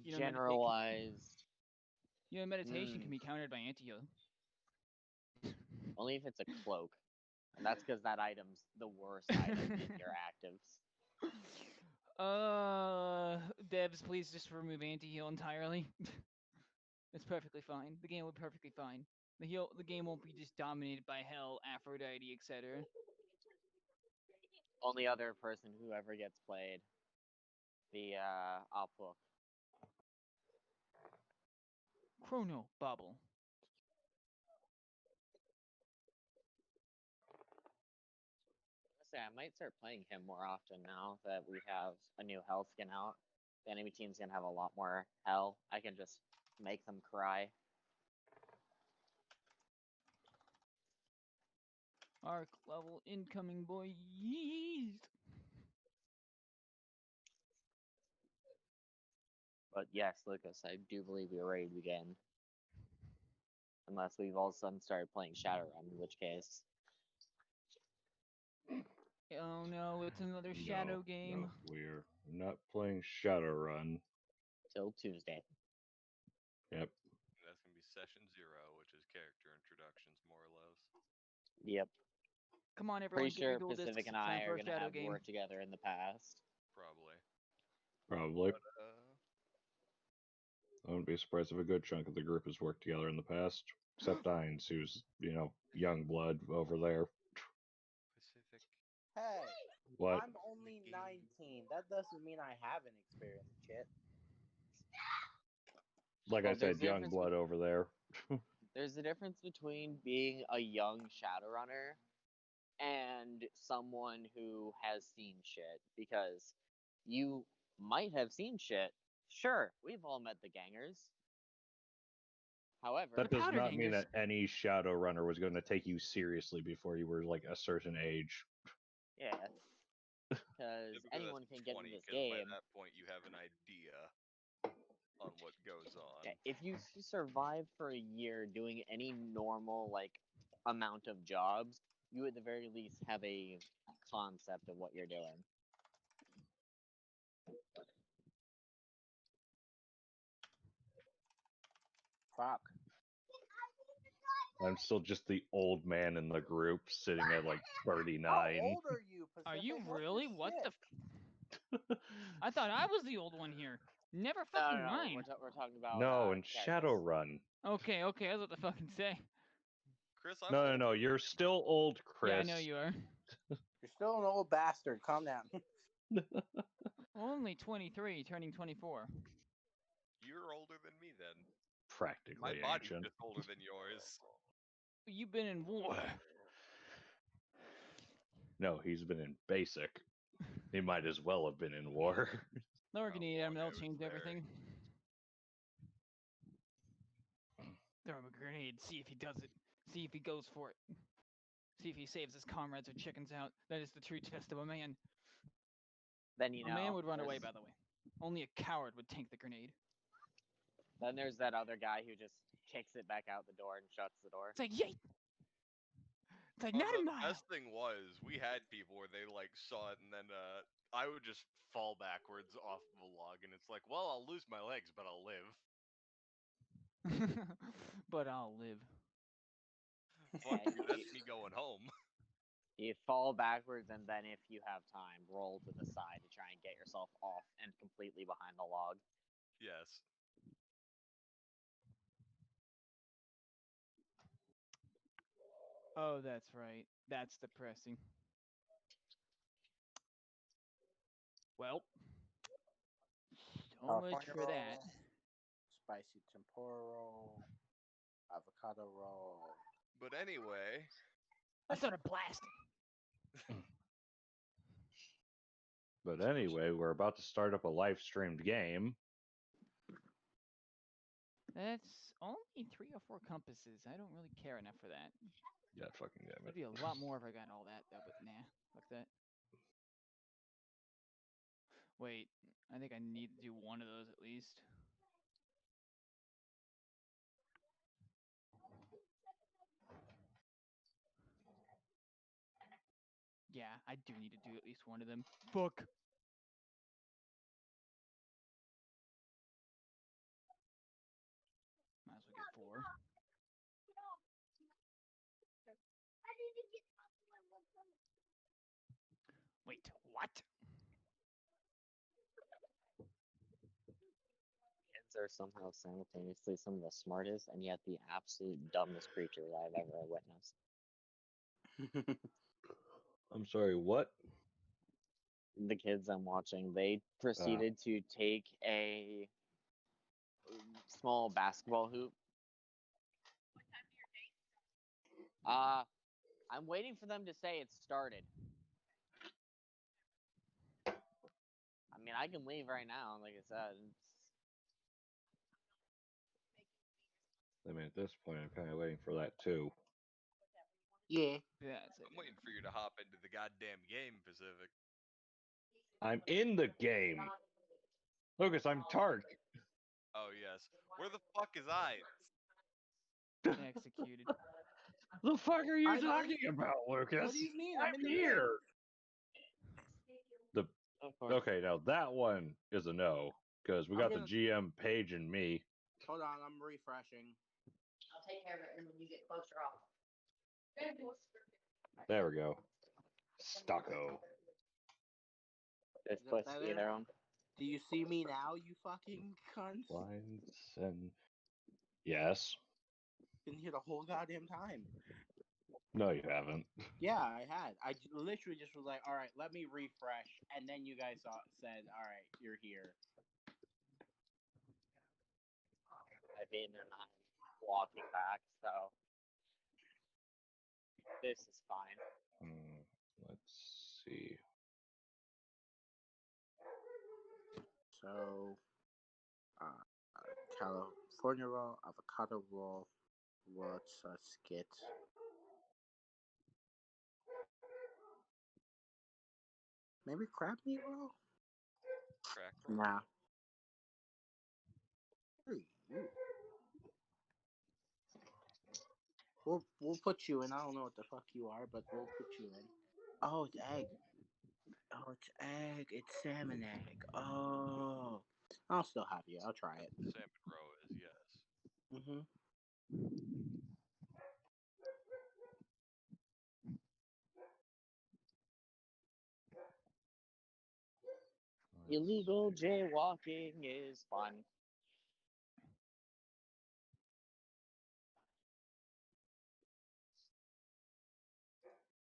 generalized. Meditation can be countered by anti-heal. Only if it's a cloak. And that's because that item's the worst item in your actives. Devs, please just remove anti-heal entirely. It's perfectly fine. The game will be perfectly fine. The game won't be just dominated by Hell, Aphrodite, etc. Only other person who ever gets played. The Alpuk. Chrono Bobble. I might start playing him more often now that we have a new Hell skin out. The enemy team's gonna have a lot more Hell. I can just make them cry. Arc level incoming, boy. Yeet. But yes, Lucas, I do believe we are ready to begin. Unless we've all of a sudden started playing Shadowrun, in which case. Oh no, it's another Shadow game. No, we're not playing Shadowrun. Till Tuesday. Yep. That's going to be session 0, which is character introductions, more or less. Yep. Come on, everyone, Pretty get your sure dual Pacific discs. and I Time are for a going to Shadow have game. worked together in the past. Probably. But, I wouldn't be surprised if a good chunk of the group has worked together in the past. Except Dines, who's, young blood over there. Pacific. Hey, What? I'm only 19. That doesn't mean I haven't experienced shit. Like Well, I said, young blood over there. There's a difference between being a young Shadowrunner and someone who has seen shit. Because you might have seen shit. Sure, we've all met the gangers. However, That does not mean Powdergangers. that any Shadowrunner was going to take you seriously before you were like a certain age. yeah, because anyone can get in this game. By that point, you have an idea on what goes on. Yeah, if you survive for a year doing any normal amount of jobs, you at the very least have a concept of what you're doing. Fuck. I'm still just the old man in the group, sitting at like 39. How old are you, Pacific? Are you really? What the? I thought I was the old one here. Never No, fucking no, mind. we're talking about No, in Kegos. Shadowrun. Okay, I was about to fucking say. Chris, I'm No, older. you're still old, Chris. Yeah, I know you are. You're still an old bastard. Calm down. Only 23, turning 24. You're older than me then. Practically My body's ancient. just older than yours. You've been in war. No, he's been in basic. He might as well have been in war. Lower How grenade, long I that'll was change there. everything. Throw him a grenade, see if he does it. See if he goes for it. See if he saves his comrades or chickens out. That is the true test of a man. Then you know. A man would run away, by the way. Only a coward would tank the grenade. Then there's that other guy who just kicks it back out the door and shuts the door. It's like, yay! It's like, Well, not a the mile! best thing was, we had people where they saw it and then I would just fall backwards off of a log and it's like, well, I'll lose my legs, but I'll live. But I'll live. Fuck you, that's me going home. You fall backwards, and then if you have time, roll to the side to try and get yourself off and completely behind the log. Yes. Oh, that's right. That's depressing. Well, so much for that. Spicy tempura roll, avocado roll. But anyway, I started blasting. But anyway, we're about to start up a live streamed game. That's only 3 or 4 compasses. I don't really care enough for that. God fucking damn it. It'd be a lot more if I got all that, though, but nah. Fuck that. Wait, I think I need to do one of those at least. Yeah, I do need to do at least one of them. Fuck. What? Kids are somehow simultaneously some of the smartest and yet the absolute dumbest creatures I've ever witnessed. I'm sorry, what? The kids I'm watching, they proceeded to take a small basketball hoop. I'm waiting for them to say it started. I mean, I can leave right now, like I said. I mean, at this point, I'm kind of waiting for that too. Yeah. That's it. I'm waiting for you to hop into the goddamn game, Pacific. I'm in the game. Lucas, I'm Tark. Oh yes. Where the fuck is I? Executed. The fuck are you I'm talking about, Lucas? What do you mean? I'm in the here. The Of course. okay, now that one is a no because we I'm got the gonna- GM Paige and me. Hold on, I'm refreshing. I'll take care of it, and when you get closer, off. There we go. Stucco. This Is that pussy, better? their own. Do you see me now, you fucking cunts? Lines and yes. Been here the whole goddamn time. No, you haven't. Yeah, I had. Literally just was like, all right, let me refresh, and then you guys said, all right, you're here. I mean, and I'm walking back, so this is fine. Let's see. So, California roll, avocado roll. What's a skit? Maybe crab meat roll? Cracker. Nah. Ooh. We'll put you in. I don't know what the fuck you are, but we'll put you in. Oh, it's egg. Oh, it's egg. It's salmon egg. Oh. I'll still have you. I'll try it. Salmon roe is yes. Mm-hmm. Illegal jaywalking is fun.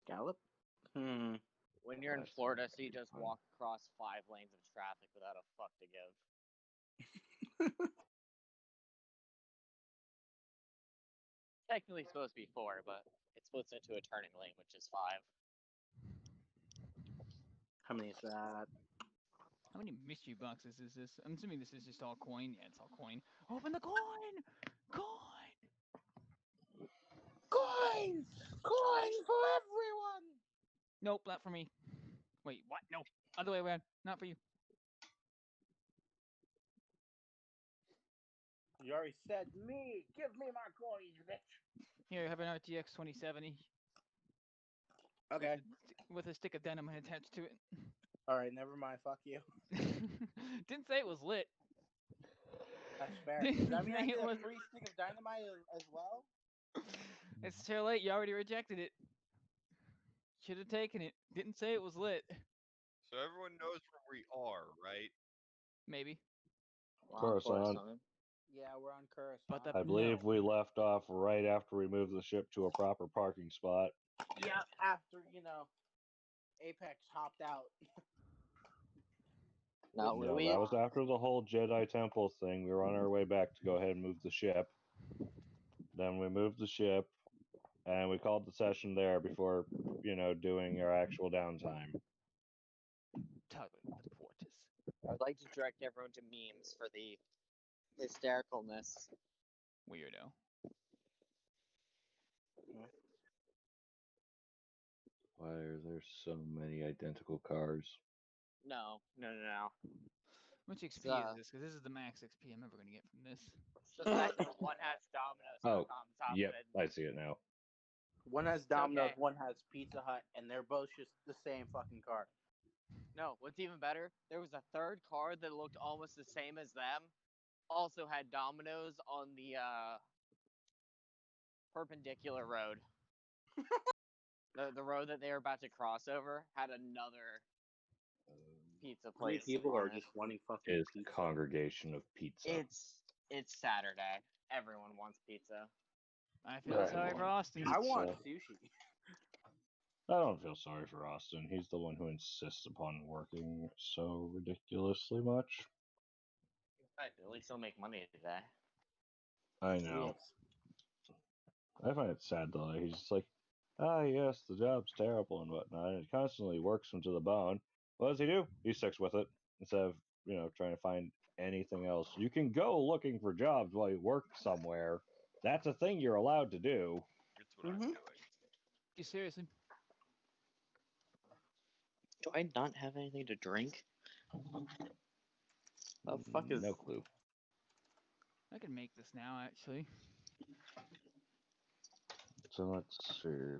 Scallop? Hmm. When you're in That's Florida, not so you gonna be just fun. walk across 5 lanes of traffic without a fuck to give. Technically supposed to be 4, but it splits into a turning lane, which is 5. How many is that? How many mystery boxes is this? I'm assuming this is just all coin. Yeah, it's all coin. Open the coin! Coin! Coins! Coins for everyone! Nope, not for me. Wait, what? No. Other way around. Not for you. You already said me. Give me my coins, bitch. Here, have an RTX 2070 Okay. with a stick of dynamite attached to it. All right. Never mind. Fuck you. Didn't say it was lit. That's fair. Didn't Does that mean I say get it a was. free stick of dynamite as well? It's too late. You already rejected it. Should have taken it. Didn't say it was lit. So everyone knows where we are, right? Maybe. Coruscant. Yeah, we're on Coruscant. But the- I believe we left off right after we moved the ship to a proper parking spot. Yeah, after Apex hopped out. No, No, we that was after the whole Jedi Temple thing. We were on our way back to go ahead and move the ship. Then we moved the ship, and we called the session there before, doing our actual downtime. Toggling with the Fortis. I would like to direct everyone to memes for the hystericalness. Weirdo. Why are there so many identical cars? No. How much XP uh, is this? Because this is the max XP I'm ever going to get from this. It's the fact that one has Domino's Oh, on top yep, of it. I see it now. One has It's Domino's, okay. one has Pizza Hut, and they're both just the same fucking car. No, what's even better, there was a third car that looked almost the same as them. Also had Domino's on the perpendicular road. The road that they were about to cross over had another pizza How many place people on are it. just wanting fucking Is pizza? congregation of pizza. It's Saturday. Everyone wants pizza. I feel sorry for Austin. I want Pizza. sushi. I don't feel sorry for Austin. He's the one who insists upon working so ridiculously much. Right, at least he'll make money today. I know. Yes. I find it sad though. He's just like, yes, the job's terrible and whatnot. And it constantly works him to the bone. What does he do? He sticks with it instead of trying to find anything else. You can go looking for jobs while you work somewhere. That's a thing you're allowed to do. It's what I'm Mhm. doing. You seriously? Do I not have anything to drink? The fuck is No clue. I can make this now, actually. So let's see.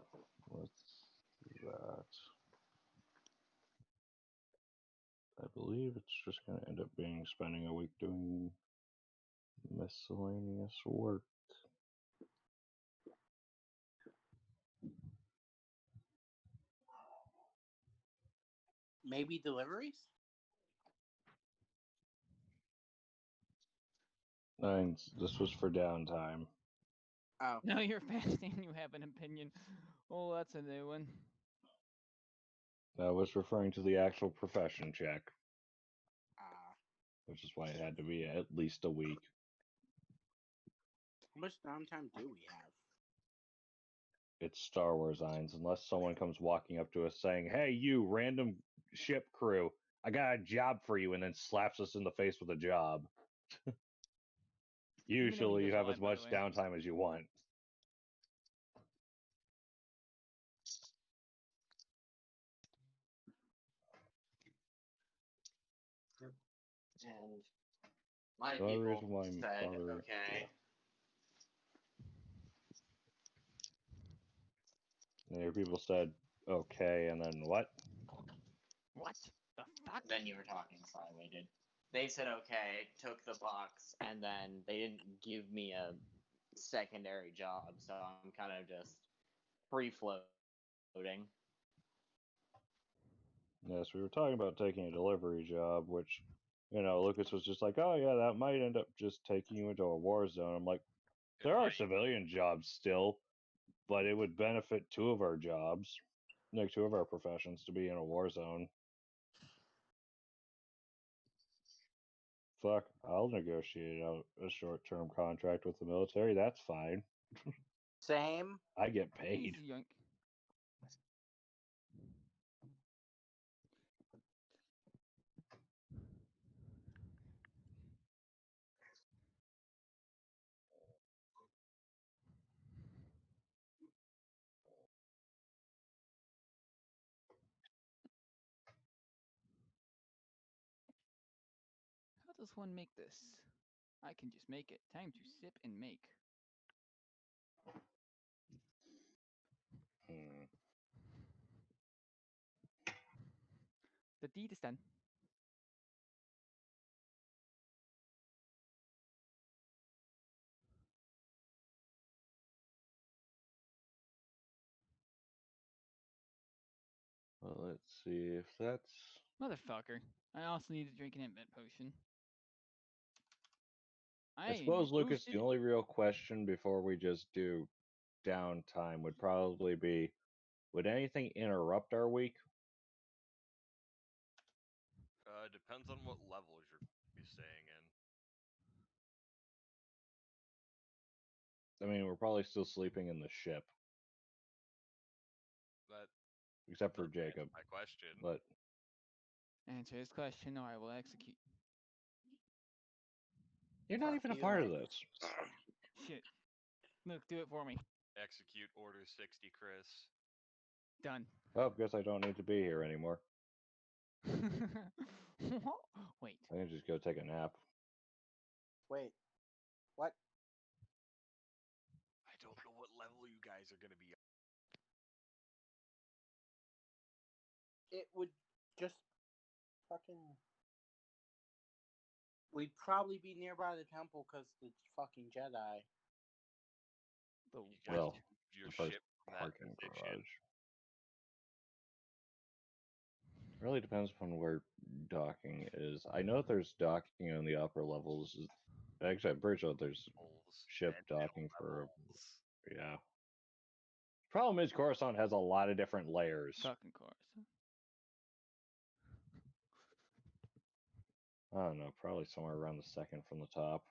What's that? I believe it's just going to end up being spending a week doing miscellaneous work. Maybe deliveries? And this was for downtime. Oh. No, you're fasting. You have an opinion. Oh, that's a new one. I was referring to the actual profession check, Ah. which is why it had to be at least a week. How much downtime do we have? It's Star Wars Eins, unless someone comes walking up to us saying, "Hey, you random ship crew, I got a job for you," and then slaps us in the face with a job. Let me know when Usually, he you goes have live, as by the much way. downtime as you want. and my The only people reason why said father okay. and your people said okay, and then what? What the fuck? Then you were talking silently, dude. They said okay, took the box, and then they didn't give me a secondary job, so I'm kind of just free floating. Yes, we were talking about taking a delivery job, which, Lucas was just like, "Oh yeah, that might end up just taking you into a war zone." I'm like, It there are might. civilian jobs still, but it would benefit two of our jobs, like two of our professions, to be in a war zone. Fuck, I'll negotiate out a short-term contract with the military. That's fine. Same. I get paid. Easy yoink. How does one make this? I can just make it. Time to sip and make. Hmm. The deed is done. Well, let's see if that's. Motherfucker. I also need to drink an invent potion. I I suppose, Lucas, boosted. the only real question before we just do downtime would probably be, would anything interrupt our week? Depends on what levels you're be staying in. I mean, we're probably still sleeping in the ship, That except for doesn't answer Jacob. my question. But Answer his question or I will execute. you're not Fuck even a you, part of eh? this. Shit. Look, do it for me. Execute Order 60, Chris. Done. Oh, guess I don't need to be here anymore. Wait. I can just go take a nap. Wait. What? I don't know what level you guys are gonna be. It would just fucking. We'd probably be nearby the temple because the fucking Jedi. The You guys what? Well, moved your the first ship from that parking position. garage. Really depends upon where docking is. I know there's docking on the upper levels. Actually, I'm pretty sure there's Levels ship and docking for. levels. Yeah. Problem is, Coruscant has a lot of different layers. Fucking course. I don't know, probably somewhere around the second from the top.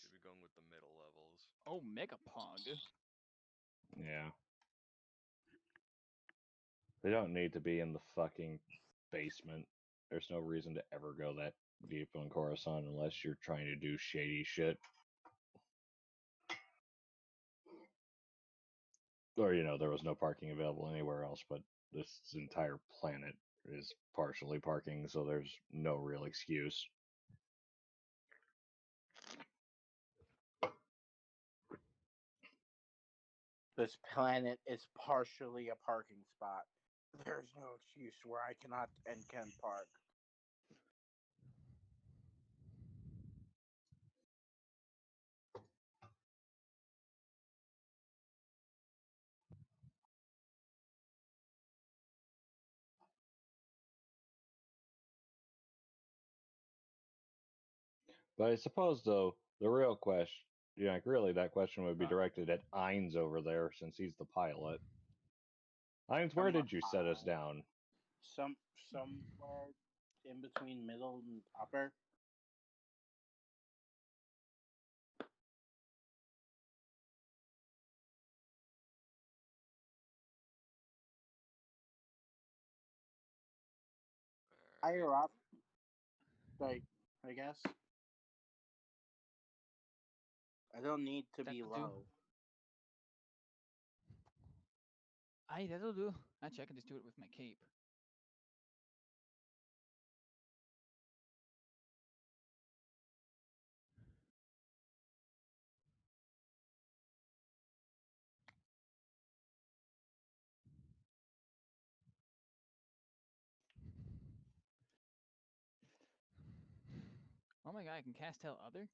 Should be going with the middle levels. Oh, Megapog. Yeah. They don't need to be in the fucking basement. There's no reason to ever go that deep on Coruscant unless you're trying to do shady shit. Or, there was no parking available anywhere else, but this entire planet is partially parking, so there's no real excuse. This planet is partially a parking spot. There's no excuse where I cannot and can park. But I suppose, though, the real question, really, that question would be directed at Ainz over there, since he's the pilot. Ainz, where did you set us down? Somewhere in between middle and upper. Higher up. Like, I guess. I don't need to be That'll do. low. Aye, that'll do. Actually, I can just do it with my cape. Oh my god, I can cast Tell Other?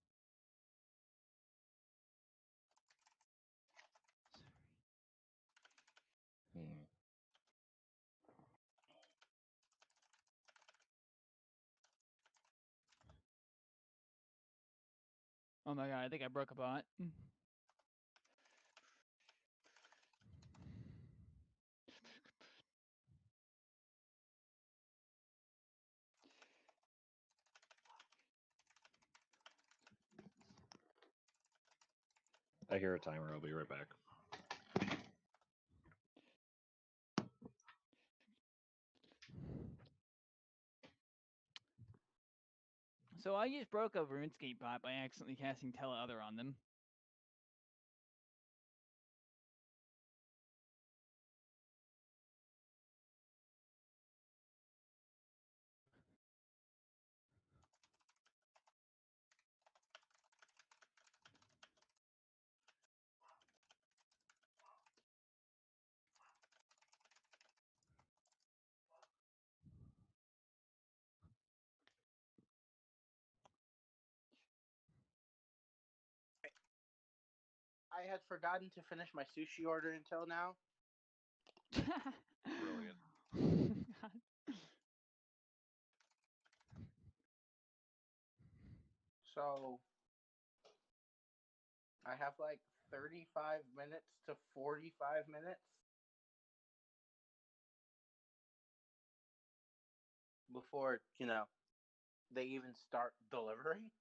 Hmm. Oh my god, I think I broke a bot. I hear a timer. I'll be right back. So I just broke a RuneScape bot by accidentally casting Tell Other on them. I had forgotten to finish my sushi order until now. Brilliant. So I have like 35 minutes to 45 minutes before, they even start delivering.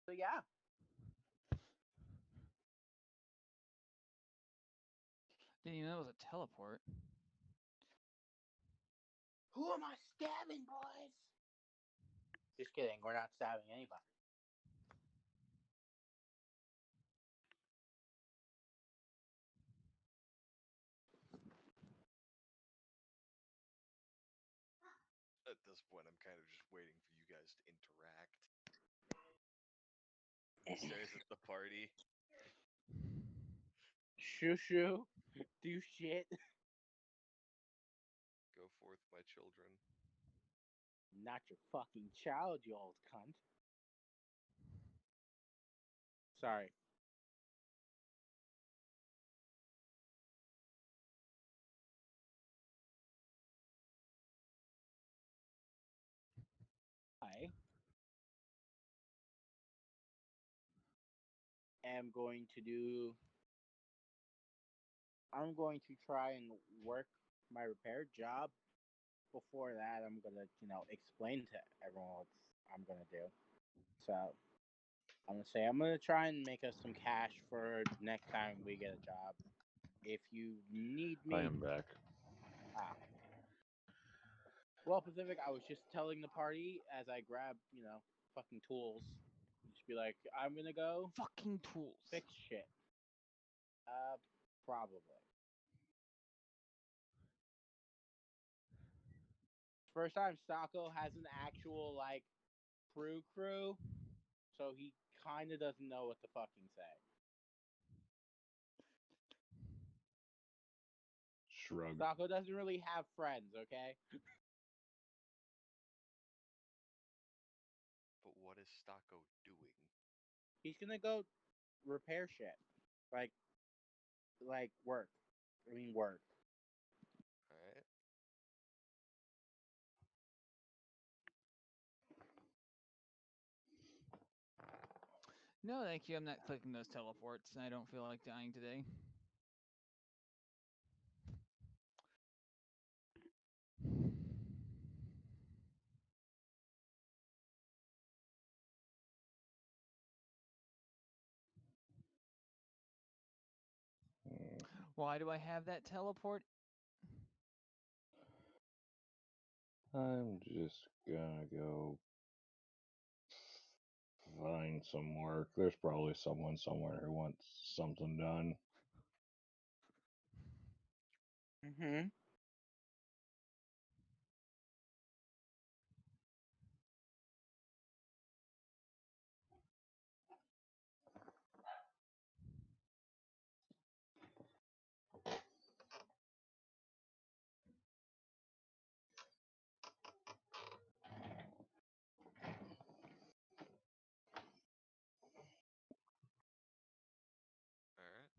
So yeah. Didn't even know it was a teleport. Who am I stabbing, boys? Just kidding. We're not stabbing anybody. At this point, I'm kind of just waiting for you guys to interact. He stares at the party. Shoo shoo. Do shit. Go forth, my children. Not your fucking child, you old cunt. Sorry. I am going to do. I'm going to try and work my repair job. Before that, I'm gonna, explain to everyone what I'm gonna do. So I'm gonna say I'm gonna try and make us some cash for next time we get a job. If you need I me, am back. Well, Pacific, I was just telling the party as I grab, fucking tools. Just be like, I'm gonna go Fucking tools. fix shit. Probably. First time Stocko has an actual, crew, so he kind of doesn't know what to fucking say. Shrug. Stocko doesn't really have friends, okay? But what is Stocko doing? He's gonna go repair shit. Like work. I mean, work. Alright. No, thank you. I'm not clicking those teleports. I don't feel like dying today. Why do I have that teleport? I'm just gonna go find some work. There's probably someone somewhere who wants something done. Mm-hmm. Alright.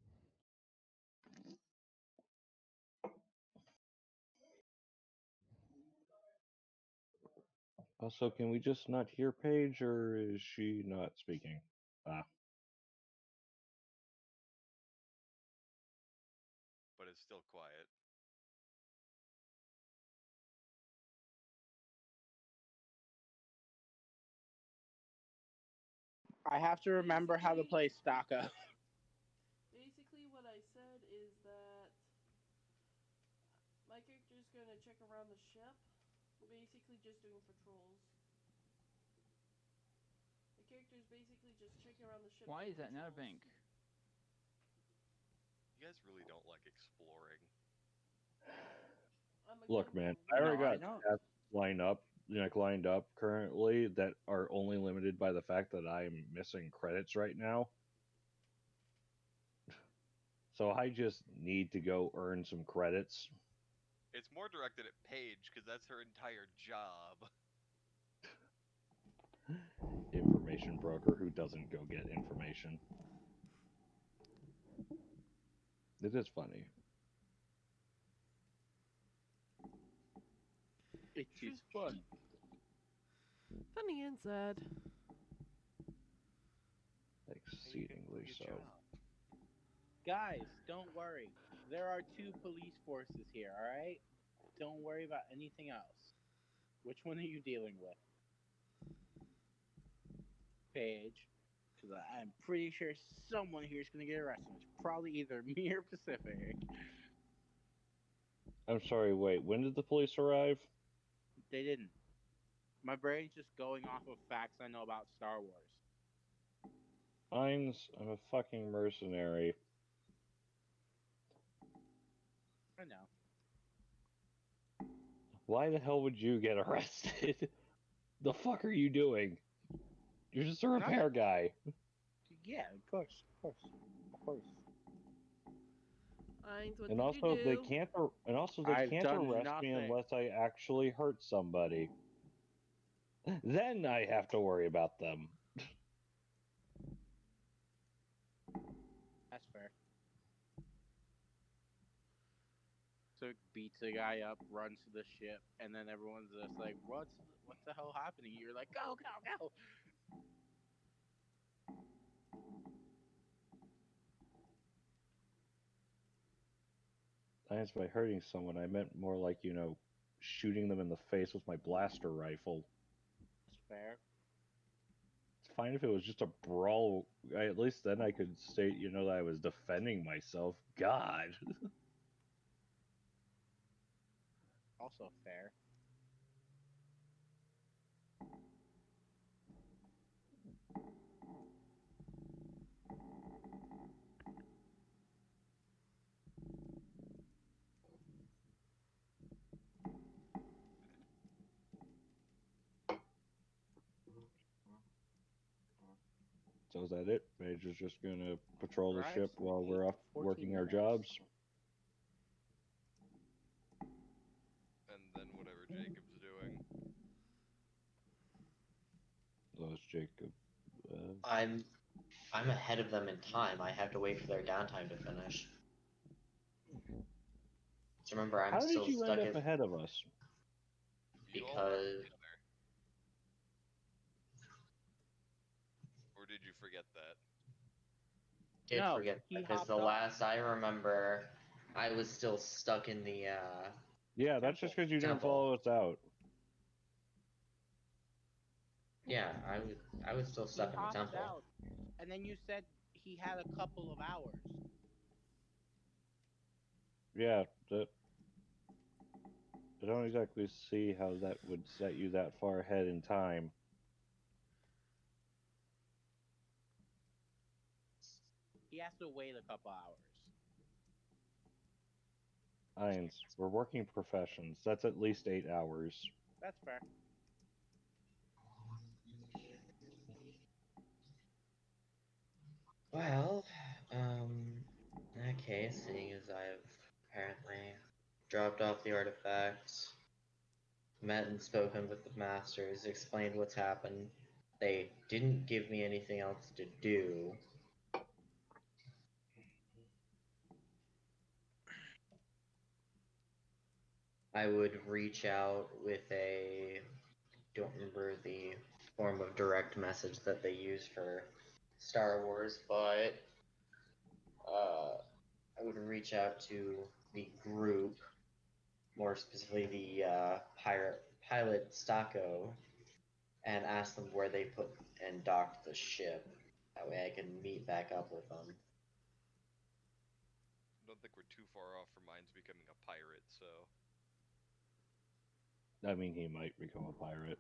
Also, can we just not hear Paige, or is she not speaking? But it's still quiet. I have to remember how to play Stocko. Basically, what I said is that my character's gonna check around the ship, basically just doing patrols. The character's basically just checking around the ship. Why doing is that not a patrols. bank? You guys really don't like exploring. I'm a Look, gun man, nerd. I No, already I got don't. tasks lined up currently that are only limited by the fact that I'm missing credits right now. So I just need to go earn some credits. It's more directed at Paige because that's her entire job. Information broker who doesn't go get information. It is funny. It is fun. Funny and sad. Exceedingly Good so. job. Guys, don't worry. There are 2 police forces here, alright? Don't worry about anything else. Which one are you dealing with? Paige. Because I'm pretty sure someone here is going to get arrested. It's probably either me or Pacific. I'm sorry, wait, when did the police arrive? They didn't. My brain's just going off of facts I know about Star Wars. I'm a fucking mercenary. I know. Why the hell would you get arrested? The fuck are you doing? You're just a repair guy. Yeah, of course. Ain't what And did also, you they do? can't. And also, they I've can't done arrest me nothing. unless I actually hurt somebody. Then I have to worry about them. brother beats the guy up, runs to the ship, and then everyone's just like, what the hell happening? You're like, go, go, go. That's by hurting someone. I meant more like, shooting them in the face with my blaster rifle. It's fair. It's fine if it was just a brawl. At least then I could state, that I was defending myself. God. Also fair. So is that it? Major's just gonna patrol the Right, ship while we're off 14 working our minutes. jobs. And then whatever Jacob's doing. Those Jacob. I'm ahead of them in time. I have to wait for their downtime to finish. So remember, I'm How did still you end stuck up at ahead of us? You all work because together. Or did you forget that? did No, forget he because the hopped off. last I remember, I was still stuck in the Yeah, that's just because you didn't Temple. follow us out. Yeah, I was still He stuck in the hopped temple. out, and then you said he had a couple of hours. Yeah, I don't exactly see how that would set you that far ahead in time. He has to wait a couple hours. Irons, we're working professions. That's at least 8 hours. That's fair. Well, in that case, seeing as I've apparently dropped off the artifacts, met and spoken with the masters, explained what's happened, they didn't give me anything else to do. I would reach out with don't remember the form of direct message that they use for Star Wars, but I would reach out to the group, more specifically the pilot Stocko, and ask them where they put and docked the ship. That way I can meet back up with them. I don't think we're too far off from Mines becoming a pirate, so. I mean, he might become a pirate.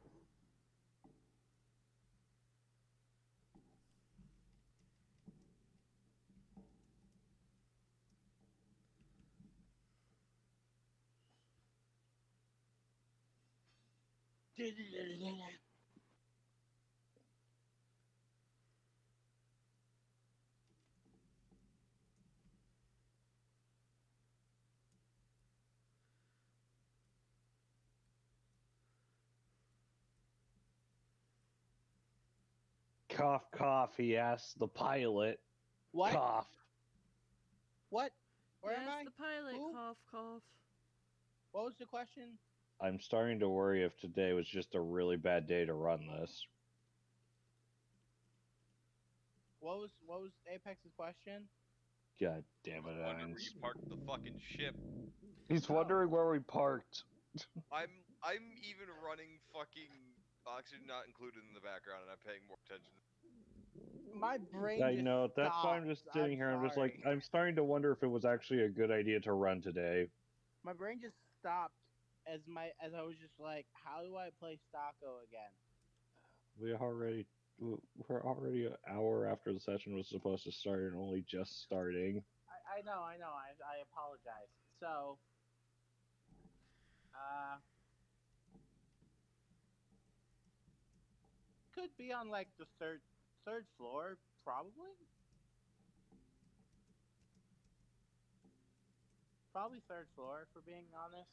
Cough, cough, he asked the pilot. What? Cough. What? Where am Yes, I? the pilot. Who? Cough, cough. What was the question? I'm starting to worry if today was just a really bad day to run this. What was Apex's question? God damn it, Wonder where Irons. you parked the fucking ship. He's Oh. wondering where we parked. I'm even running fucking oxygen not included in the background, and I'm paying more attention. My brain I just know, that's why I'm stopped. just sitting here. I'm just like, sorry. I'm starting to wonder if it was actually a good idea to run today. My brain just stopped as I was just like, how do I play Stocko again? We're already an hour after the session was supposed to start and only just starting. I know. I apologize. So, could be on like the third floor, probably. Probably third floor, for being honest.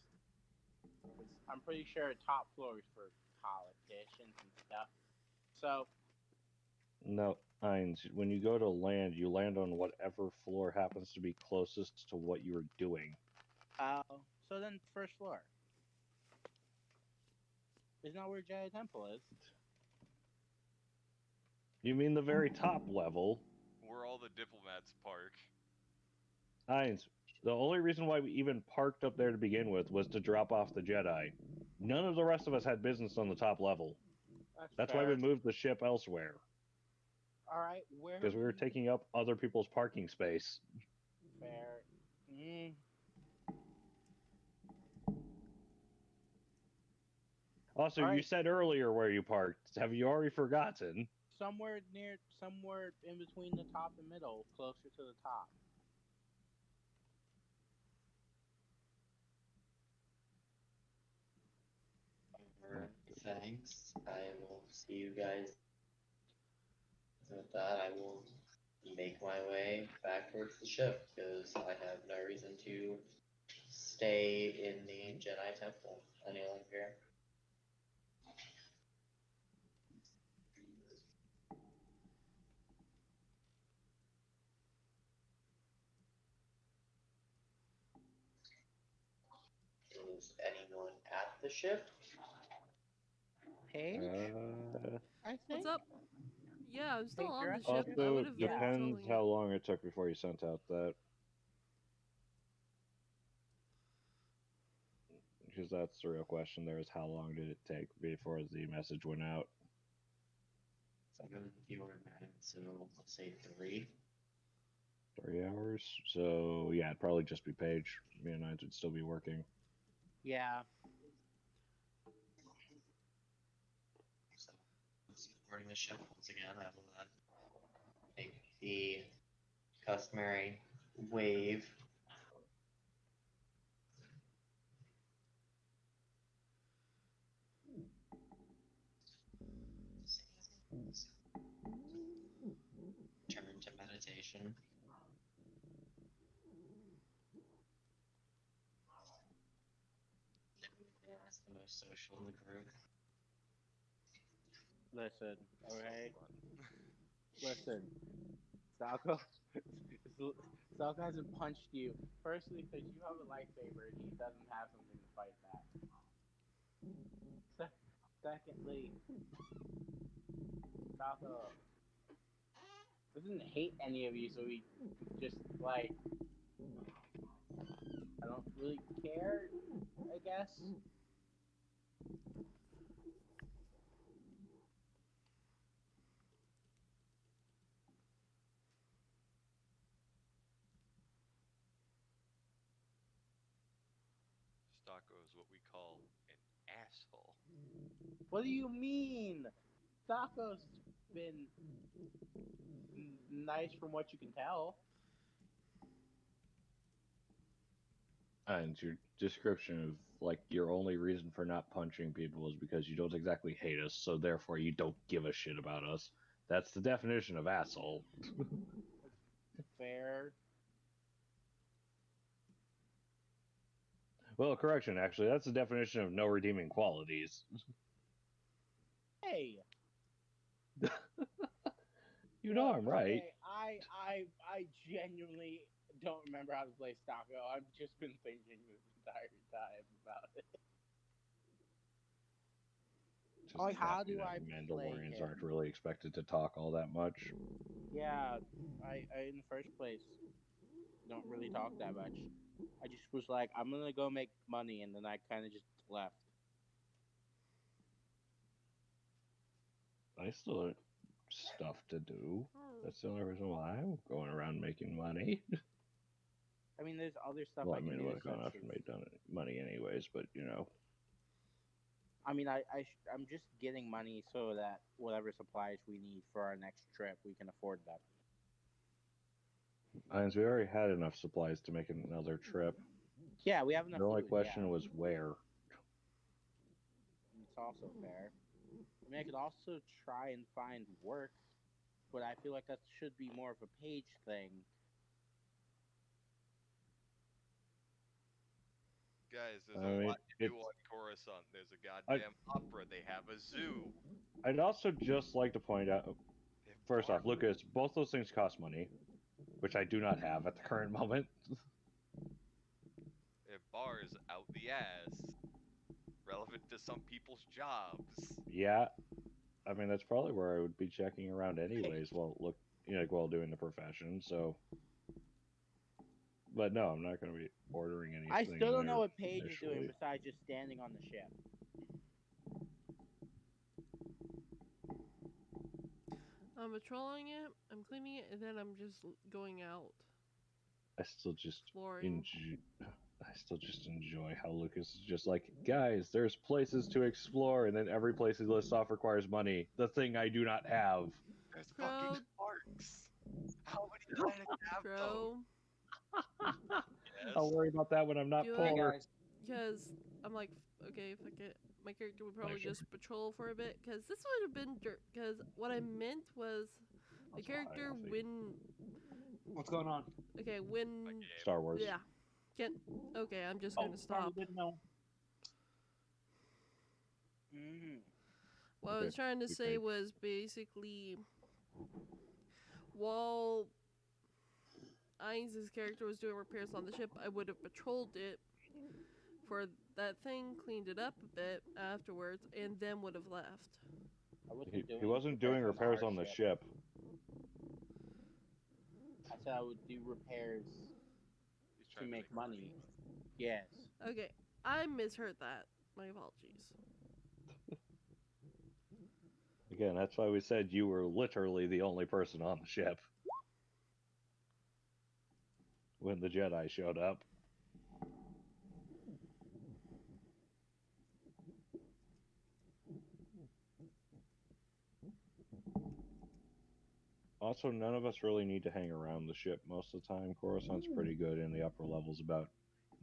'Cause I'm pretty sure top floor is for politicians and stuff. So, No, Heinz, when you go to land, you land on whatever floor happens to be closest to what you were doing. So then, first floor. Isn't that where Jedi Temple is? You mean the very top level? Where all the diplomats park. Heinz, the only reason why we even parked up there to begin with was to drop off the Jedi. None of the rest of us had business on the top level. That's why fair. we moved the ship elsewhere. All right, where? Because we were taking up other people's parking space. Fair. Mm. Also, All you right. said earlier where you parked. Have you already forgotten? Somewhere in between the top and middle, closer to the top. Thanks. I will see you guys. With that, I will make my way back towards the ship because I have no reason to stay in the Jedi Temple any longer. Is anyone at the ship? Paige, I think. What's up? Yeah, I'm still Paige, on you're the at the ship. ship? I Also, would have been depends patrolling how it. long it took before you sent out that. Because that's the real question there is how long did it take before the message went out? 7 fewer minutes, so let's say 3. 3 hours? So, yeah, it'd probably just be Paige. Me and I would still be working. Yeah. So, supporting the ship once again, I will make the customary wave. Turn to meditation. As the most social in the group. Listen, okay. Listen, Salco. Salco hasn't punched you. Firstly, because you have a lightsaber and he doesn't have something to fight back. Secondly, Salco doesn't hate any of you, so he just like I don't really care. I guess. Stocko is what we call an asshole. What do you mean? Salco's been nice from what you can tell. And your description of, like, your only reason for not punching people is because you don't exactly hate us, so therefore you don't give a shit about us. That's the definition of asshole. Fair. Well, correction, actually, that's the definition of no redeeming qualities. Hey. You know I'm right. Okay, I genuinely don't remember how to play Stocko. I've just been thinking this entire time about it. Just Like, how happy do that I play Mandalorians him? aren't really expected to talk all that much. Yeah, I in the first place don't really talk that much. I just was like, I'm gonna go make money, and then I kind of just left. I still have stuff to do. That's the only reason why I'm going around making money. I mean, there's other stuff Well, I I can mean, I do. would have gone Such after as, made money anyways, but you know. I mean, I'm just getting money so that whatever supplies we need for our next trip, we can afford them. Heinz, we already had enough supplies to make another trip. Yeah, we have enough The only food. question Yeah. was where. It's also fair. I mean, I could also try and find work, but I feel like that should be more of a Page thing. Guys, there's I a mean, lot to do on Coruscant. There's a goddamn opera. They have a zoo. I'd also just like to point out, They have first off, bars. Lucas, both those things cost money, which I do not have at the current moment. They have bars out the ass. Relevant to some people's jobs. Yeah, I mean that's probably where I would be checking around anyways while doing the profession. So, but no, I'm not going to be ordering anything. I still don't know there what Paige is doing initially. besides just standing on the ship. I'm patrolling it, I'm cleaning it, and then I'm just going out. I still just Exploring. enjoy how Lucas is just like, guys, there's places to explore, and then every place he lists off requires money. The thing I do not have. There's Crow. fucking sparks. How many planets have those? Crow. Yes. I'll worry about that when I'm not Good. Hey poor. guys, Because I'm like, okay, if I get my character would probably Thanks, just patrol for a bit. Because this would have been because what I meant was the That's why I character don't think- when what's going on? okay when Star Wars. yeah can okay I'm just Oh, gonna probably stop. didn't know. Mm. What I Okay, was trying to be say great. was basically while Ainz' character was doing repairs on the ship, I would have patrolled it for that thing, cleaned it up a bit afterwards, and then would have left. He wasn't doing repairs on the ship. I said I would do repairs He's to trying make money. Yes. Okay, I misheard that. My apologies. Again, that's why we said you were literally the only person on the ship when the Jedi showed up. Also, none of us really need to hang around the ship most of the time. Coruscant's pretty good in the upper levels about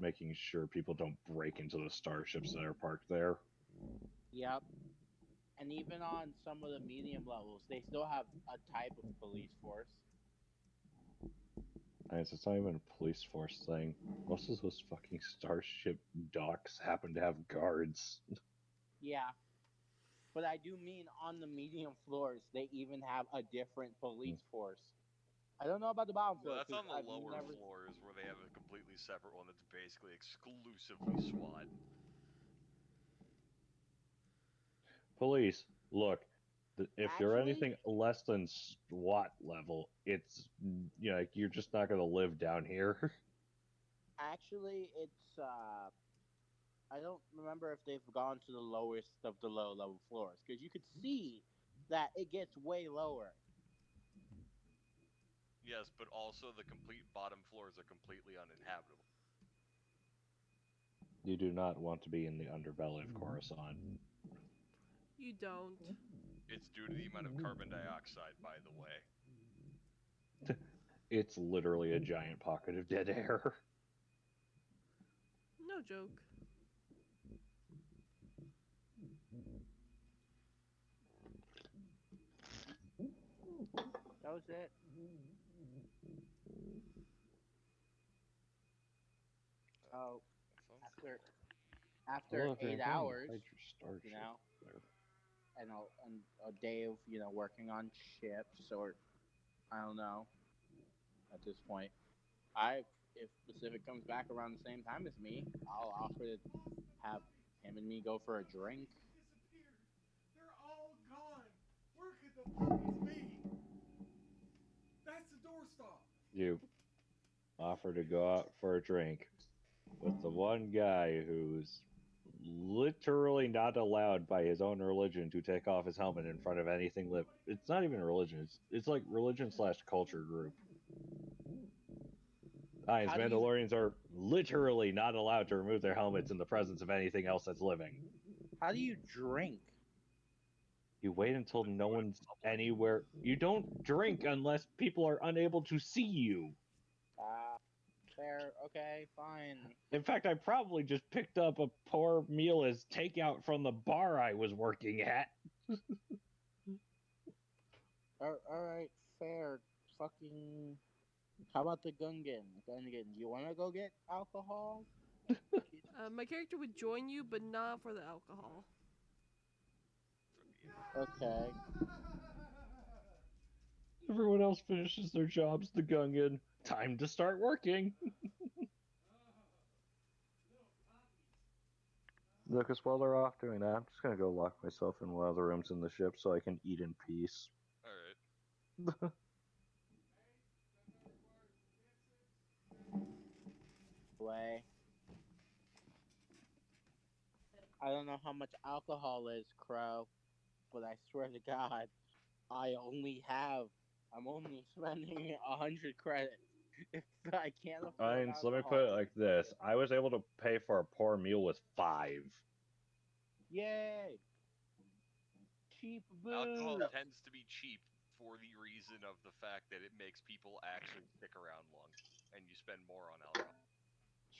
making sure people don't break into the starships that are parked there. Yep. And even on some of the medium levels, they still have a type of police force. And it's not even a police force thing. Most of those fucking starship docks happen to have guards. Yeah. But I do mean on the medium floors, they even have a different police force. I don't know about the bottom No, floor. that's 'cause on the I've lower never... floors where they have a completely separate one that's basically exclusively SWAT. Police, look, if you're Actually- anything less than SWAT level, it's like you're just not gonna live down here. Actually, it's I don't remember if they've gone to the lowest of the low level floors because you could see that it gets way lower. Yes, but also the complete bottom floors are completely uninhabitable. You do not want to be in the underbelly of Coruscant. You don't. It's due to the amount of carbon dioxide, by the way. It's literally a giant pocket of dead air. No joke. That was it. Oh, after Hello, if you're 8 inclined to hours, hide your starship you know, there. and a day of working on ships, or I don't know. At this point, if Pacific comes back around the same time as me, I'll offer to have him and me go for a drink. Disappeared. They're all gone. Where could the puppies be? That's the doorstop. You offer to go out for a drink with the one guy who's literally not allowed by his own religion to take off his helmet in front of anything living. It's not even a religion. It's like religion / culture group. His How do you- Mandalorians are literally not allowed to remove their helmets in the presence of anything else that's living. How do you drink? You wait until no one's anywhere. You don't drink unless people are unable to see you. Fair. Okay, fine. In fact, I probably just picked up a poor meal as takeout from the bar I was working at. All right, fair. Fucking. How about the Gungan? Gungan, you want to go get alcohol? My character would join you, but not for the alcohol. Okay. Everyone else finishes their jobs, the Gungan. Time to start working. Lucas, while they're off doing that, I'm just gonna go lock myself in one of the rooms in the ship so I can eat in peace. All right. Way. I don't know how much alcohol is, Crow, but I swear to God, I'm only spending 100 credits. If I can't afford So let me put it alcohol, like this: I was able to pay for a poor meal with 5. yay! Cheap Alcohol booze. tends to be cheap for the reason of the fact that it makes people actually stick around long, and you spend more on alcohol.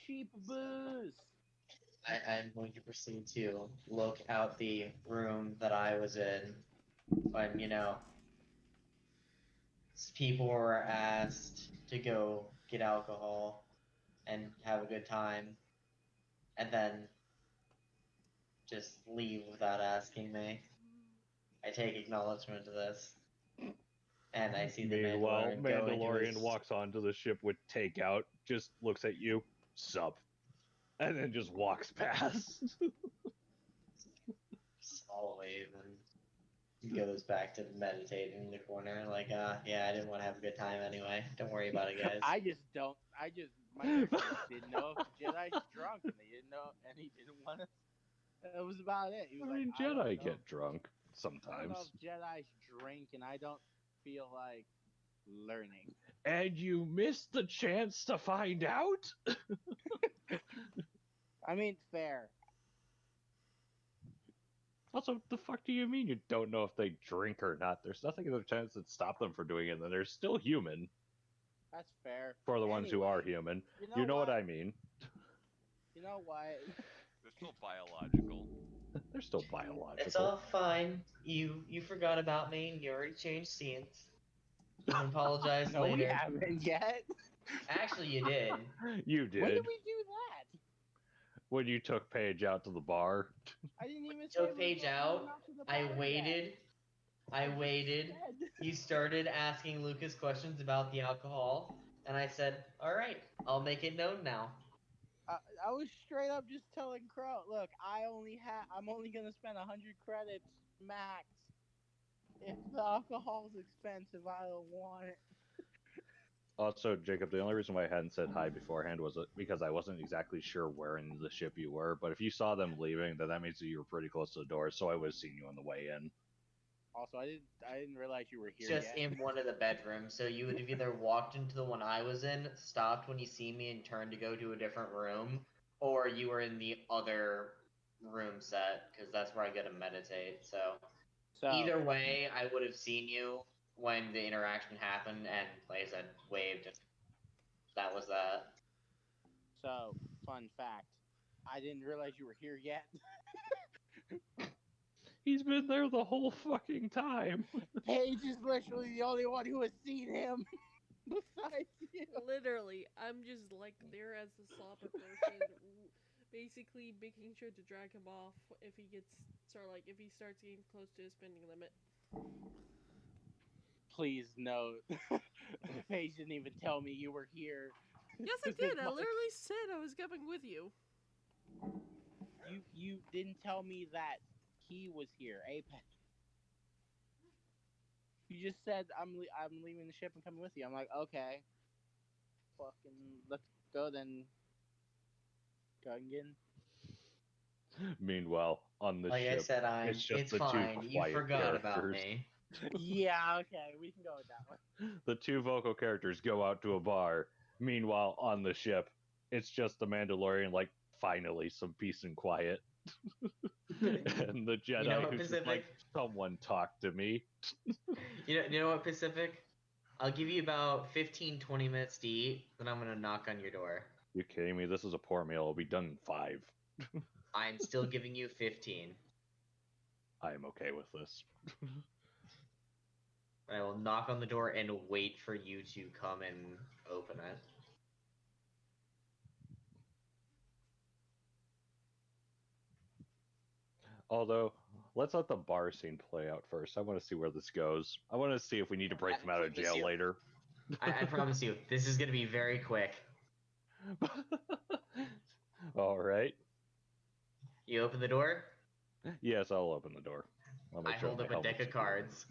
Cheap booze. I'm going to proceed to look out the room that I was in when, people were asked to go get alcohol and have a good time, and then just leave without asking me. I take acknowledgement of this, and I see the Meanwhile, Mandalorian go into Mandalorian his. walks onto the ship with takeout, just looks at you, sup, and then just walks past. Small wave and goes back to meditating in the corner. Like, yeah, I didn't want to have a good time anyway. Don't worry about it, guys. My character just didn't know if the Jedi's drunk, and he didn't want to. That was about it. He was I mean, I don't Jedi know. get drunk I don't know sometimes. if Jedi's drink, and I don't feel like learning. And you missed the chance to find out? I mean, fair. Also, the fuck do you mean you don't know if they drink or not? There's nothing in the chance that stop them from doing it, and they're still human. That's fair. For the ones who are Anyway, human. You know what what? I mean. You know what? They're still biological. They're still biological. It's all fine. You forgot about me, and you already changed scenes. You can apologize No, later. we haven't yet. Actually, you did. You did. When did we do that? When you took Paige out to the bar. I didn't even say Took we were Paige going out. to the I bar waited. yet. I just waited. said. He started asking Lucas questions about the alcohol, and I said, "All right, I'll make it known now." I was straight up just telling Crow, look, I'm only gonna spend 100 credits max. If the alcohol's expensive, I don't want it. Also, Jacob, the only reason why I hadn't said hi beforehand was because I wasn't exactly sure where in the ship you were, but if you saw them leaving, then that means that you were pretty close to the door, so I would have seen you on the way in. Also, I didn't realize you were here Just yet. in one of the bedrooms, so you would have either walked into the one I was in, stopped when you see me, and turned to go to a different room, or you were in the other room set, because that's where I get to meditate. So either way, I would have seen you when the interaction happened, and like I said, waved. That was that. So, fun fact, I didn't realize you were here yet. He's been there the whole fucking time. Paige is literally the only one who has seen him besides you. Literally, I'm just like there as the slopper person, basically making sure to drag him off if he starts getting close to his spending limit. Please note, Paige didn't even tell me you were here. Yes, I did. I literally said I was coming with you. You didn't tell me that he was here, Apex. You just said I'm leaving the ship and coming with you. I'm like, okay, fucking let's go then. Go and get in. Meanwhile, on the Like ship, I said, it's just it's the fine. two You quiet forgot about characters. me. Yeah, okay, we can go with that one. The two vocal characters go out to a bar. Meanwhile, on the ship, it's just the Mandalorian, like, finally, some peace and quiet. And the Jedi You know what, who's just Pacific? like, someone talk to me. You know what, Pacific? I'll give you about 15, 20 minutes to eat, then I'm gonna knock on your door. You kidding me? This is a poor meal. It'll be done in 5. I'm still giving you 15. I am okay with this. I will knock on the door and wait for you to come and open it. Although, let's let the bar scene play out first. I want to see where this goes. I want to see if we need to break them out of jail later. I promise you, this is gonna be very quick. All right. You open the door. Yes, I'll open the door. I'll make I sure hold my up a deck helmet's of cards.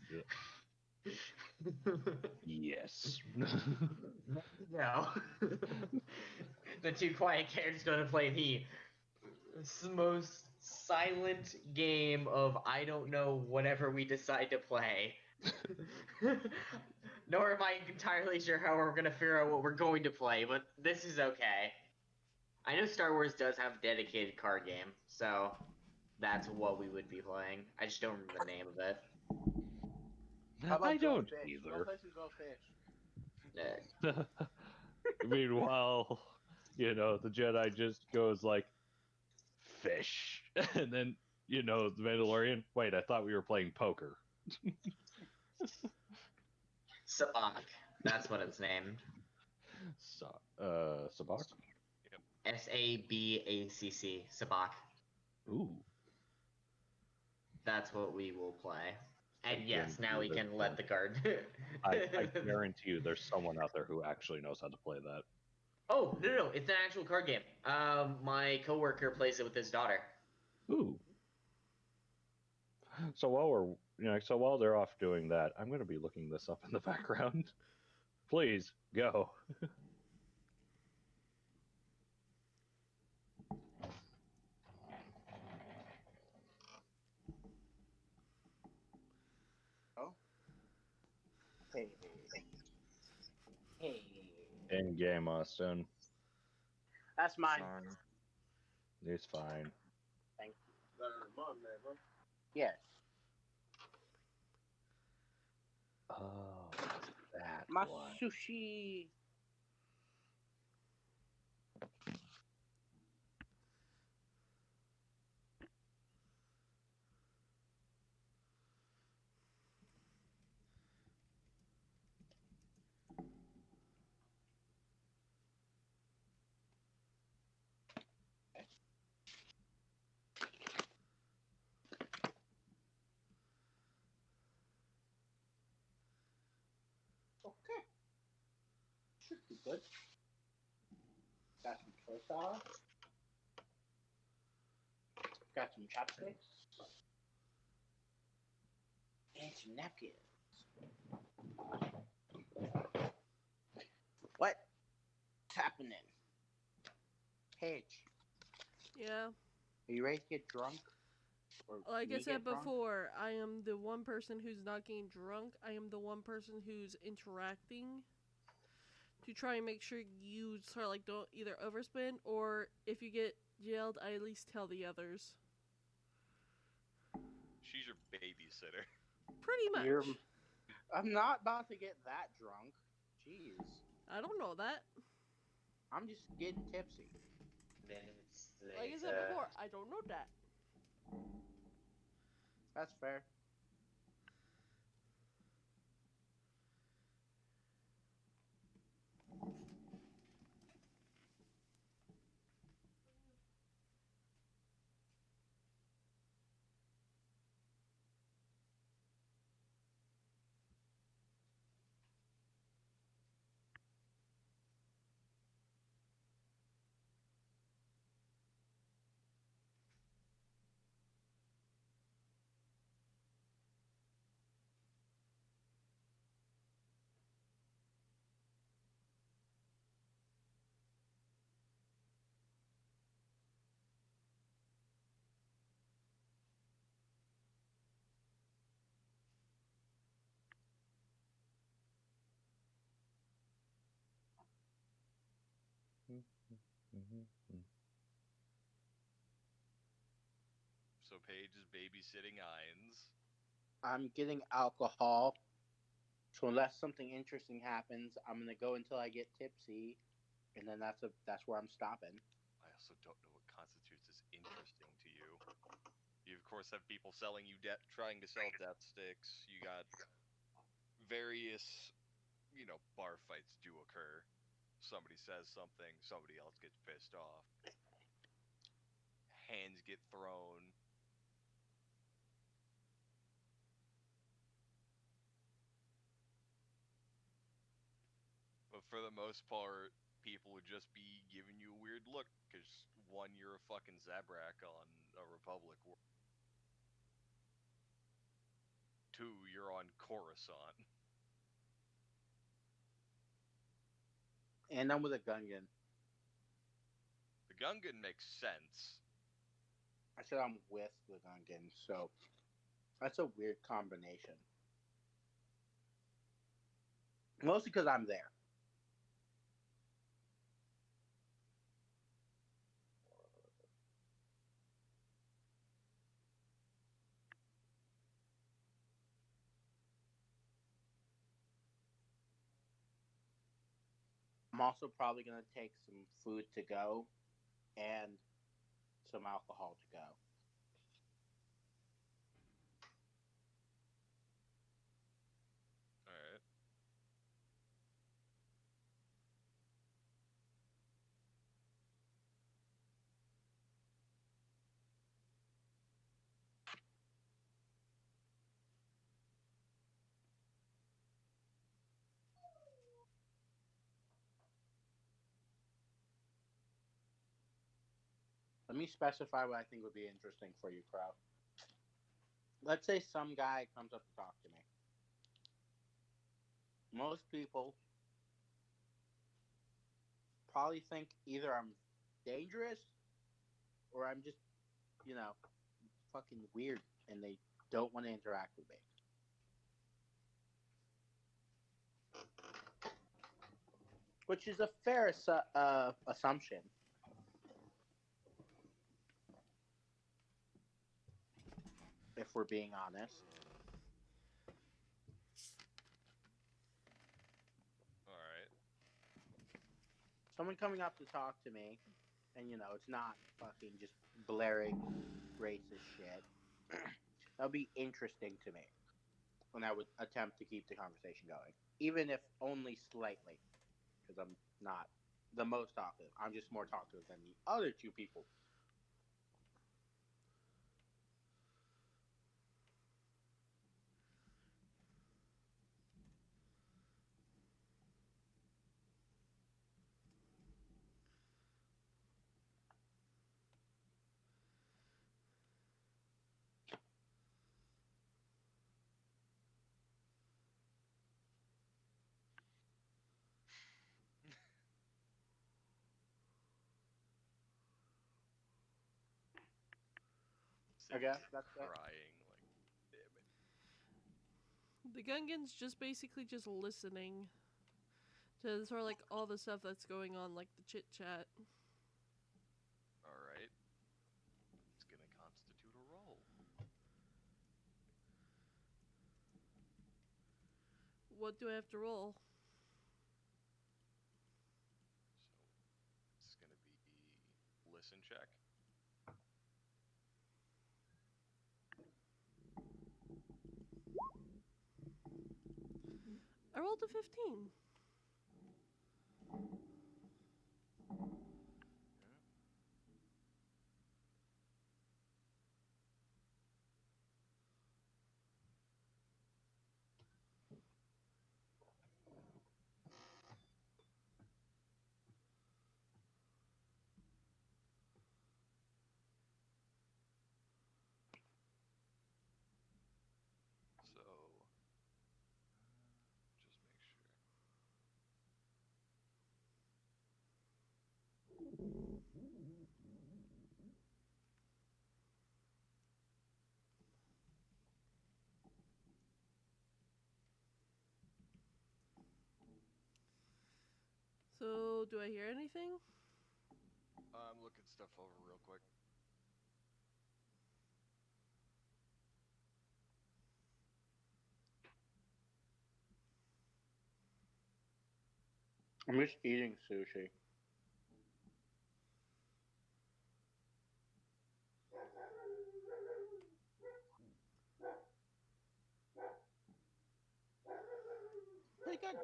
Yes. No. The two quiet characters going to play the most silent game of I don't know whatever we decide to play. Nor am I entirely sure how we're going to figure out what we're going to play, but this is okay. I know Star Wars does have a dedicated card game, so that's what we would be playing. I just don't remember the name of it. How about I don't Go Fish? either. Go Fish and Go Fish. Meanwhile, the Jedi just goes like, fish. And then, the Mandalorian, wait, I thought we were playing poker. Sabacc. That's what it's named. Sabacc? Sabacc. Sabacc. Ooh. That's what we will play. And I yes, now we guarantee can let the card. I guarantee you there's someone out there who actually knows how to play that. Oh, no, it's an actual card game. My coworker plays it with his daughter. Ooh. So while they're off doing that, I'm going to be looking this up in the background. Please go. Oh. Hey. In game, Austin. That's mine. It's fine. Thank you. Yes. Oh, that My one. sushi. Okay. Should be good. Got some soy sauce. Got some chopsticks. And some napkins. What's happening? Paige, Yeah. are you ready to get drunk? Or Like me I said get drunk? before, I am the one person who's not getting drunk. I am the one person who's interacting to try and make sure you sort of like don't either overspend, or if you get yelled, I at least tell the others. She's your babysitter. Pretty much. I'm not about to get that drunk. Jeez. I don't know that. I'm just getting tipsy. Like I said before, I don't know that. That's fair. So Paige is babysitting Irons. I'm getting alcohol. So unless something interesting happens, I'm gonna go until I get tipsy, and then that's where I'm stopping. I also don't know what constitutes as interesting to you. You of course have people selling you trying to sell death sticks. You got various, bar fights do occur. Somebody says something, somebody else gets pissed off. Hands get thrown. But for the most part, people would just be giving you a weird look, because one, you're a fucking Zabrak on a Republic world. Two, you're on Coruscant. And I'm with a Gungan. The Gungan makes sense. I said I'm with the Gungan, so that's a weird combination. Mostly because I'm there. I'm also probably going to take some food to go and some alcohol to go. All right. Let me specify what I think would be interesting for you, Crow. Let's say some guy comes up to talk to me. Most people probably think either I'm dangerous or I'm just, fucking weird and they don't want to interact with me. Which is a fair assumption. If we're being honest. All right. Someone coming up to talk to me, and it's not fucking just blaring racist shit. That would be interesting to me. And I would attempt to keep the conversation going. Even if only slightly. Because I'm not the most talkative. I'm just more talkative than the other two people. I guess that's it. Crying, like, damn it. The Gungan's just basically just listening to sort of like all the stuff that's going on, like the chit chat. All right. It's gonna constitute a roll. What do I have to roll? So it's gonna be listen check. I rolled a 15. Yeah. So just make sure. So, do I hear anything? I'm looking stuff over real quick. I'm just eating sushi. Pretty good.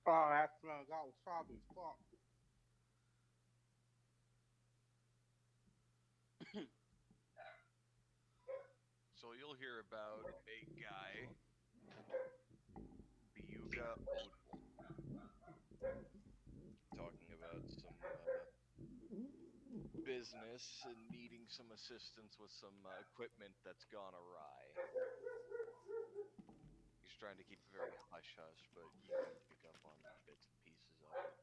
Oh, that smell got wasabi. Fuck. So you'll hear about a guy, Byuga Odal, talking about some business and needing some assistance with some equipment that's gone awry. He's trying to keep it very hush hush, but you can pick up on bits and pieces of it.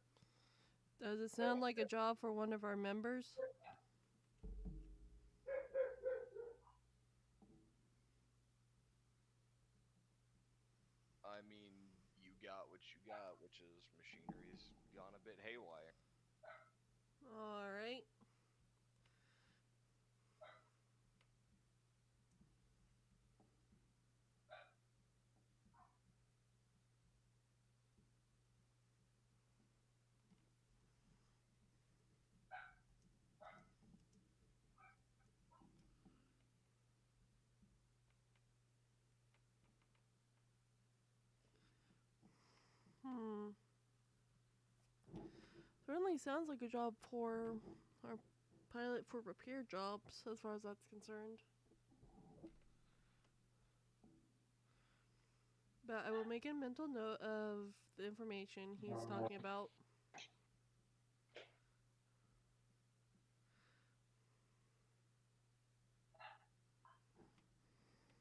Does it sound like a job for one of our members? I mean, you got what you got, which is machinery's gone a bit haywire. Alright. Certainly sounds like a job for our pilot for repair jobs, as far as that's concerned. But I will make a mental note of the information he's talking about.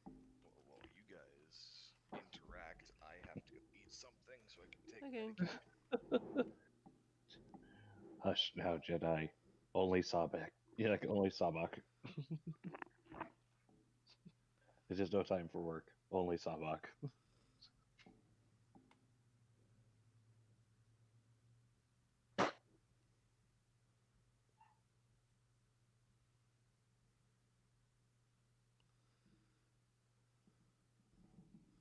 Well, while you guys interact, I have to go eat something so I can take Okay. medication. Hush now, Jedi. Only Sabak. Yeah, like only Sabak. There's just no time for work. Only Sabak.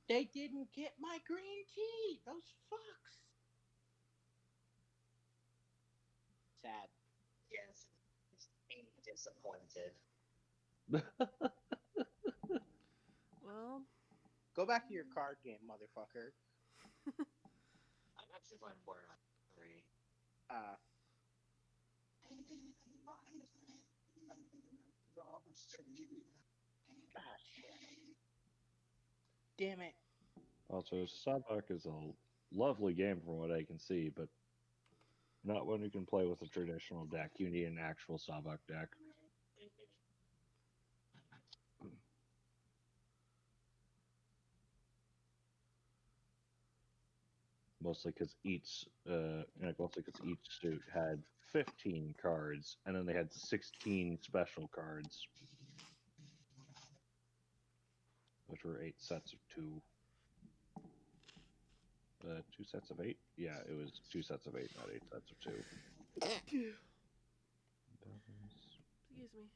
They didn't get my green tea. Those fucks. Sad. Yes, being disappointed. Well, Go back to your card game, motherfucker. I'm actually playing Fortnite 3. Ah, shit. Damn it. Also, Sabak is a lovely game from what I can see, but not one you can play with a traditional deck. You need an actual Sabak deck. Mostly because each suit had 15 cards, and then they had 16 special cards, which were 8 sets of two. 2 sets of 8? Yeah, it was 2 sets of 8, not 8 sets of 2. excuse me.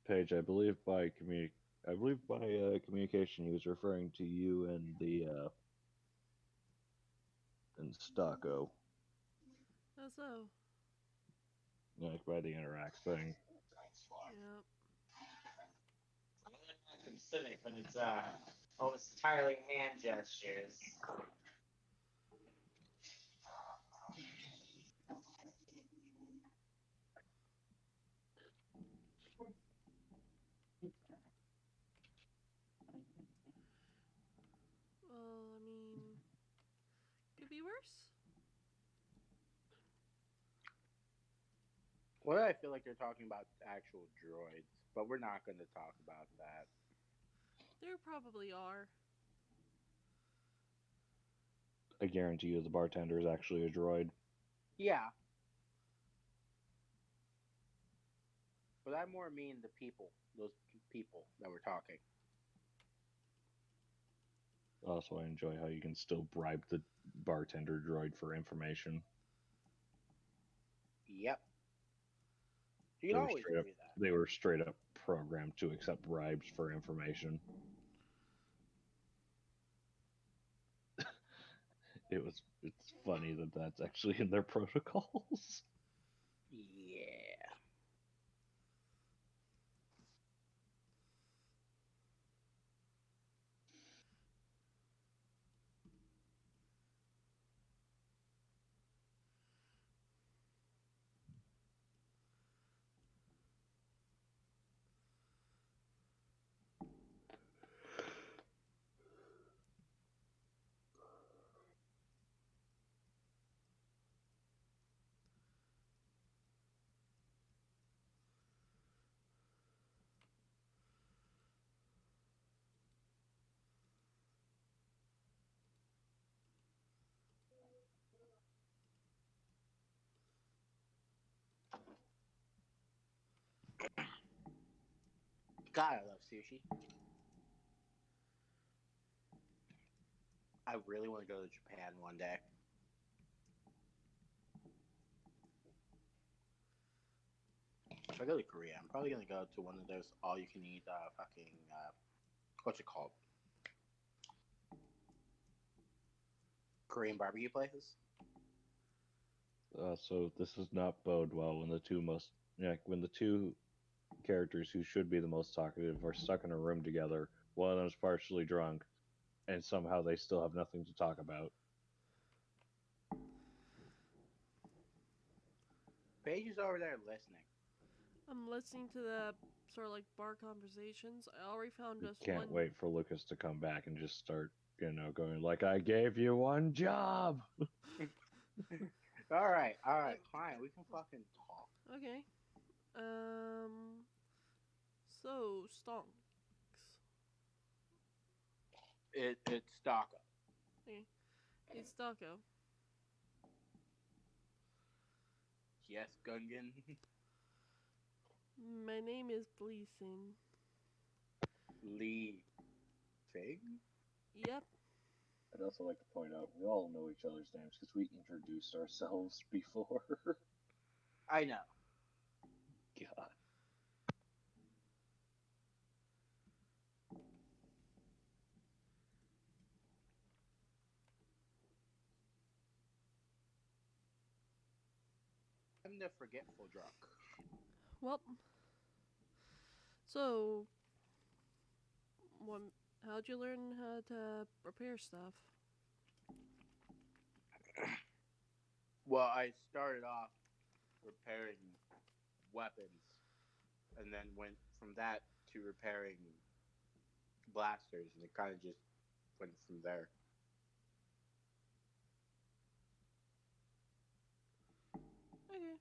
Paige, I believe by communication he was referring to you and the and Stocko, How so? like by the interact thing. Yep. I'm considering, but it's almost entirely hand gestures. Well, I mean, could be worse. Well, I feel like they're talking about actual droids, but we're not going to talk about that. There probably are. I guarantee you the bartender is actually a droid. Yeah. But I more mean the people, those people that were talking. Also, I enjoy how you can still bribe the bartender droid for information. Yep. You can always do that. They were straight up programmed to accept bribes for information. It's funny that that's actually in their protocols. Yeah. God, I love sushi. I really want to go to Japan one day. If I go to Korea, I'm probably gonna go to one of those all-you-can-eat what's it called? Korean barbecue places. So this does not bode well when when the two characters who should be the most talkative are stuck in a room together. One of them's partially drunk, and somehow they still have nothing to talk about. Paige is over there listening. I'm listening to the sort of like bar conversations. I already found You just can't one. wait for Lucas to come back and just start, going like, "I gave you one job." All right, fine. We can fucking talk. Okay. So stonks. It's Taco. Okay. It's Taco. Yes, Gungan. My name is Gleason. Lee. Fig. Yep. I'd also like to point out we all know each other's names because we introduced ourselves before. I know. God. I'm the forgetful drunk. Well. So. What? How'd you learn how to repair stuff? Well, I started off repairing weapons, and then went from that to repairing blasters, and it kind of just went from there. Okay.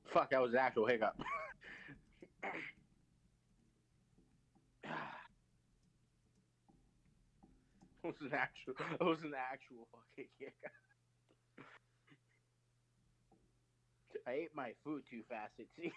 Fuck, that was an actual hiccup. It was an actual fucking hiccup. I ate my food too fast, it seems.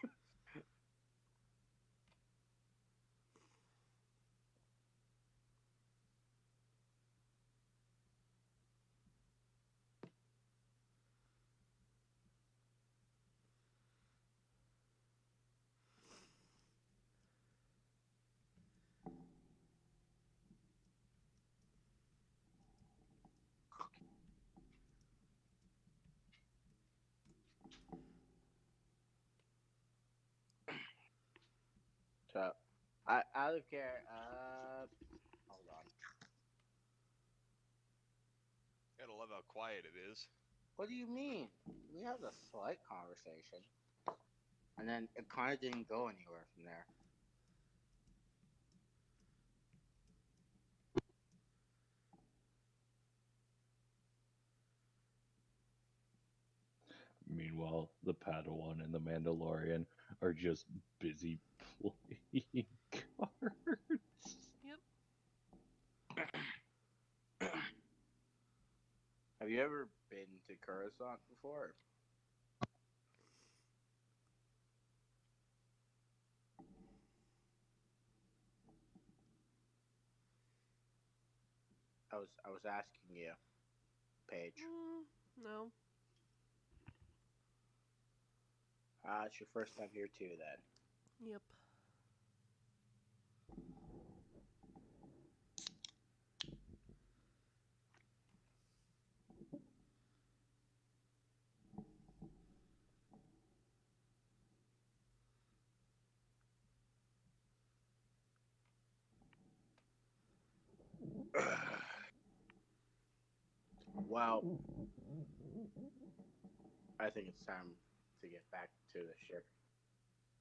So, out of care, hold on. Gotta love how quiet it is. What do you mean? We had a slight conversation, and then it kind of didn't go anywhere from there. Meanwhile, the Padawan and the Mandalorian are just busy playing cards. Yep. Have you ever been to Coruscant before? I was asking you, Paige. No. It's your first time here too, then. Yep. Well, I think it's time to get back to the ship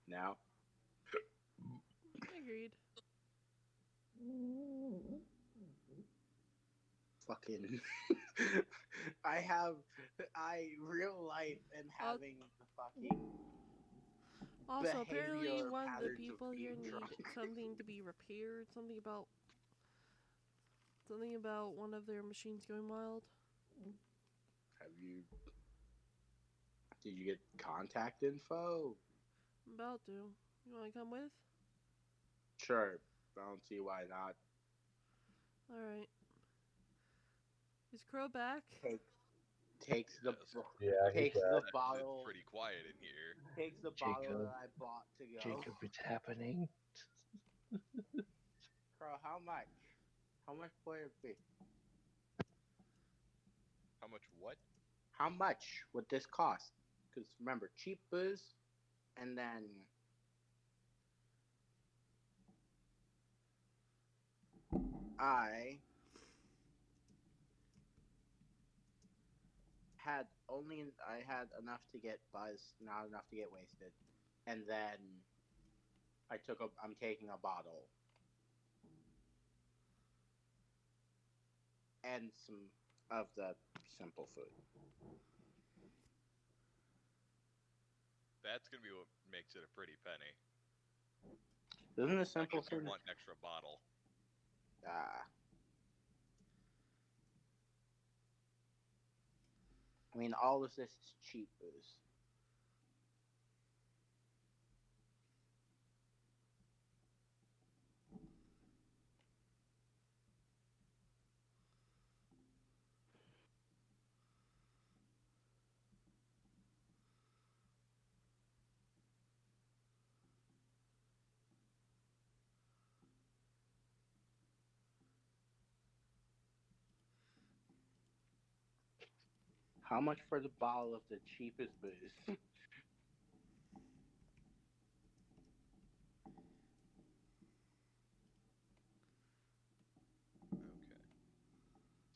now. Agreed. Fucking. I real life am having the fucking Also, apparently behavior one of the patterns of people here being need drunk. something to be repaired. Something about one of their machines going wild. Did you get contact info? I'm about to. You want to come with? Sure. I don't see why not. All right. Is Crow back? Takes the Yes. Yeah, he's takes the back. bottle. It's pretty quiet in here. Takes the bottle that I bought to go. Jacob, it's happening. Crow, how much? How much would it be? How much what? How much would this cost? Because remember, cheap booze, and then I had enough to get buzzed, not enough to get wasted, and then I'm taking a bottle and some of the simple food. That's gonna be what makes it a pretty penny. Isn't the Not simple 'cause you food? want an extra bottle. I mean, all of this is cheap booze. How much for the bottle of the cheapest booze? Okay.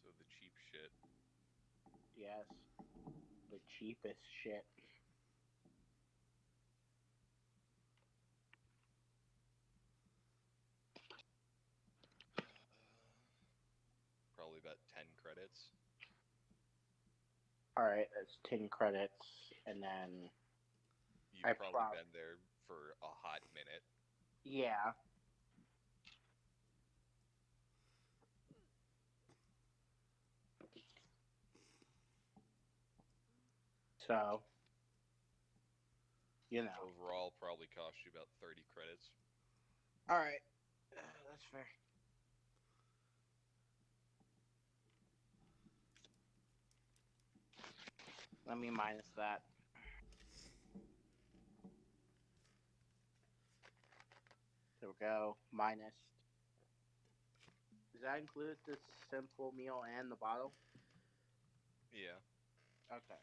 So the cheap shit. Yes, the cheapest shit. Probably about 10 credits. All right, that's 10 credits, and then You've probably been there for a hot minute. yeah. So, Overall, probably cost you about 30 credits. All right, that's fair. Let me minus that. There we go. Minus. Does that include the simple meal and the bottle? Yeah. Okay.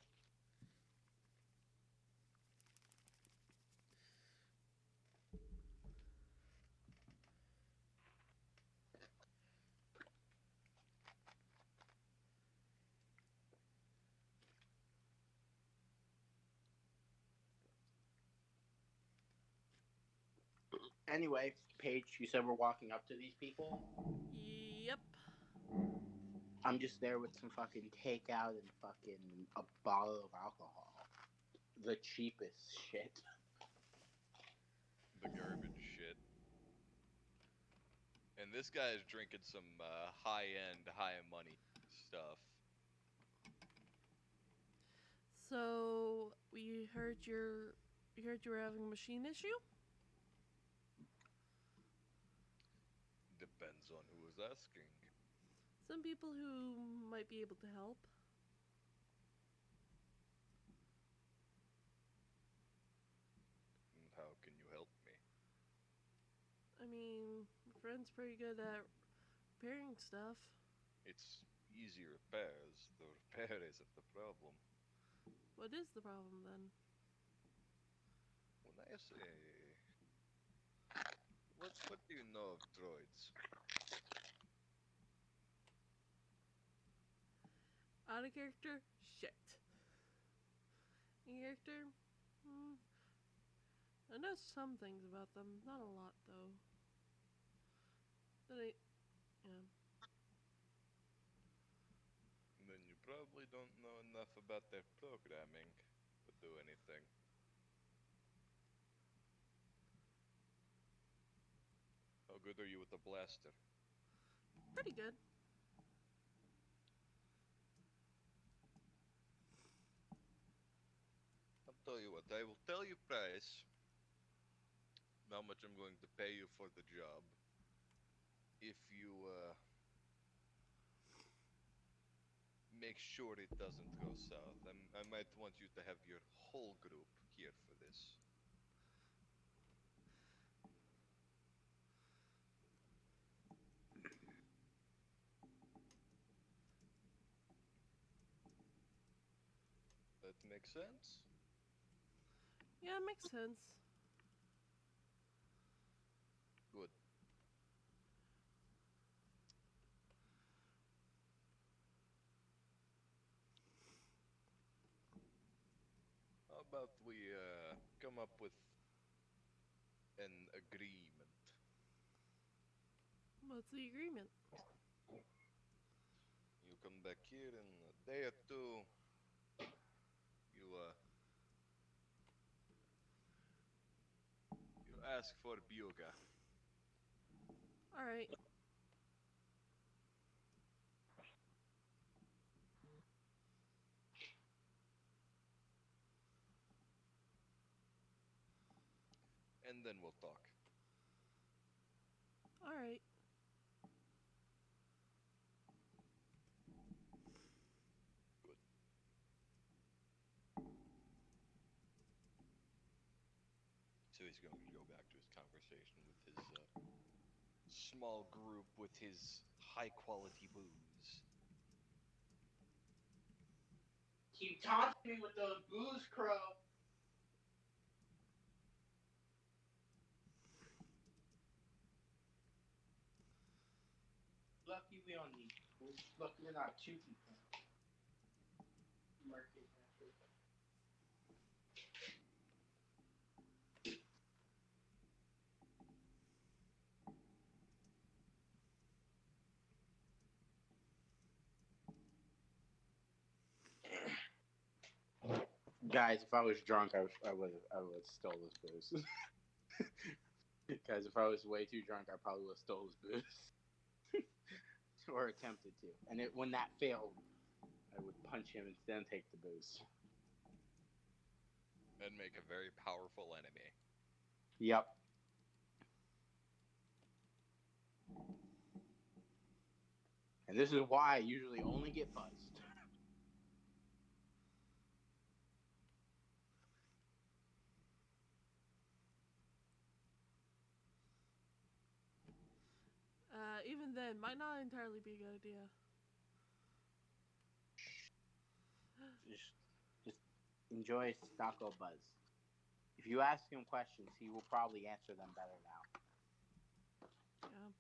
Anyway, Paige, you said we're walking up to these people. Yep. I'm just there with some fucking takeout and fucking a bottle of alcohol. The cheapest shit. The garbage shit. And this guy is drinking some high-end, high-money stuff. So we heard you were having a machine issue. Depends on who is asking. Some people who might be able to help. And how can you help me? Friend's pretty good at repairing stuff. It's easy repairs. The repair isn't the problem. What is the problem then? When I say, what do you know of droids? Out of character? Shit. In character? I know some things about them. Not a lot, though. Then yeah. Then you probably don't know enough about their programming to do anything. How good are you with the blaster? Pretty good. I'll tell you what, I will tell you price, how much I'm going to pay you for the job, if you make sure it doesn't go south. I might want you to have your whole group here for this. That makes sense? Yeah, it makes sense. Good. How about we come up with an agreement? What's the agreement? You come back here in a day or two. You ask for Buga. Alright. And then we'll talk. Alright. Good. So he's going to go back to his conversation with his small group with his high quality booze. Keep taunting me with those booze, Crow. Lucky we only. Lucky we're not two people. Market after. Guys, if I was drunk, I would stole this booze. Guys, if I was way too drunk, I probably would have stole his booze. Or attempted to. And when that failed, I would punch him and then take the booze. And make a very powerful enemy. Yep. And this is why I usually only get buzzed. Even then, might not entirely be a good idea. Just enjoy Stocko Buzz. If you ask him questions, he will probably answer them better now. Yeah.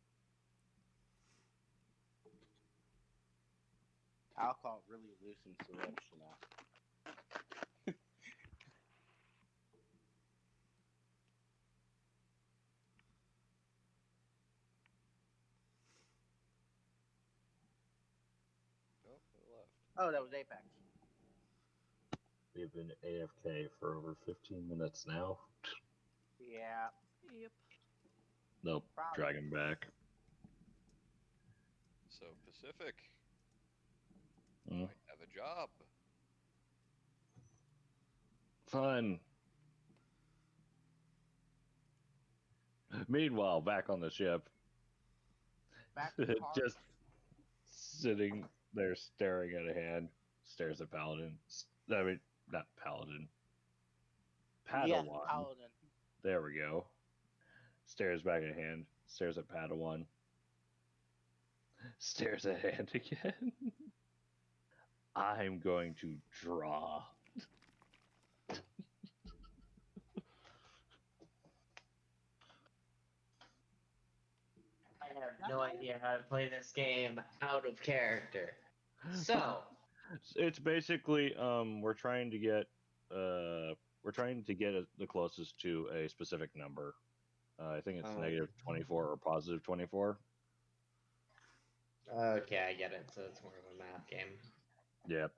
Alcohol really loosens the lips, you know. Oh, they left. Oh, that was Apex. We've been AFK for over 15 minutes now. Yeah. Yep. Nope, Probably. drag him back. So Pacific Mm. might have a job. Fun. Meanwhile, back on the ship, Back to just sitting there staring at a hand, stares at Paladin. I mean, not Paladin. Padawan. Yes, Paladin. There we go. Stares back at a hand, Stares at Padawan. Stares at hand again. I'm going to draw. I have no idea how to play this game out of character. So, It's basically we're trying to get the closest to a specific number. I think it's negative 24 or positive 24. okay, I get it. So it's more of a math game. Yep.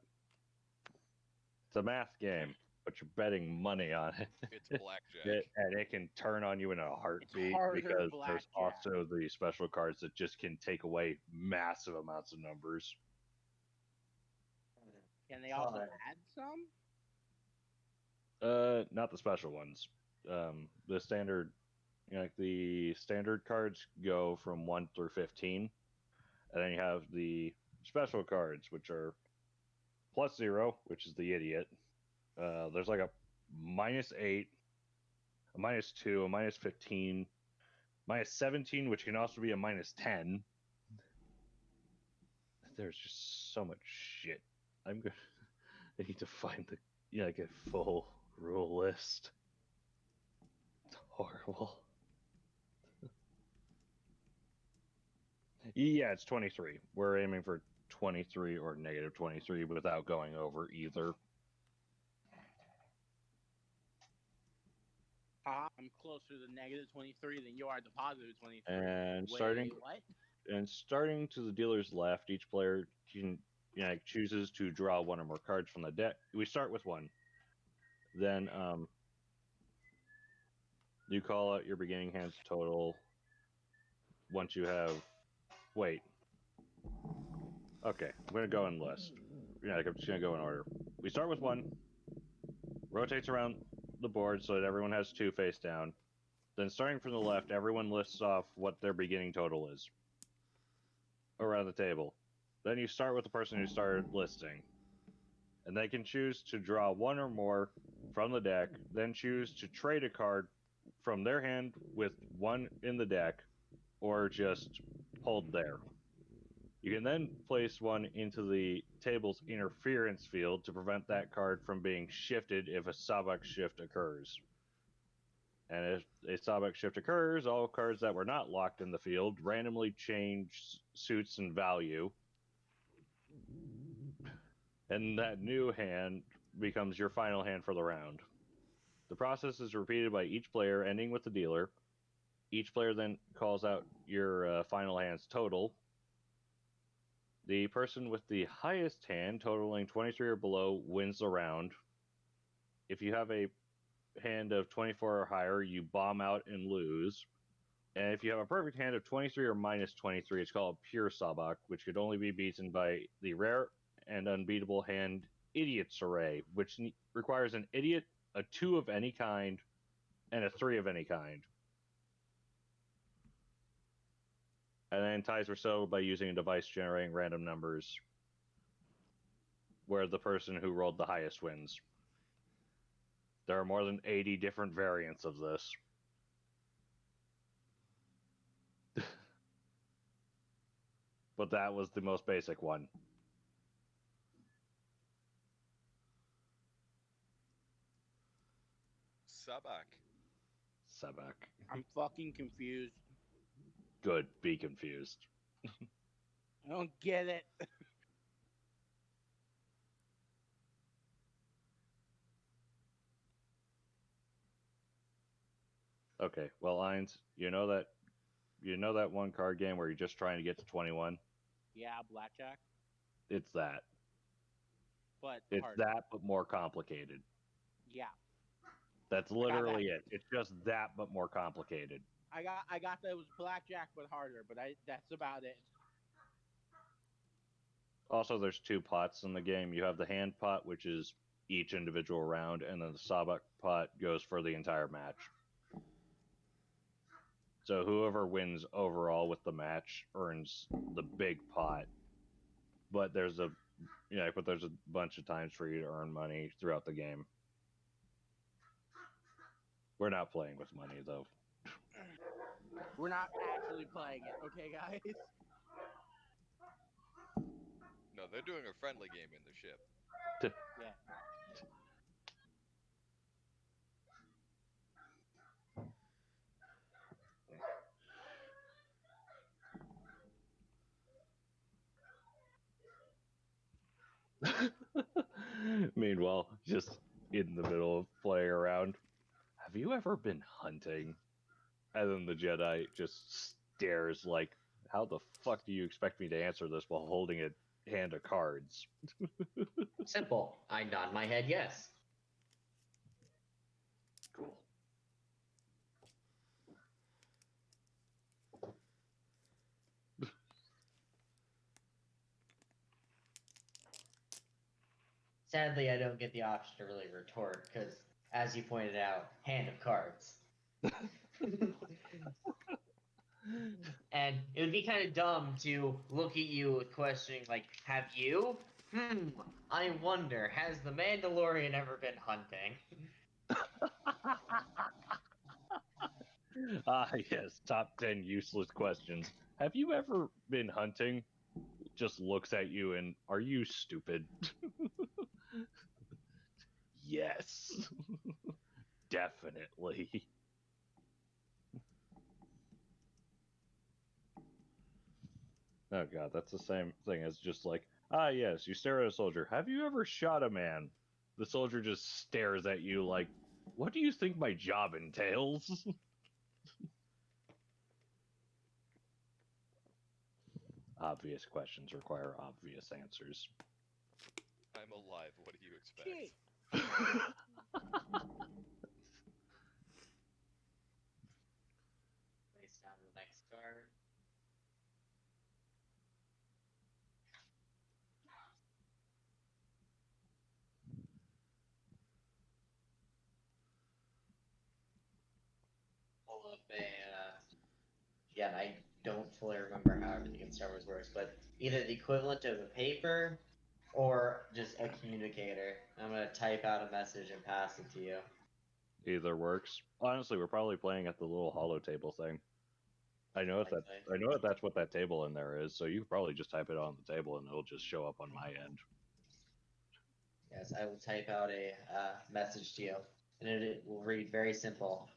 It's a math game, but you're betting money on it. It's blackjack. And it can turn on you in a heartbeat harder because there's blackjack. also the special cards that just can take away massive amounts of numbers. Can they also Hard. add some? Not the special ones. The standard, like the standard cards go from 1 through 15, and then you have the special cards, which are +0, which is the idiot. There's like a -8, a -2, a -15, -17, which can also be a -10. There's just so much shit. I need to find like a full rule list. It's horrible. Yeah, it's 23. We're aiming for 23 or negative 23 without going over either. I'm closer to negative 23 than you are to positive 23. And Wait, what? starting to the dealer's left, each player can chooses to draw one or more cards from the deck. We start with one. Then you call out your beginning hand's total. Once you have, wait. Okay, I'm gonna go in list. I'm just gonna go in order. We start with one. Rotates around the board so that everyone has 2 face down. Then starting from the left, everyone lists off what their beginning total is around the table. Then you start with the person who started listing. And they can choose to draw one or more from the deck, then choose to trade a card from their hand with one in the deck, or just hold there. You can then place one into the table's interference field to prevent that card from being shifted if a Sabak shift occurs. And if a Sabak shift occurs, all cards that were not locked in the field randomly change suits and value. And that new hand becomes your final hand for the round. The process is repeated by each player, ending with the dealer. Each player then calls out your final hand's total. The person with the highest hand, totaling 23 or below, wins the round. If you have a hand of 24 or higher, you bomb out and lose. And if you have a perfect hand of 23 or -23, it's called pure Sabak, which could only be beaten by the rare and unbeatable hand Idiot's Array, which requires an idiot, a 2 of any kind, and a 3 of any kind. And then ties were settled by using a device generating random numbers, where the person who rolled the highest wins. There are more than 80 different variants of this. But that was the most basic one. Sabak. I'm fucking confused. Good, be confused. I don't get it. Okay, well, Ainz, you know that one card game where you're just trying to get to 21? Yeah, blackjack, It's that. but It's harder. that, but more complicated. Yeah, That's literally it. It's just that, but more complicated. I got that it was blackjack, but harder. But that's about it. Also, there's 2 pots in the game. You have the hand pot, which is each individual round, and then the Sabak pot goes for the entire match. So whoever wins overall with the match earns the big pot. But there's a bunch of times for you to earn money throughout the game. We're not playing with money though. We're not actually playing it, okay, guys? No, they're doing a friendly game in the ship. Yeah. Meanwhile, just in the middle of playing around, have you ever been hunting? And then the Jedi just stares like, how the fuck do you expect me to answer this while holding a hand of cards? Simple. I nod my head yes. Cool. Sadly, I don't get the option to really retort because, as you pointed out, hand of cards. And it would be kind of dumb to look at you with questioning like, have you? I wonder, has the Mandalorian ever been hunting? Yes, top 10 useless questions. Have you ever been hunting? Just looks at you and, are you stupid? Yes. Definitely. Oh god, that's the same thing as just like, yes, you stare at a soldier. Have you ever shot a man? The soldier just stares at you like, what do you think my job entails? Obvious questions require obvious answers. I'm alive. What do you expect? Shit. Place down the next card. Pull up a. Again, I don't fully remember how everything in Star Wars works, but either the equivalent of a paper or just a communicator. I'm gonna type out a message and pass it to you. Either works. Honestly, we're probably playing at the little hollow table thing. I know if that's what that table in there is, so you could probably just type it on the table and it'll just show up on my end. Yes, I will type out a message to you, and it will read very simple.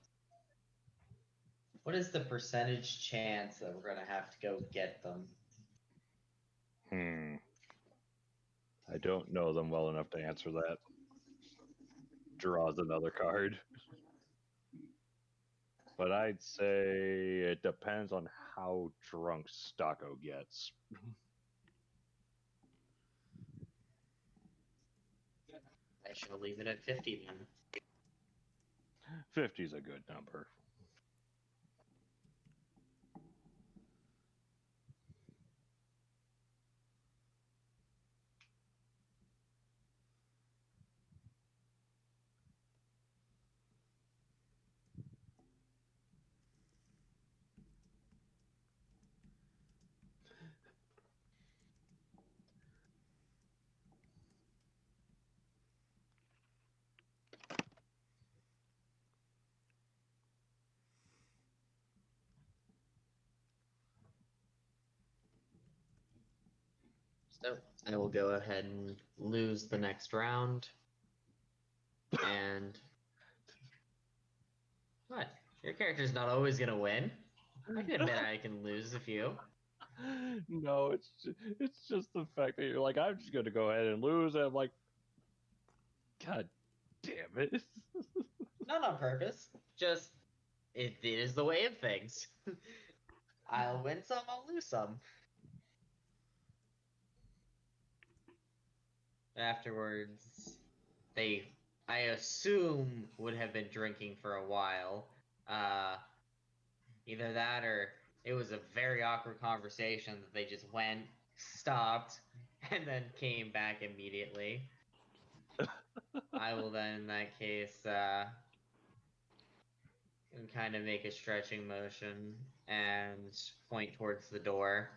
What is the percentage chance that we're gonna have to go get them? I don't know them well enough to answer that. Draws another card. But I'd say it depends on how drunk Stocko gets. I shall leave it at 50 then. 50's a good number. So I will go ahead and lose the next round. And what? Your character's not always gonna win. I can admit I can lose a few. No, it's just the fact that you're like, I'm just gonna go ahead and lose, and I'm like, God damn it. Not on purpose. Just it is the way of things. I'll win some, I'll lose some. Afterwards, they, I assume, would have been drinking for a while. Either that or it was a very awkward conversation that they just went, stopped, and then came back immediately. I will then, in that case, kind of make a stretching motion and point towards the door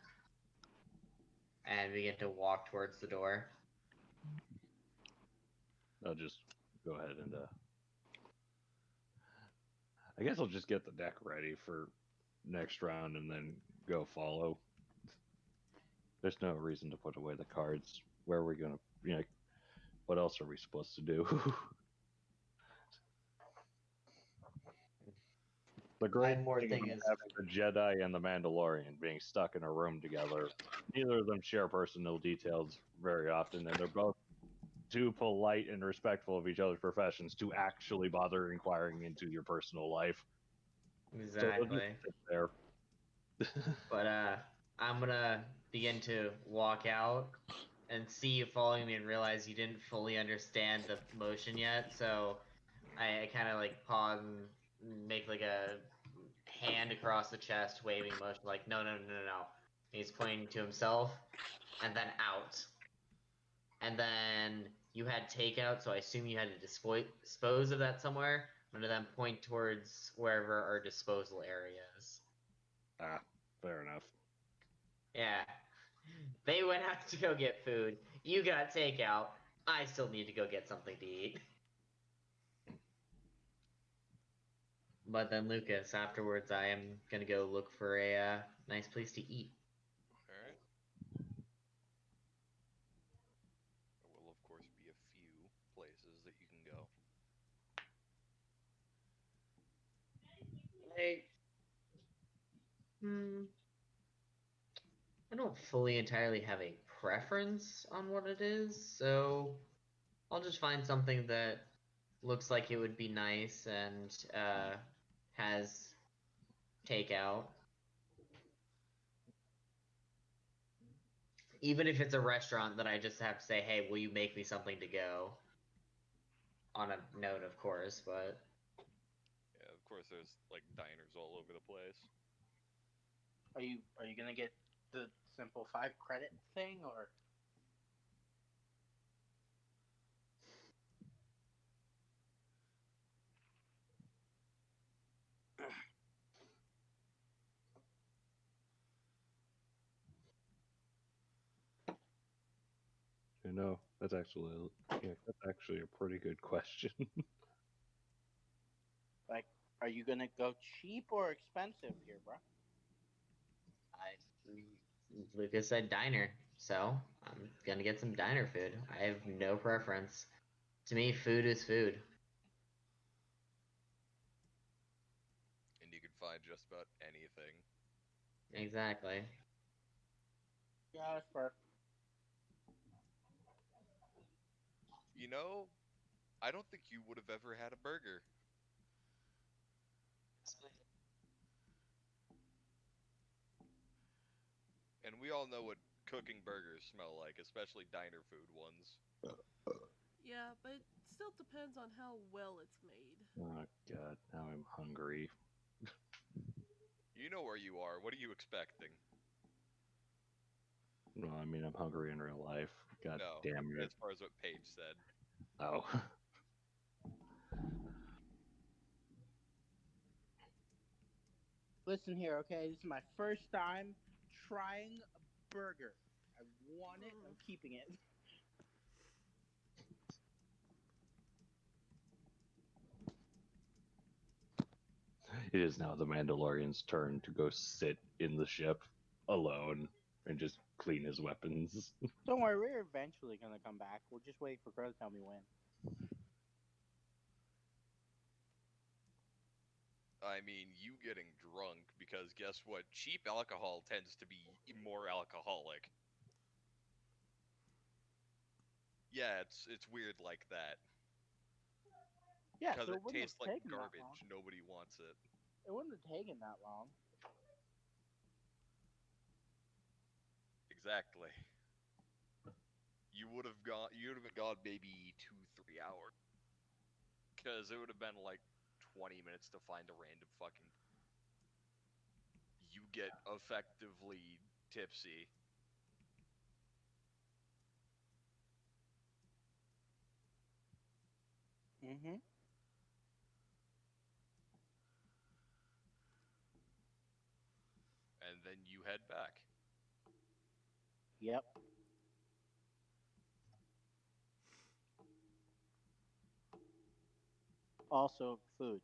and begin to walk towards the door. I'll just go ahead and I guess I'll just get the deck ready for next round and then go follow. There's no reason to put away the cards. Where are we gonna? What else are we supposed to do? The great One more thing thing about is, having the Jedi and the Mandalorian being stuck in a room together, neither of them share personal details very often, and they're both too polite and respectful of each other's professions to actually bother inquiring into your personal life. So they'll exactly. just sit there. But I'm gonna begin to walk out and see you following me and realize you didn't fully understand the motion yet. So I kind of like pause and make like a hand across the chest, waving motion, like no, no, no, no, no. He's pointing to himself, and then out. And then you had takeout, so I assume you had to dispose of that somewhere. I'm gonna then point towards wherever our disposal area is. Ah, fair enough. Yeah. They went out to go get food. You got takeout. I still need to go get something to eat. But then, Lucas, afterwards, I am gonna go look for a nice place to eat. Alright. There will, of course, be a few places that you can go. I, I don't fully entirely have a preference on what it is, so I'll just find something that looks like it would be nice and has takeout. Even if it's a restaurant that I just have to say, hey, will you make me something to go? On a note, of course, but Yeah, of course, there's like diners all over the place. Are you gonna get the simple 5 credit thing or? That's actually a pretty good question. Like, are you gonna go cheap or expensive here, bro? Lucas said diner, so I'm gonna get some diner food. I have no preference. To me, food is food. And you can find just about anything. Exactly. Yeah, that's fair. You know, I don't think you would have ever had a burger. And we all know what cooking burgers smell like, especially diner food ones. Yeah, but it still depends on how well it's made. Oh god, now I'm hungry. You know where you are. What are you expecting? Well, I mean, I'm hungry in real life. God No, damn it. as far as what Paige said. Oh. Listen here, okay? This is my first time trying a burger. I want it. I'm keeping it. It is now the Mandalorian's turn to go sit in the ship alone and just clean his weapons. Don't worry, we're eventually gonna come back. We'll just wait for Crow to tell me when. I mean, you getting drunk because guess what? Cheap alcohol tends to be more alcoholic. Yeah, it's weird like that. Yeah, Because so it it wouldn't have tastes like taken that long. garbage. Nobody wants it. It wouldn't have taken that long. Exactly. You would have gone. You would have been gone maybe 2-3 hours. Because it would have been like 20 minutes to find a random fucking. You get effectively tipsy. Mm-hmm. And then you head back. Yep. Also, food.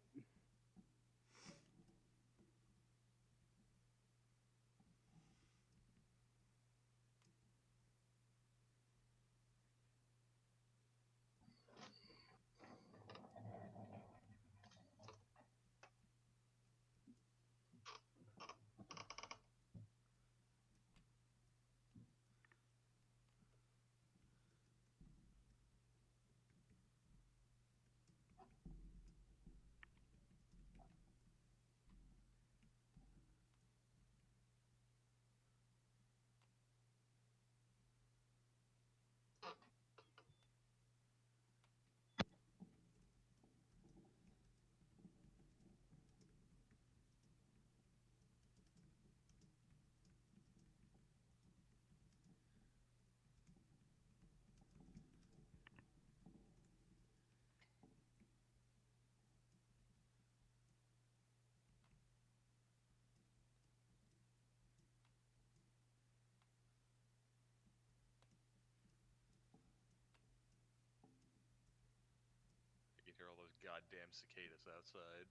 goddamn cicadas outside.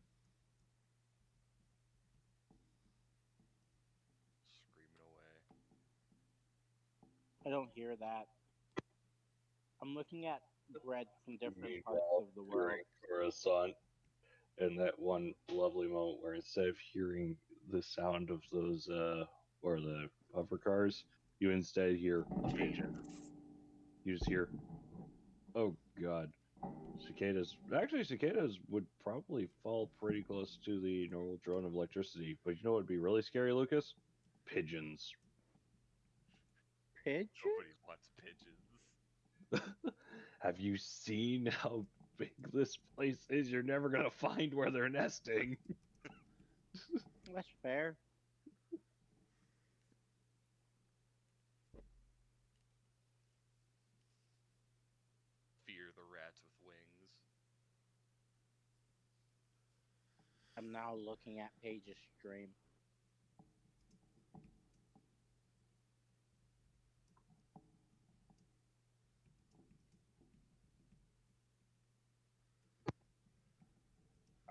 Screaming away. I don't hear that. I'm looking at bread from different parts Meanwhile, of the you're world. in Coruscant, and that one lovely moment where instead of hearing the sound of those or the hover cars, you instead hear a pigeon. You just hear, oh god, cicadas. Actually, cicadas would probably fall pretty close to the normal drone of electricity. But you know what would be really scary, Lucas? Pigeons. Pigeon? Nobody wants pigeons. Have you seen how big this place is? You're never gonna find where they're nesting. That's fair. Fear the rats with wings. I'm now looking at Paige's stream.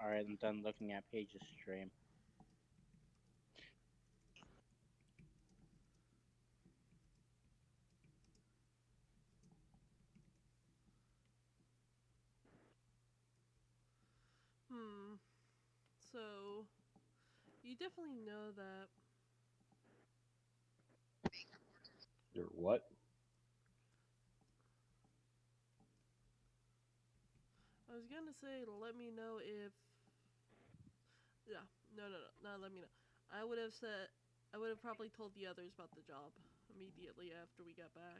Alright, I'm done looking at Paige's stream. So, you definitely know that. You're what? I was gonna say, let me know if. Yeah, no, not let me know. I would have said. I would have probably told the others about the job immediately after we got back.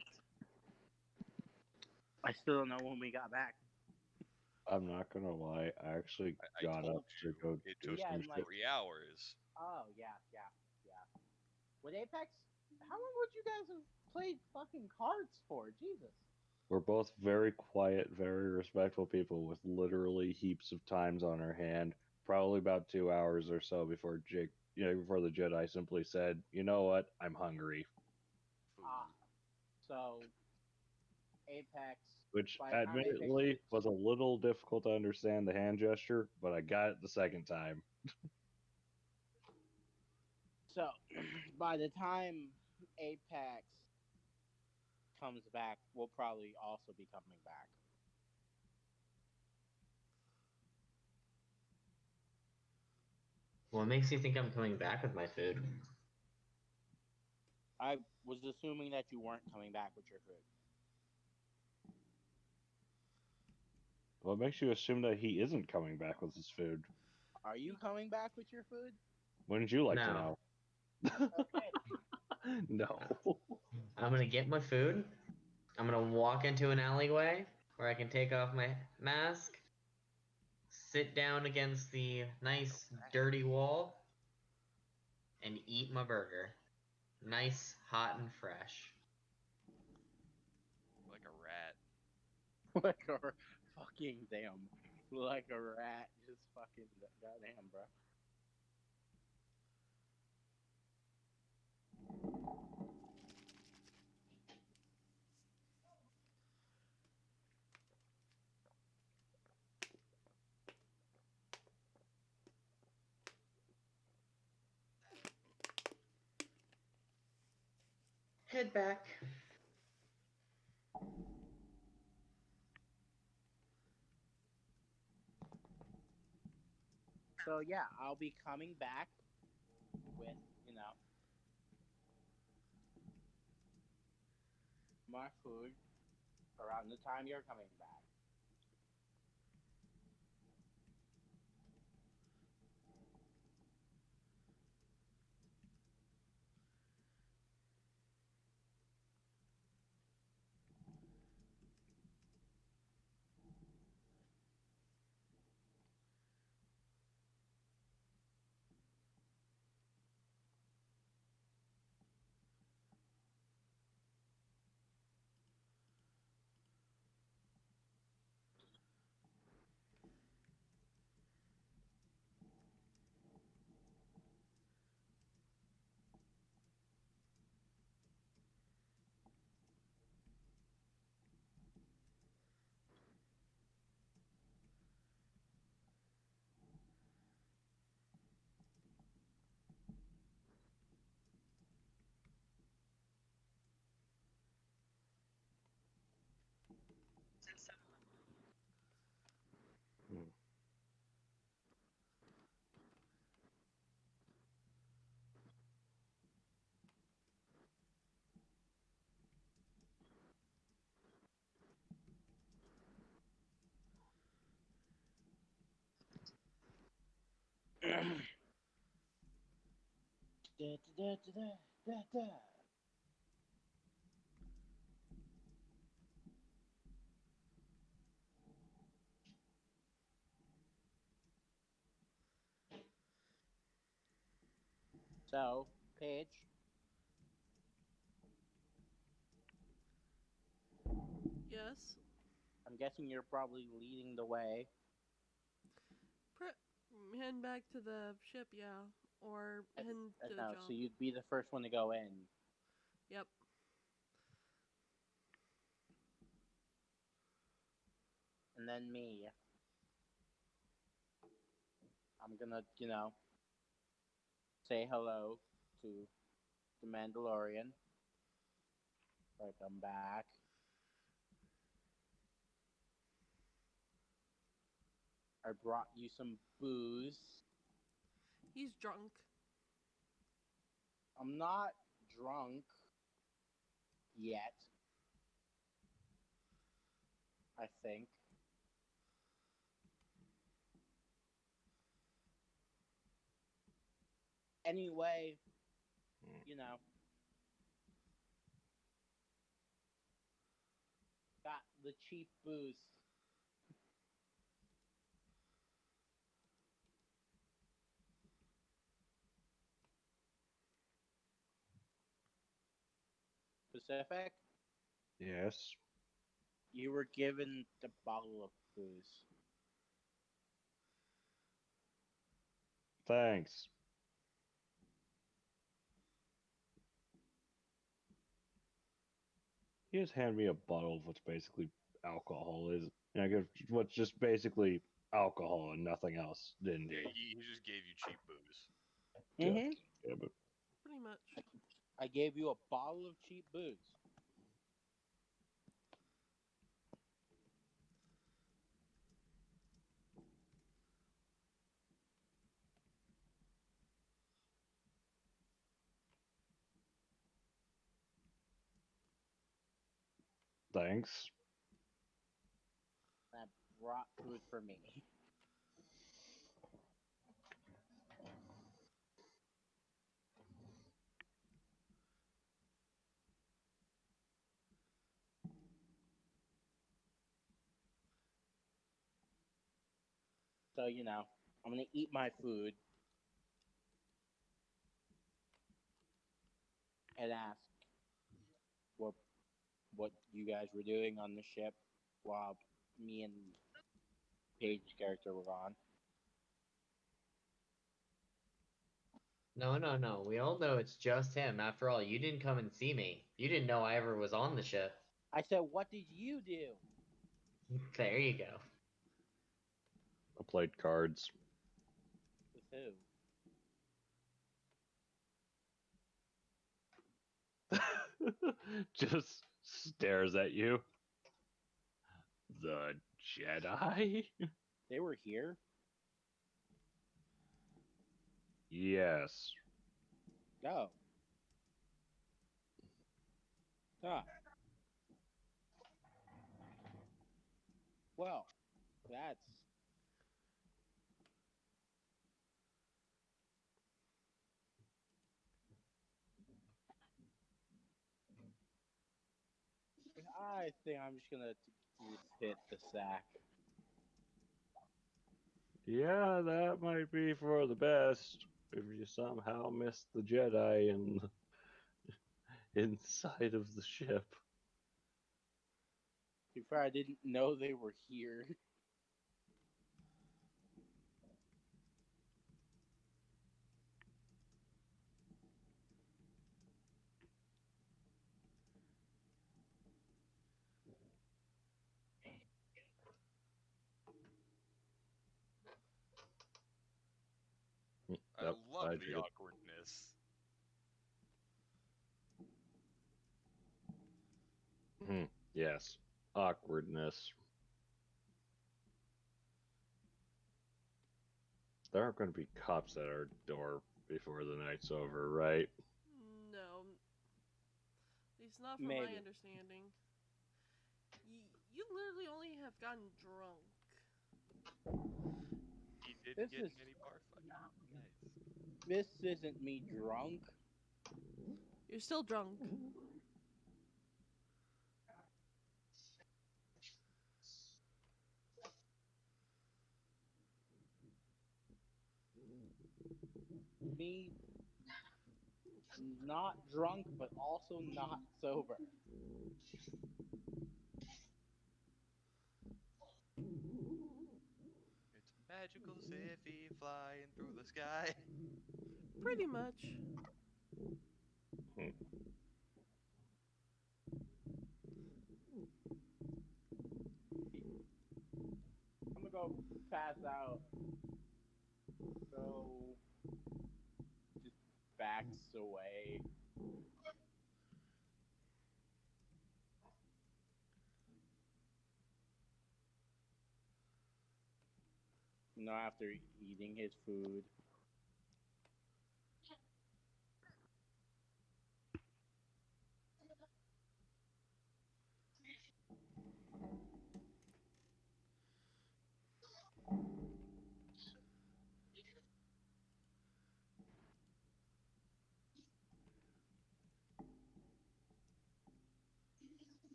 I still don't know when we got back. I'm not gonna lie. I actually I got told up to go it do took Yeah, some and, shit. like- 3 hours. Oh, yeah. With Apex, how long would you guys have played fucking cards for? Jesus. We're both very quiet, very respectful people with literally heaps of times on our hand. Probably about 2 hours or so before before the Jedi simply said, "You know what? I'm hungry." Food. So, Apex. Which, by the time Apex admittedly, gets- was a little difficult to understand the hand gesture, but I got it the second time. So, by the time Apex comes back, we'll probably also be coming back. What makes you think I'm coming back with my food? I was assuming that you weren't coming back with your food. What makes you assume that he isn't coming back with his food? Are you coming back with your food? Wouldn't you like to No. know? Okay. No. I'm gonna get my food. I'm gonna walk into an alleyway where I can take off my mask, sit down against the nice dirty wall, and eat my burger. Nice, hot, and fresh. Like a rat. Like a fucking damn. Like a rat. Just fucking goddamn, bro. Head back. So yeah, I'll be coming back with, my food around the time you're coming back. Da, da, da, da, da, da. So, Paige, Yes. I'm guessing you're probably leading the way. Head back to the ship, yeah. Or head to the No, jump. so you'd be the first one to go in. Yep. And then me. I'm gonna, say hello to the Mandalorian. Right, I'm back. I brought you some booze. He's drunk. I'm not drunk yet. I think. Anyway, got the cheap booze. Pacific, Yes. you were given the bottle of booze. Thanks. He just handed me a bottle of what's basically alcohol. Is what's just basically alcohol and nothing else, didn't Yeah, he? he just gave you cheap booze. Mm-hmm. Yeah, but Pretty much. I gave you a bottle of cheap booze. thanks. That brought food for me. So, I'm gonna eat my food and ask what you guys were doing on the ship while me and Paige's character were gone. No, no, no. We all know it's just him. After all, you didn't come and see me. You didn't know I ever was on the ship. I said, what did you do? There you go. I played cards. With who? Just stares at you. The Jedi? They were here? Yes. Go. Ah. Well, that's... I think I'm just gonna just hit the sack. Yeah, that might be for the best. If you somehow miss the Jedi inside of the ship. To be fair, I didn't know they were here. I Yep, love I the do. awkwardness. Yes. Awkwardness. There aren't going to be cops at our door before the night's over, right? No. At least not from my Maybe. understanding. You literally only have gotten drunk. He didn't This get is... in any bar fight. this isn't me drunk. You're still drunk. Me not drunk, but also not sober. It's magical Ziffy flying through the sky. Pretty much. I'm gonna go pass out. So just backs away. After eating his food.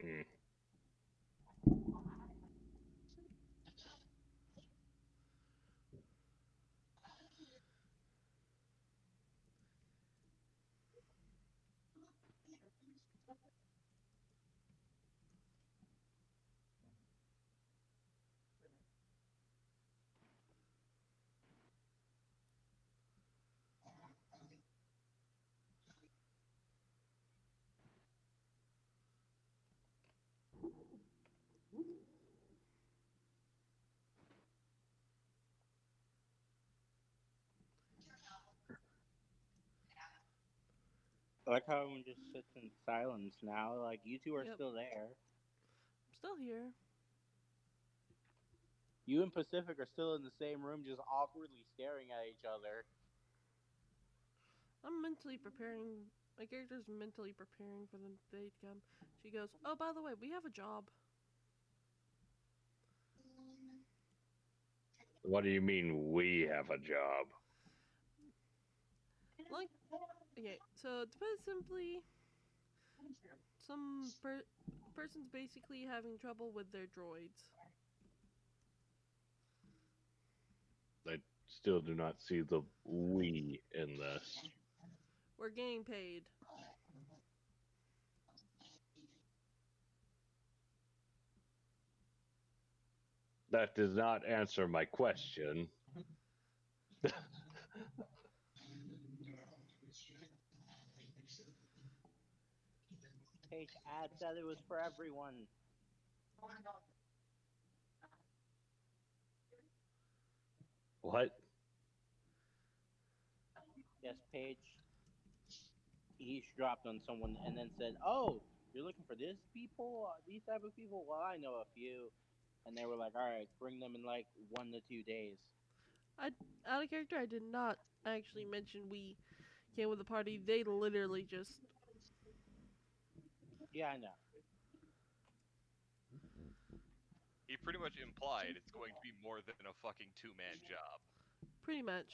Mm. I like how everyone just sits in silence now. Like, you two are Yep. still there. I'm still here. You and Pacific are still in the same room, just awkwardly staring at each other. I'm mentally preparing. My character's mentally preparing for the day to come. She goes, "Oh, by the way, we have a job." What do you mean we have a job? Like, okay, so to put it simply, person's basically having trouble with their droids. I still do not see the we in this. We're getting paid. That does not answer my question. Hey, Ad said it was for everyone. What? Yes, Paige eavesdropped on someone and then said, "Oh, you're looking for these people? These type of people? Well, I know a few." And they were like, "All right, bring them in like 1 to 2 days." Out of character, I did not actually mention we came with the party. They literally just. Yeah, I know. He pretty much implied it's going to be more than a fucking two-man job. Pretty much.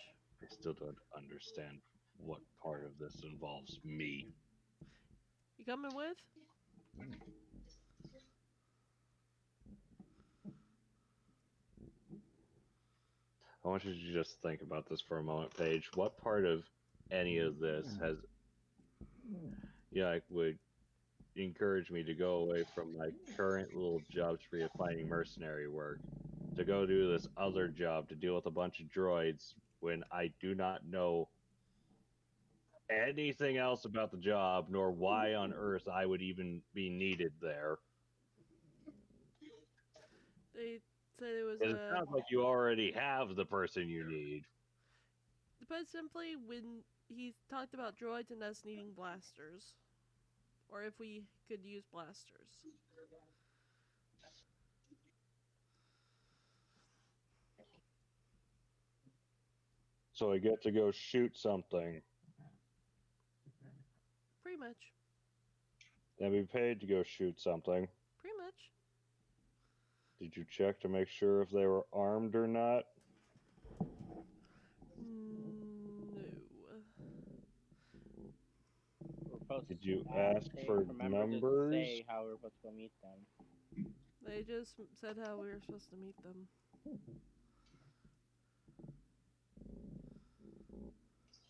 I still don't understand what part of this involves me. You coming with? I want you to just think about this for a moment, Paige. What part of any of this has, like, would encourage me to go away from my current little job spree of finding mercenary work to go do this other job to deal with a bunch of droids when I do not know anything else about the job, nor why on earth I would even be needed there? They said it was It sounds like you already have the person you need. To put it simply, when he talked about droids and us needing blasters, or if we could use blasters. So I get to go shoot something. Pretty much. And be paid to go shoot something. Pretty much. Did you check to make sure if they were armed or not? No. We're supposed Did you to ask for remember to numbers? say how we're supposed to go meet them. They just said how we were supposed to meet them.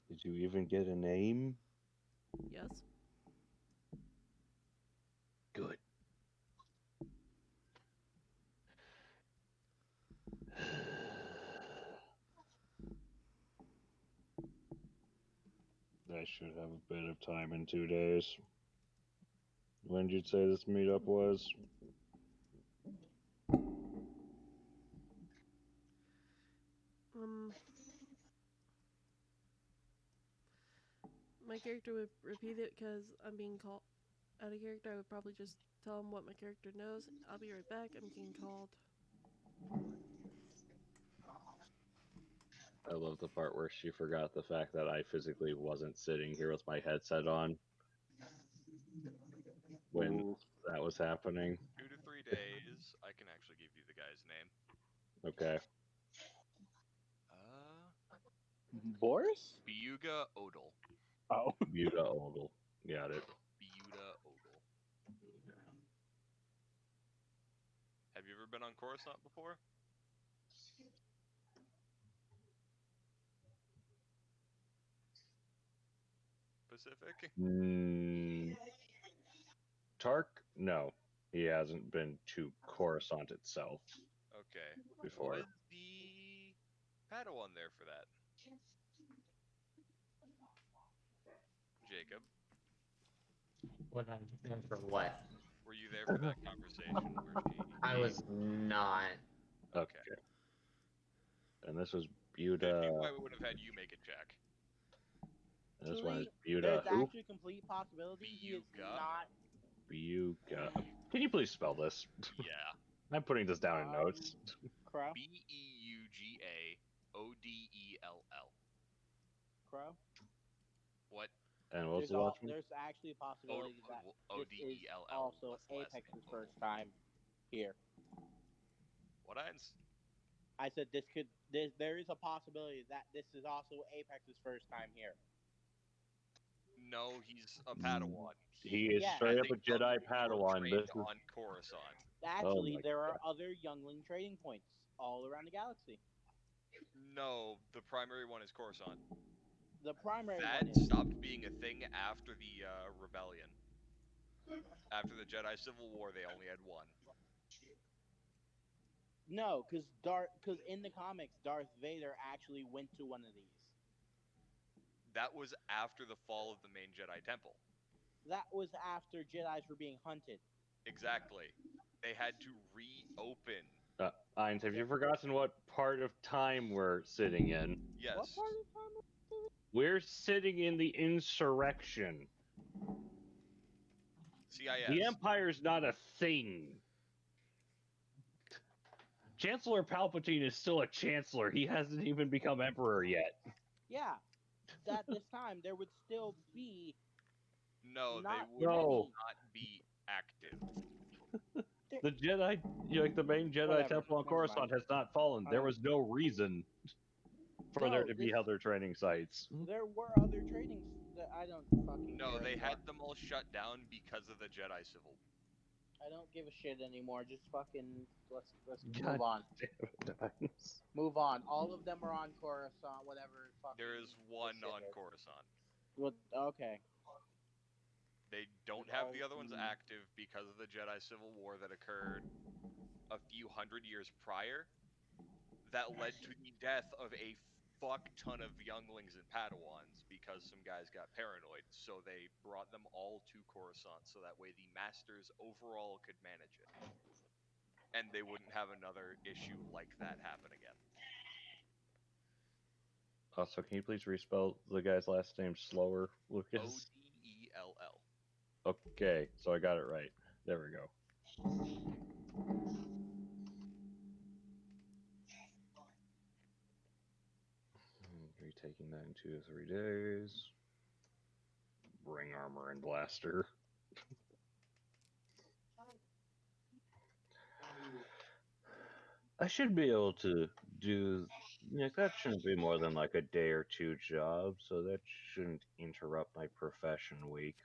Did you even get a name? Yes. Good. I should have a bit of time in 2 days. When did you say this meetup was? My character would repeat it because I'm being called out of character. I would probably just tell him what my character knows. I'll be right back. I'm getting called. I love the part where she forgot the fact that I physically wasn't sitting here with my headset on when that was happening. 2 to 3 days. I can actually give you the guy's name. Okay. Boris? Biuga Odal. Oh. Buda Ogle. Got it. Biuda Odal. Have you ever been on Coruscant before? Pacific? Tark? No. He hasn't been to Coruscant itself Okay. before. Was the Padawan there for that? Jacob, What I'm doing for what? were you there for that conversation where she... I was not. Okay. And this was If Buda. you, I would have had you make a check. And this one is Actually, Buda there's who? actually a complete possibility he is Biuga. not. Buga. Can you please spell this? Yeah. I'm putting this down in notes. Crow? Beugaodell. Crow? What? And what was the last one? There's actually a possibility that this is Odell. also What's the last Apex's name? first time here. What I said there is a possibility that this is also Apex's first time here. No, he's a Padawan. He is Yeah. straight As up a Jedi youngling Padawan. trained This is on Coruscant. Actually, my there are God. other youngling trading points all around the galaxy. No, the primary one is Coruscant. The primary That one is stopped being a thing after the rebellion. After the Jedi Civil War, they only had one. no, because in the comics, Darth Vader actually went to one of these. That was after the fall of the main Jedi Temple. That was after Jedi's were being hunted. Exactly. They had to reopen. Ainz, have you forgotten what part of time we're sitting in? Yes. What part of time? We're sitting in the insurrection. CIS. The Empire's not a thing. Chancellor Palpatine is still a chancellor. He hasn't even become emperor yet. Yeah. That this time there would still be. No, they not would No. not be active. The Jedi, like the main Jedi Whatever. Temple on Never Coruscant, mind. has not fallen. There was no reason for there to be other training sites. There were other tradings that I don't fucking No, care they anymore. had them all shut down because of the Jedi Civil War. I don't give a shit anymore. Just fucking let's God move on. damn it. Move on. All of them are on Coruscant. Whatever. Fucking. There is one this shit on is. Coruscant. Well, okay. They don't have the other ones active because of the Jedi Civil War that occurred a few hundred years prior. That led to the death of a fuck ton of younglings and Padawans because some guys got paranoid. So they brought them all to Coruscant so that way the Masters overall could manage it. And they wouldn't have another issue like that happen again. Also, can you please respell the guy's last name slower, Lucas? Odell. Okay, so I got it right. There we go. Retaking that in 2 to 3 days. Bring armor and blaster. I should be able to do. That shouldn't be more than like a day or two job, so that shouldn't interrupt my profession week.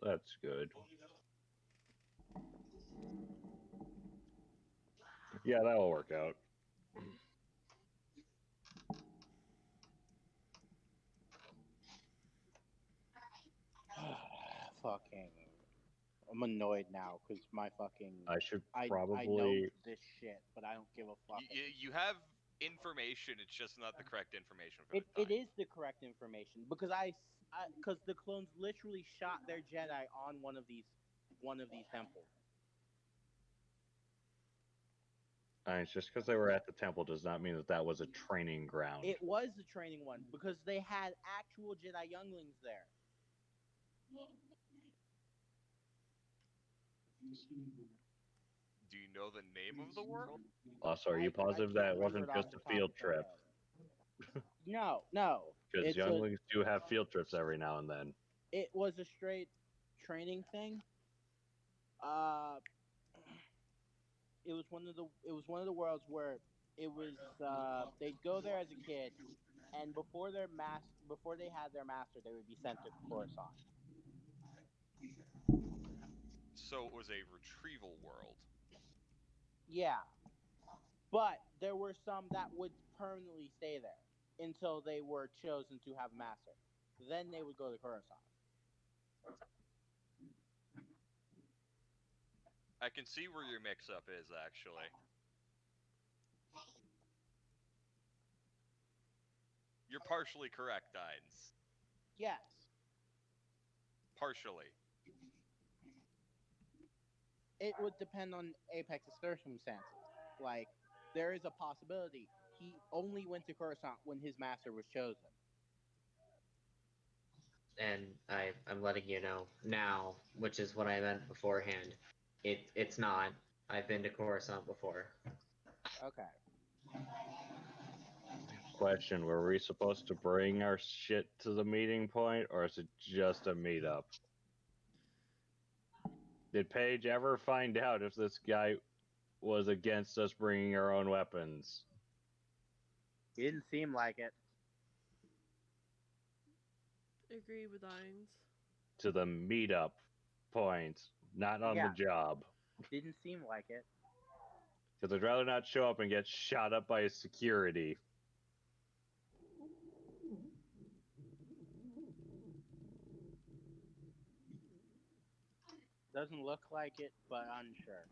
That's good. Yeah, that'll work out. Fucking. I'm annoyed now because my fucking. I should I probably. know this shit, but I don't give a fuck. You have information. It's just not the correct information for It the time. is the correct information because because the clones literally shot their Jedi on one of these temples. It's just because they were at the temple does not mean that that was a training ground. It was the training one because they had actual Jedi younglings there. Do you know the name of the world? Also, are you positive that it wasn't just a field trip? No. Because younglings do have field trips every now and then. It was a straight training thing. It was one of the worlds where it was they'd go there as a kid, and before they had their master, they would be sent to Coruscant. So it was a retrieval world. Yeah, but there were some that would permanently stay there until they were chosen to have a master. Then they would go to Coruscant. I can see where your mix-up is, actually. You're partially correct, Dines. Yes. Partially. It would depend on Apex's circumstances. Like, there is a possibility he only went to Coruscant when his master was chosen. And I'm letting you know now, which is what I meant beforehand. It's not. I've been to Coruscant before. Okay. Question: were we supposed to bring our shit to the meeting point, or is it just a meetup? Did Paige ever find out if this guy was against us bringing our own weapons? He didn't seem like it. Agree with Dines. To the meetup point, not on the job. Didn't seem like it. Because I'd rather not show up and get shot up by security. Doesn't look like it, but unsure.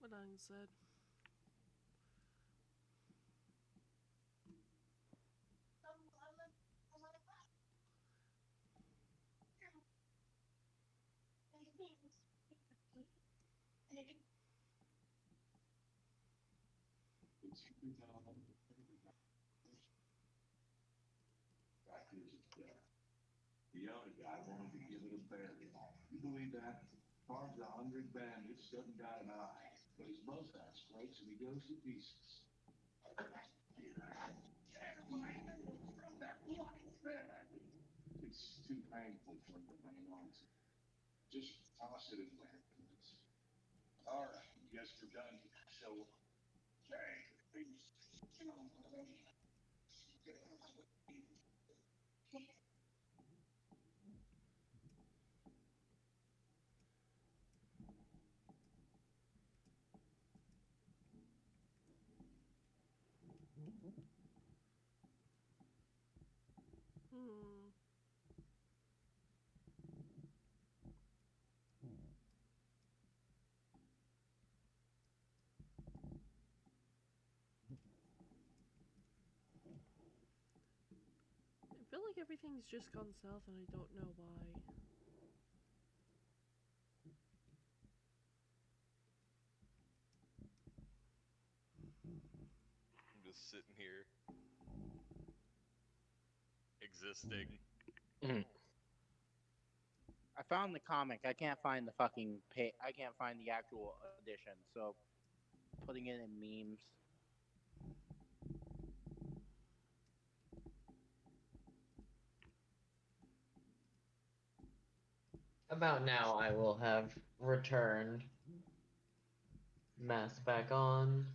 What Dines said. The other guy wanted to give it a burial. You believe that? Farms 100 bandits, doesn't got an eye, but his mustache breaks and he goes to pieces. It's too painful for him to hang on to. Just toss it in there. All right, guess we're done. So, I feel like everything's just gone south and I don't know why. I'm just sitting here. Existing. I found the comic. I can't find the fucking I can't find the actual edition. So, putting it in memes. About now, I will have returned. mask back on,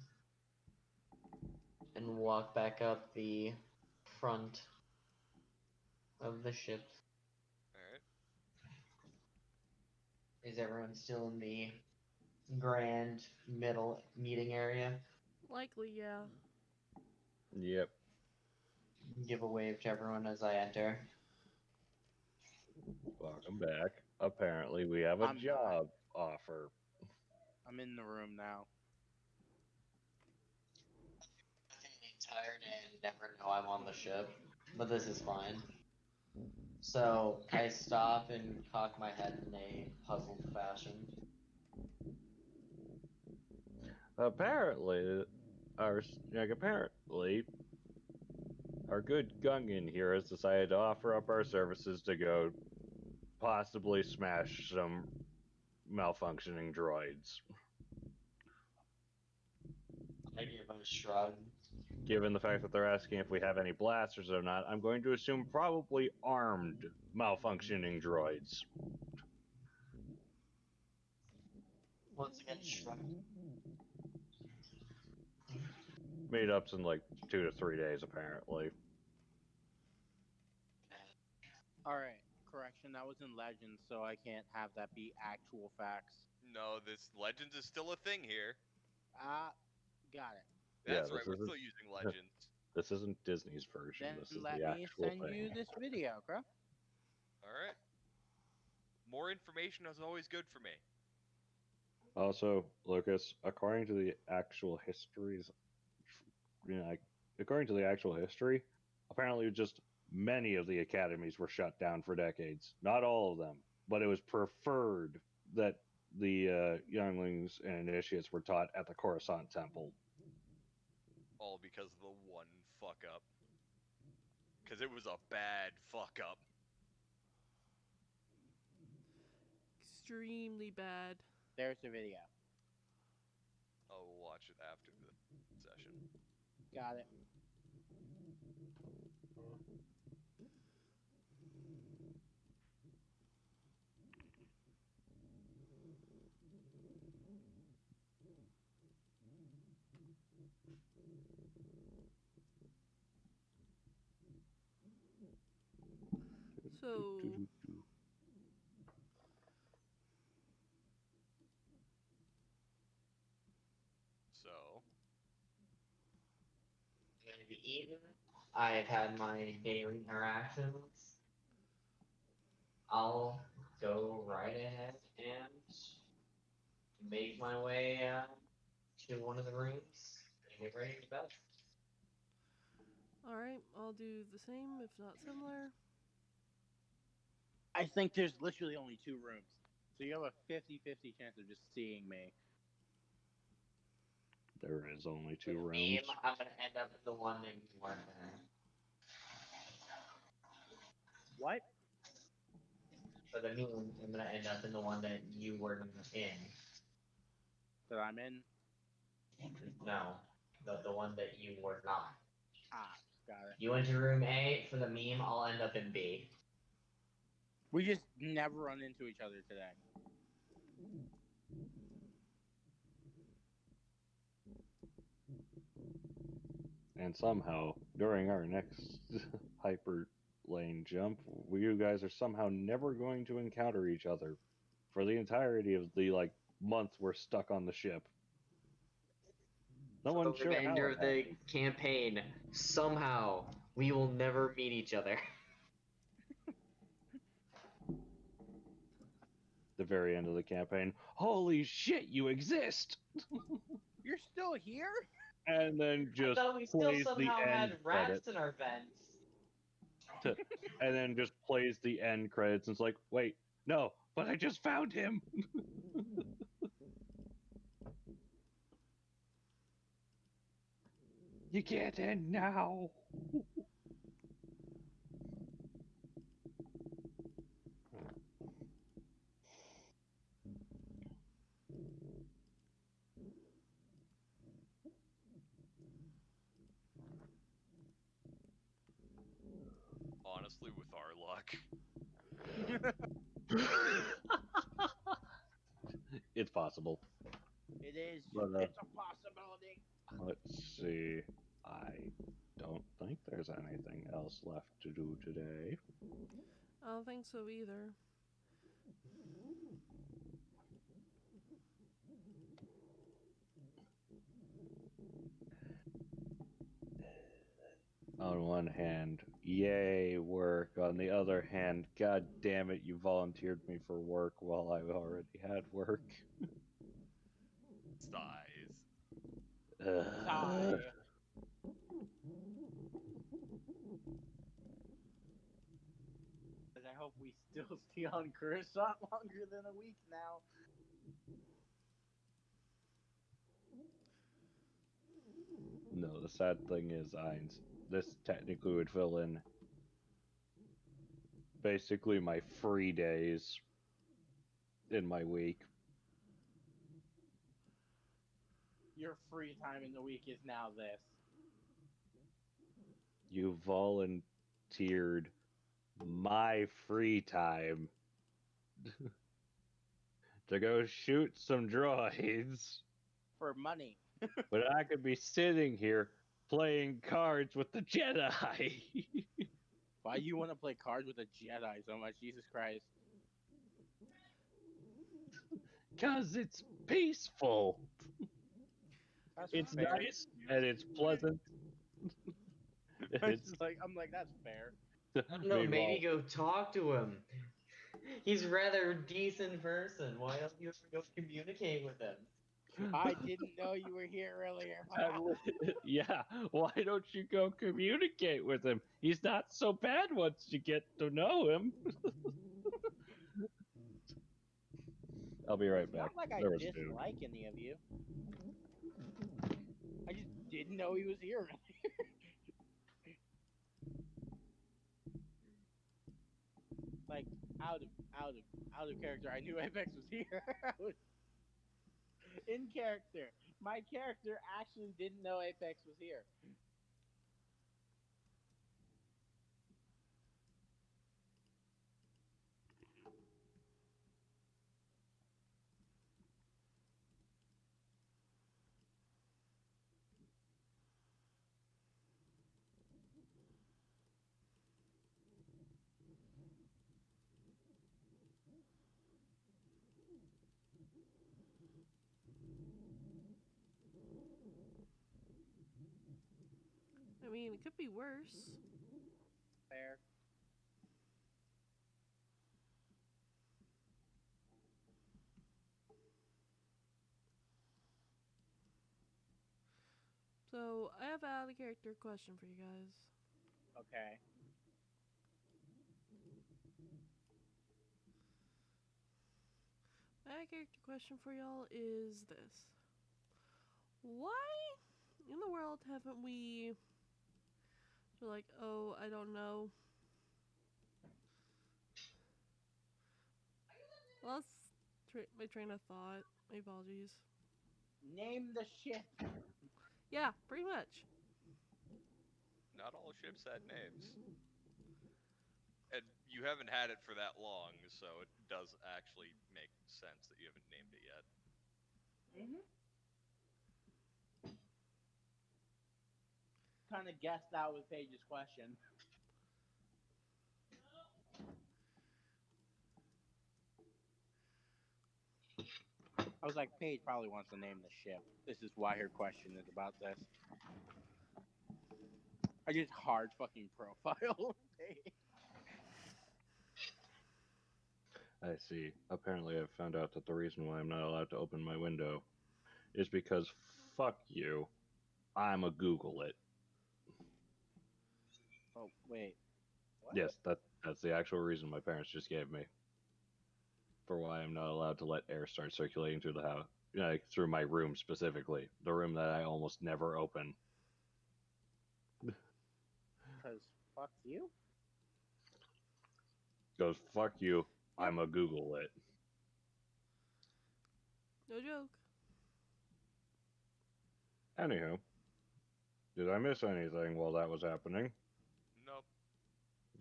and walk back up the front of the ship. Alright. Is everyone still in the grand middle meeting area? Likely, yeah. Yep. Give a wave to everyone as I enter. Welcome back. Apparently, we have a I'm not. job offer. I'm in the room now. I'm getting tired and never know I'm on the ship, but this is fine. So I stop and cock my head in a puzzled fashion. Apparently, apparently, our good Gungan here has decided to offer up our services to go possibly smash some malfunctioning droids. I give a shrug. Given the fact that they're asking if we have any blasters or not, I'm going to assume probably armed malfunctioning droids. Once again, shrug. Meetups in like 2 to 3 days, apparently. Alright, correction, that was in Legends, so I can't have that be actual facts. No, this Legends is still a thing here. Ah, got it. That's Yeah, right, this we're isn't still using Legends. this isn't Disney's version. Then This is let the me actual send thing. you this video, bro. Alright. More information is always good for me. Also, Lucas, according to the actual histories, according to the actual history, apparently just many of the academies were shut down for decades. Not all of them, but it was preferred that the younglings and initiates were taught at the Coruscant Temple. All because of the one fuck up. Because it was a bad fuck up. Extremely bad. There's the video. I'll watch it after the session. Got it. So, So, I'm gonna be eaten. I've had my daily interactions. I'll go right ahead and make my way to one of the rooms and get ready for bed. alright, I'll do the same, if not similar. I think there's literally only 2 rooms. So you have a 50-50 chance of just seeing me. There is only For 2 the rooms. meme, I'm gonna end up in the one that you weren't in. What? For the meme, I'm gonna end up in the one that you were in. That I'm in? No, the one that you were not. Ah, got it. You went to room A. For the meme, I'll end up in B. We just never run into each other today. And somehow, during our next hyper lane jump, you guys are somehow never going to encounter each other for the entirety of the month we're stuck on the ship. No For one's the sure how remainder it of the happened. campaign, somehow we will never meet each other. The very end of the campaign. Holy shit, you exist! You're still here? And then I just thought we still plays the somehow end had credits. rats in our vents. And then just plays the end credits and it's like, wait, no, but I just found him! You can't end now! honestly, with our luck. It's possible. It is. But, It's a possibility. let's see. I don't think there's anything else left to do today. I don't think so either. On one hand, yay, work. On the other hand, god damn it, you volunteered me for work while I already had work. Sighs. Sigh. Because I hope we still stay on Coruscant longer than a week now. No, the sad thing is, Eins, this technically would fill in basically my free days in my week. Your free time in the week is now this. You volunteered my free time to go shoot some droids, For money. but I could be sitting here playing cards with the Jedi. Why you want to play cards with a Jedi so much? Jesus Christ. Because it's peaceful. That's It's fair. nice and it's pleasant. It's I'm like, that's fair. I don't know, meanwhile, maybe go talk to him. He's a rather decent person. Why don't you ever go communicate with him? I didn't know you were here earlier. yeah, why don't you go communicate with him? He's not so bad once you get to know him. I'll be right It's back. not like I There was food. dislike any of you. I just didn't know he was here. Like out of character, I knew Apex was here. In character, my character actually didn't know Apex was here. I mean, it could be worse. Fair. So, I have an out of character question for you guys. Okay. My out of character question for y'all is this. Why in the world haven't we... You're like, oh, I don't know. Lost my train of thought. My apologies. Name the ship. Yeah, pretty much. Not all ships had names. And you haven't had it for that long, so it does actually make sense that you haven't named it yet. Kind of guessed that was Paige's question. I was like, Paige probably wants to name the ship. This is why her question is about this. I just hard fucking profile Paige. I see. Apparently, I've found out that the reason why I'm not allowed to open my window is because fuck you. I'm a Google it. Oh wait. What? Yes, that's the actual reason my parents just gave me for why I'm not allowed to let air start circulating through the house, like through my room specifically, the room that I almost never open. Because fuck you. Goes fuck you. Yep. I'm a Google it. No joke. Anywho, did I miss anything while that was happening? Nope.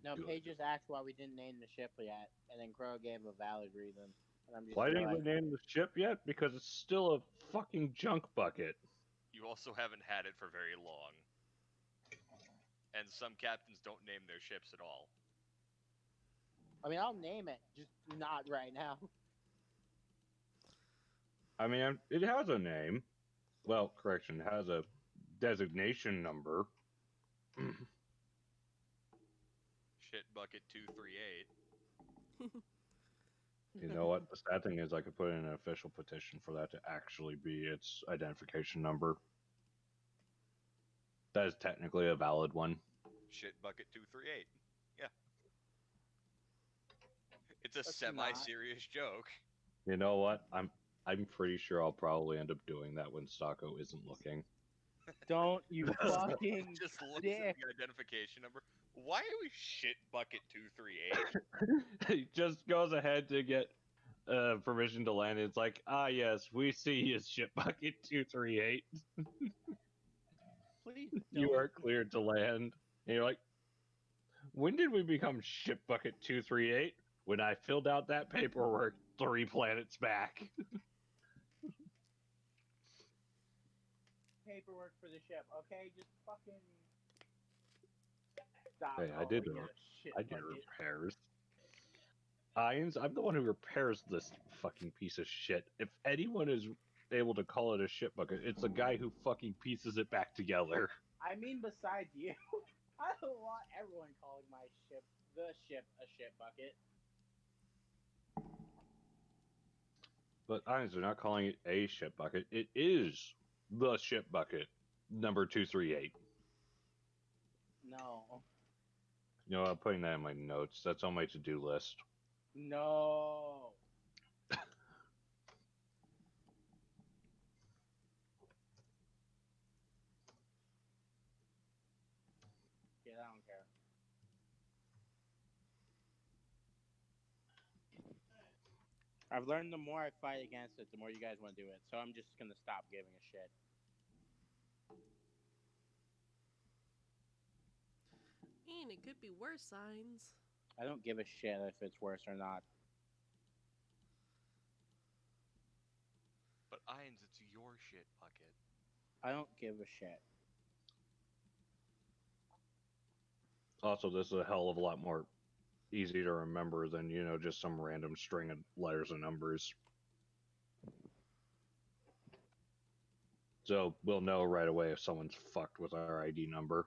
No, Good. Paige just asked why we didn't name the ship yet, and then Crow gave a valid reason. And I'm just Why gonna, didn't we like, name the ship yet? Because it's still a fucking junk bucket. You also haven't had it for very long. And some captains don't name their ships at all. I mean, I'll name it, just not right now. I mean, it has a name. Well, correction, it has a designation number. Shit bucket 238. You know what? The sad thing is, I could put in an official petition for that to actually be its identification number. That is technically a valid one. Shit bucket 238. Yeah. It's a That's semi-serious joke. You know what? I'm pretty sure I'll probably end up doing that when Stocko isn't looking. Don't you fucking Just looks dick. at the identification number. Why are we shit bucket 238? He just goes ahead to get permission to land. It's like, yes, we see you, ship bucket 238. Please You don't. are cleared to land. And you're like, when did we become ship bucket 238? When I filled out that paperwork 3 planets back. Paperwork for the ship, okay? Just fucking stop. Hey, I Oh, did we the get a shit I did bucket. repairs. Irons, I'm the one who repairs this fucking piece of shit. If anyone is able to call it a shit bucket, it's the guy who fucking pieces it back together. I mean, besides you, I don't want everyone calling my ship, the ship, a shit bucket. But Irons, they're not calling it a shit bucket. It is the ship bucket, number 238. No. You know, I'm putting that in my notes. That's on my to-do list. No. Yeah, I don't care. I've learned the more I fight against it, the more you guys want to do it. So I'm just gonna stop giving a shit. And it could be worse signs. I don't give a shit if it's worse or not. But Irons, it's your shit bucket. I don't give a shit. Also, this is a hell of a lot more easy to remember than, you know, just some random string of letters and numbers. So we'll know right away if someone's fucked with our ID number.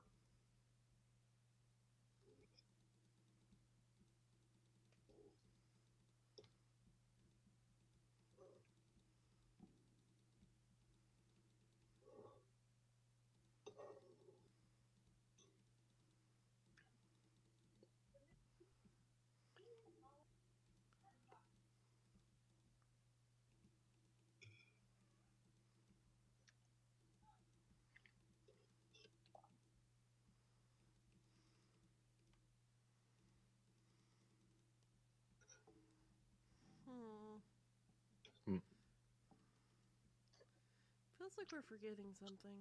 Hmm. Feels like we're forgetting something.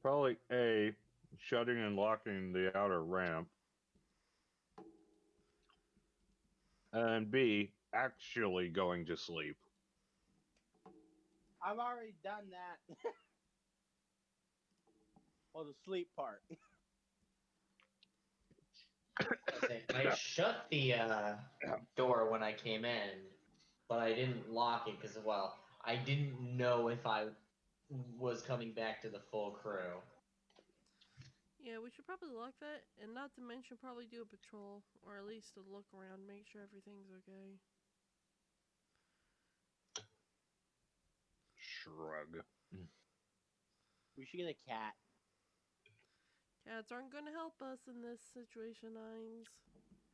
Probably A, shutting and locking the outer ramp. And B, actually going to sleep. I've already done that. Well, the sleep part. I shut the door when I came in, but I didn't lock it because, well, I didn't know if I was coming back to the full crew. Yeah, we should probably lock that, and not to mention probably do a patrol, or at least a look around, make sure everything's okay. Shrug. We should get a cat. Cats aren't going to help us in this situation, Nines.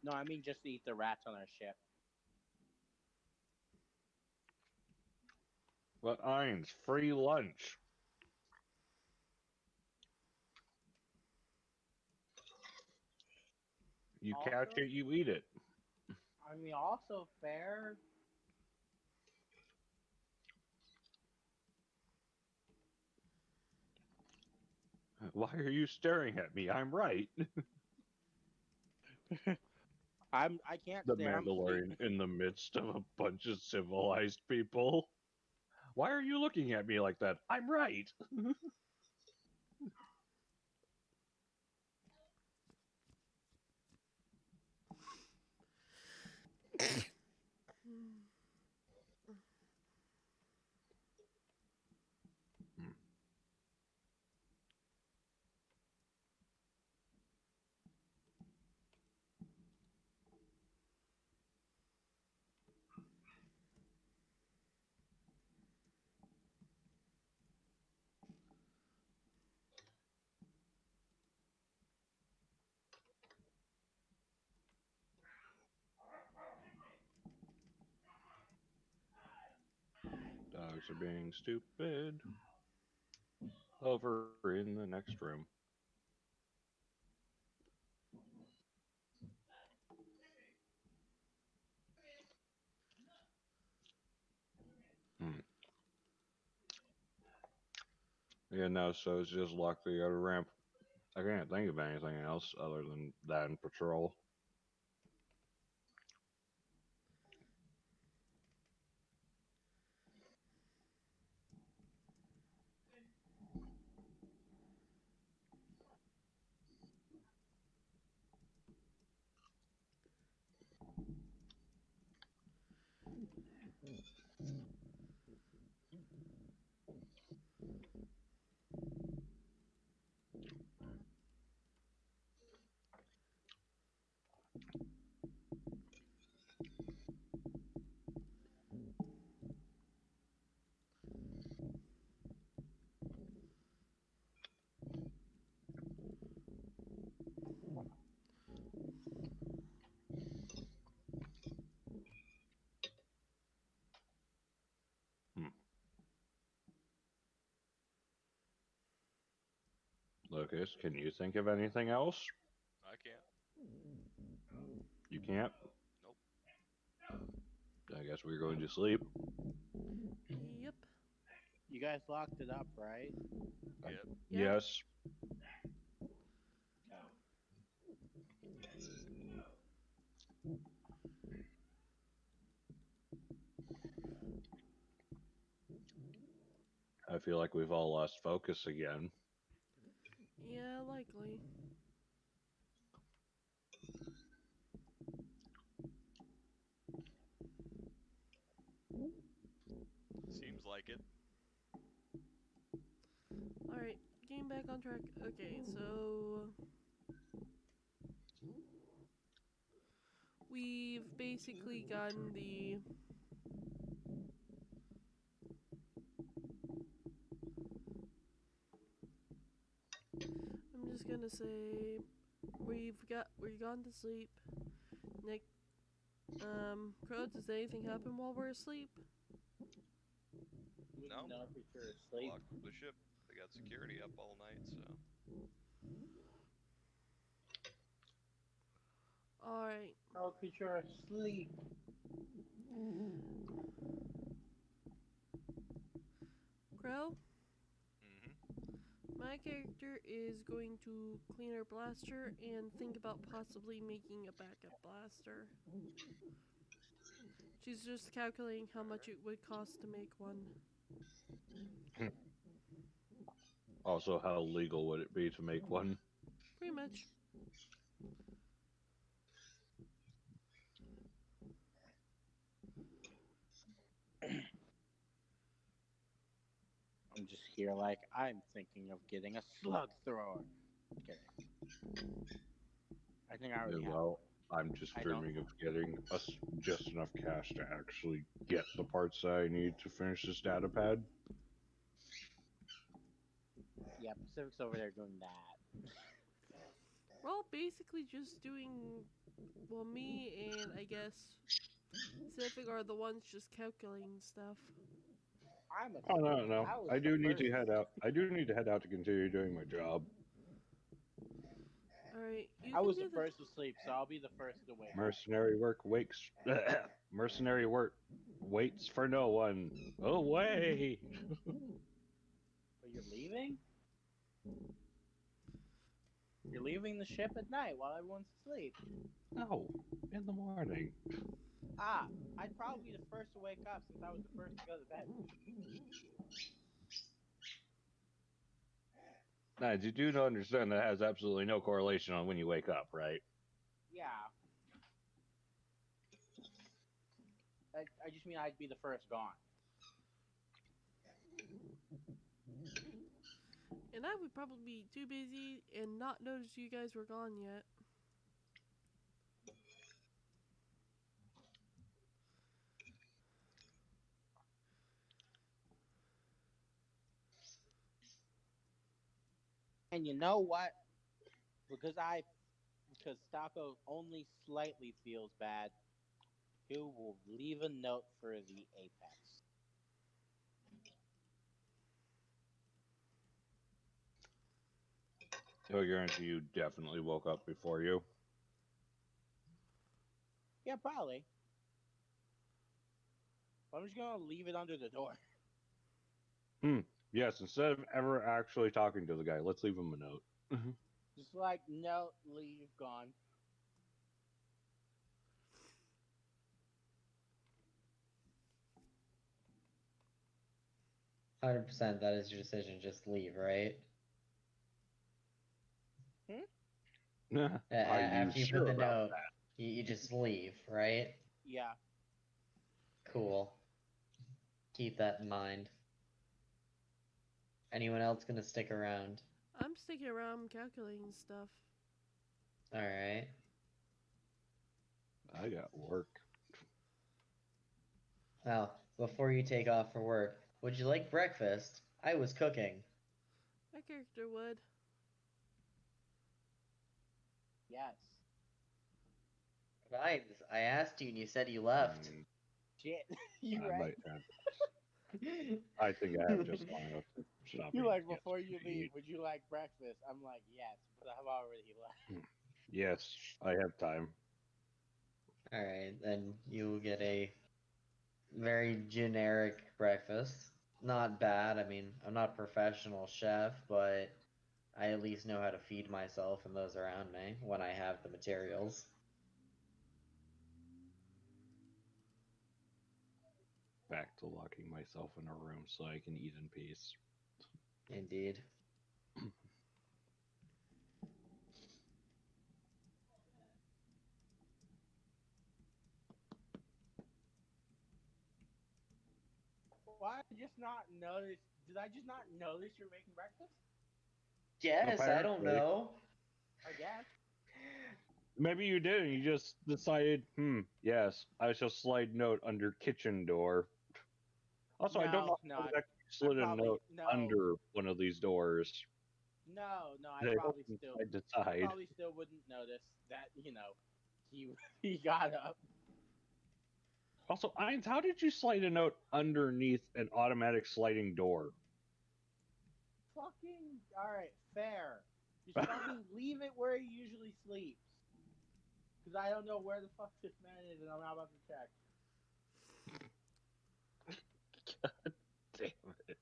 No, I mean just to eat the rats on our ship. But Irons, free lunch. You catch Also- it, you eat it. I mean, also fair. Why are you staring at me? I'm right. I can't The stay. I'm Mandalorian sleeping. in the midst of a bunch of civilized people. Why are you looking at me like that? I'm right. Hmm. Dogs are being stupid. Over in the next room. Hmm. Yeah, no, so it's just lock the other ramp. I can't think of anything else other than that and patrol. Hmm. Lucas, can you think of anything else? I can't. You can't? Nope. I guess we're going to sleep. Yep. You guys locked it up, right? Yep. Yeah. Yes. I feel like we've all lost focus again. Yeah, likely. Seems like it. Alright, getting back on track. Okay, so we've basically gotten the I'm just gonna say we've gone to sleep. Nick Crow, does anything happen while we're asleep? No. No, if you're asleep. Locked the ship. They got security up all night, so. Alright. Oh, because you're asleep. Crow, Mm-hmm. my character is going to clean her blaster and think about possibly making a backup blaster. She's just calculating how much it would cost to make one. Also, how legal would it be to make one? Pretty much. I'm just here like, I'm thinking of getting a slug thrower. Kidding. I think I Yeah, already have well, one. I'm just I don't. dreaming of getting us just enough cash to actually get the parts that I need to finish this data pad. Yeah, Pacific's over there doing that. We're all basically just doing. Well, me and I guess Pacific are the ones just calculating stuff. I'm Oh no, asleep. no. I was I the do need first to head out. asleep. I do need to head out to continue doing my job. Alright, you I can was do the the. first asleep, so I'll be the first to wake up. Mercenary work wakes. Mercenary work waits for no one. Away. But you're leaving? You're leaving the ship at night while everyone's asleep. No, in the morning. Ah, I'd probably be the first to wake up since I was the first to go to bed. Now, you do understand that has absolutely no correlation on when you wake up, right? Yeah. I just mean I'd be the first gone. And I would probably be too busy and not notice you guys were gone yet. And you know what? Because Stocko only slightly feels bad, he will leave a note for the Apex. I guarantee you definitely woke up before you. Yeah, probably. But I'm just gonna leave it under the door. Yes, instead of ever actually talking to the guy, let's leave him a note. Just like, no, leave, gone. %, that is your decision. Just leave, right? Are After you sure put the about note, you just leave, right? Yeah. Cool. Keep that in mind. Anyone else gonna stick around? I'm sticking around calculating stuff. Alright. I got work. Now, before you take off for work, would you like breakfast? I was cooking. My character would. Yes. Fine. I asked you and you said you left. Shit. You I right? might have. I think I have just long enough to stop. You like, yes, before you to leave, eat. would you like breakfast? I'm like, yes, but I've already left. Yes, I have time. Alright, then you will get a very generic breakfast. Not bad. I mean, I'm not a professional chef, but I at least know how to feed myself and those around me when I have the materials. Back to locking myself in a room so I can eat in peace. Indeed. Why did I just not notice? Did I just not notice you're making breakfast? Yes, I don't Apparently. know. I guess. Maybe you did, and you just decided, yes, I shall slide note under kitchen door. Also, I don't know No, how I exactly you slid a probably note no. under one of these doors. No, I They probably open still side to I side. probably still wouldn't notice that, he got up. Also, Ines, how did you slide a note underneath an automatic sliding door? Fucking alright, fair. Just fucking leave it where he usually sleeps. Cause I don't know where the fuck this man is and I'm not about to check. God damn it.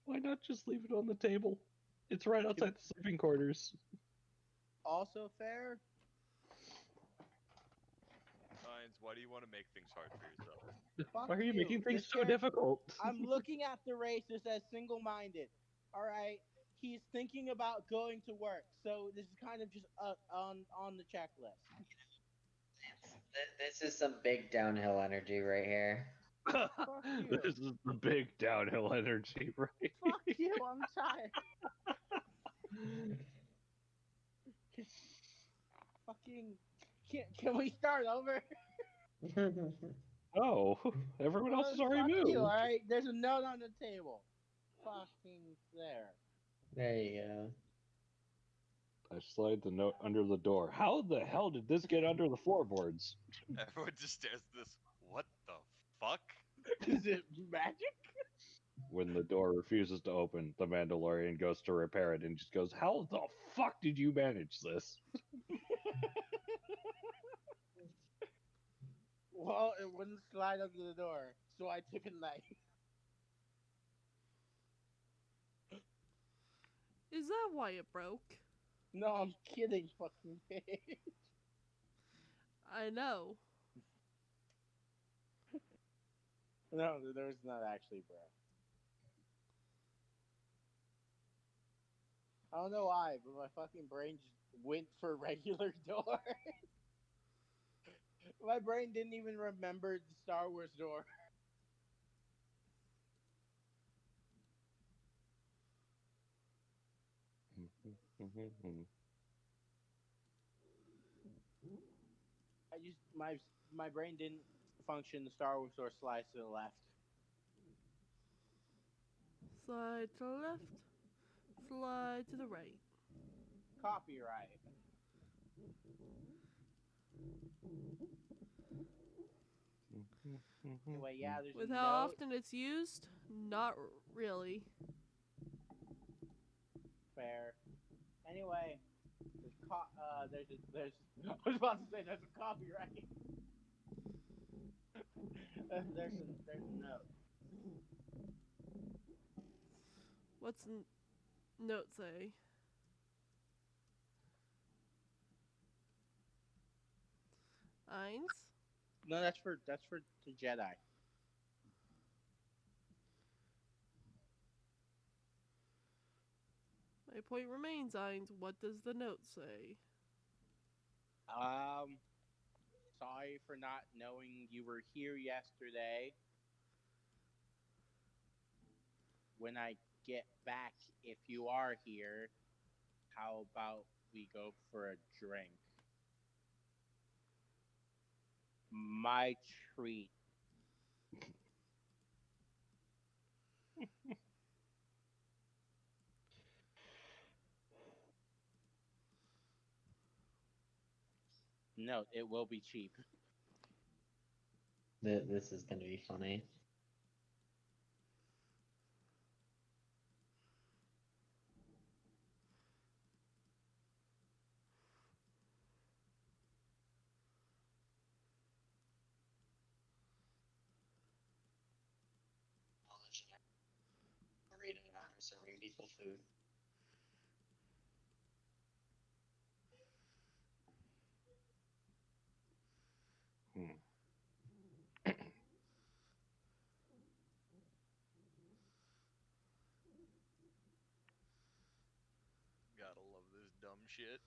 Why not just leave it on the table? It's right outside the sleeping quarters. Also fair. Hines, why do you want to make things hard for yourself? Fuck Why are you making things This so difficult? I'm looking at the race that says single-minded. All right, he's thinking about going to work, so this is kind of just on the checklist. This is some big downhill energy right here. Fuck you. This is the big downhill energy, right? Fuck you. I'm tired. Fucking. Can we start over? Oh, everyone else has already Fuck moved. you. All right, there's a note on the table. Fucking there. There you go. I slide the note under the door. How the hell did this get under the floorboards? Everyone just stares at this. What the fuck? Is it magic? When the door refuses to open, the Mandalorian goes to repair it and just goes, "How the fuck did you manage this?" Well, it wouldn't slide under the door, so I took a knife. Is that why it broke? No, I'm kidding, fucking pig. I know. No, there's not actually, bro. I don't know why, but my fucking brain just went for regular door. My brain didn't even remember the Star Wars door. I just my brain didn't function. The Star Wars door slides to the left. Slide to the left. Slide to the right. Copyright. Anyway, yeah, there's With a how note. often it's used, not really. Fair. Anyway, there's I was about to say there's a copyright. there's a note. What's note say? Eins? No, that's for the Jedi. My point remains, Eins. What does the note say? Sorry for not knowing you were here yesterday. When I get back, if you are here, how about we go for a drink? My treat. No, it will be cheap. This is gonna be funny. Reading after serving people food. Gotta love this dumb shit.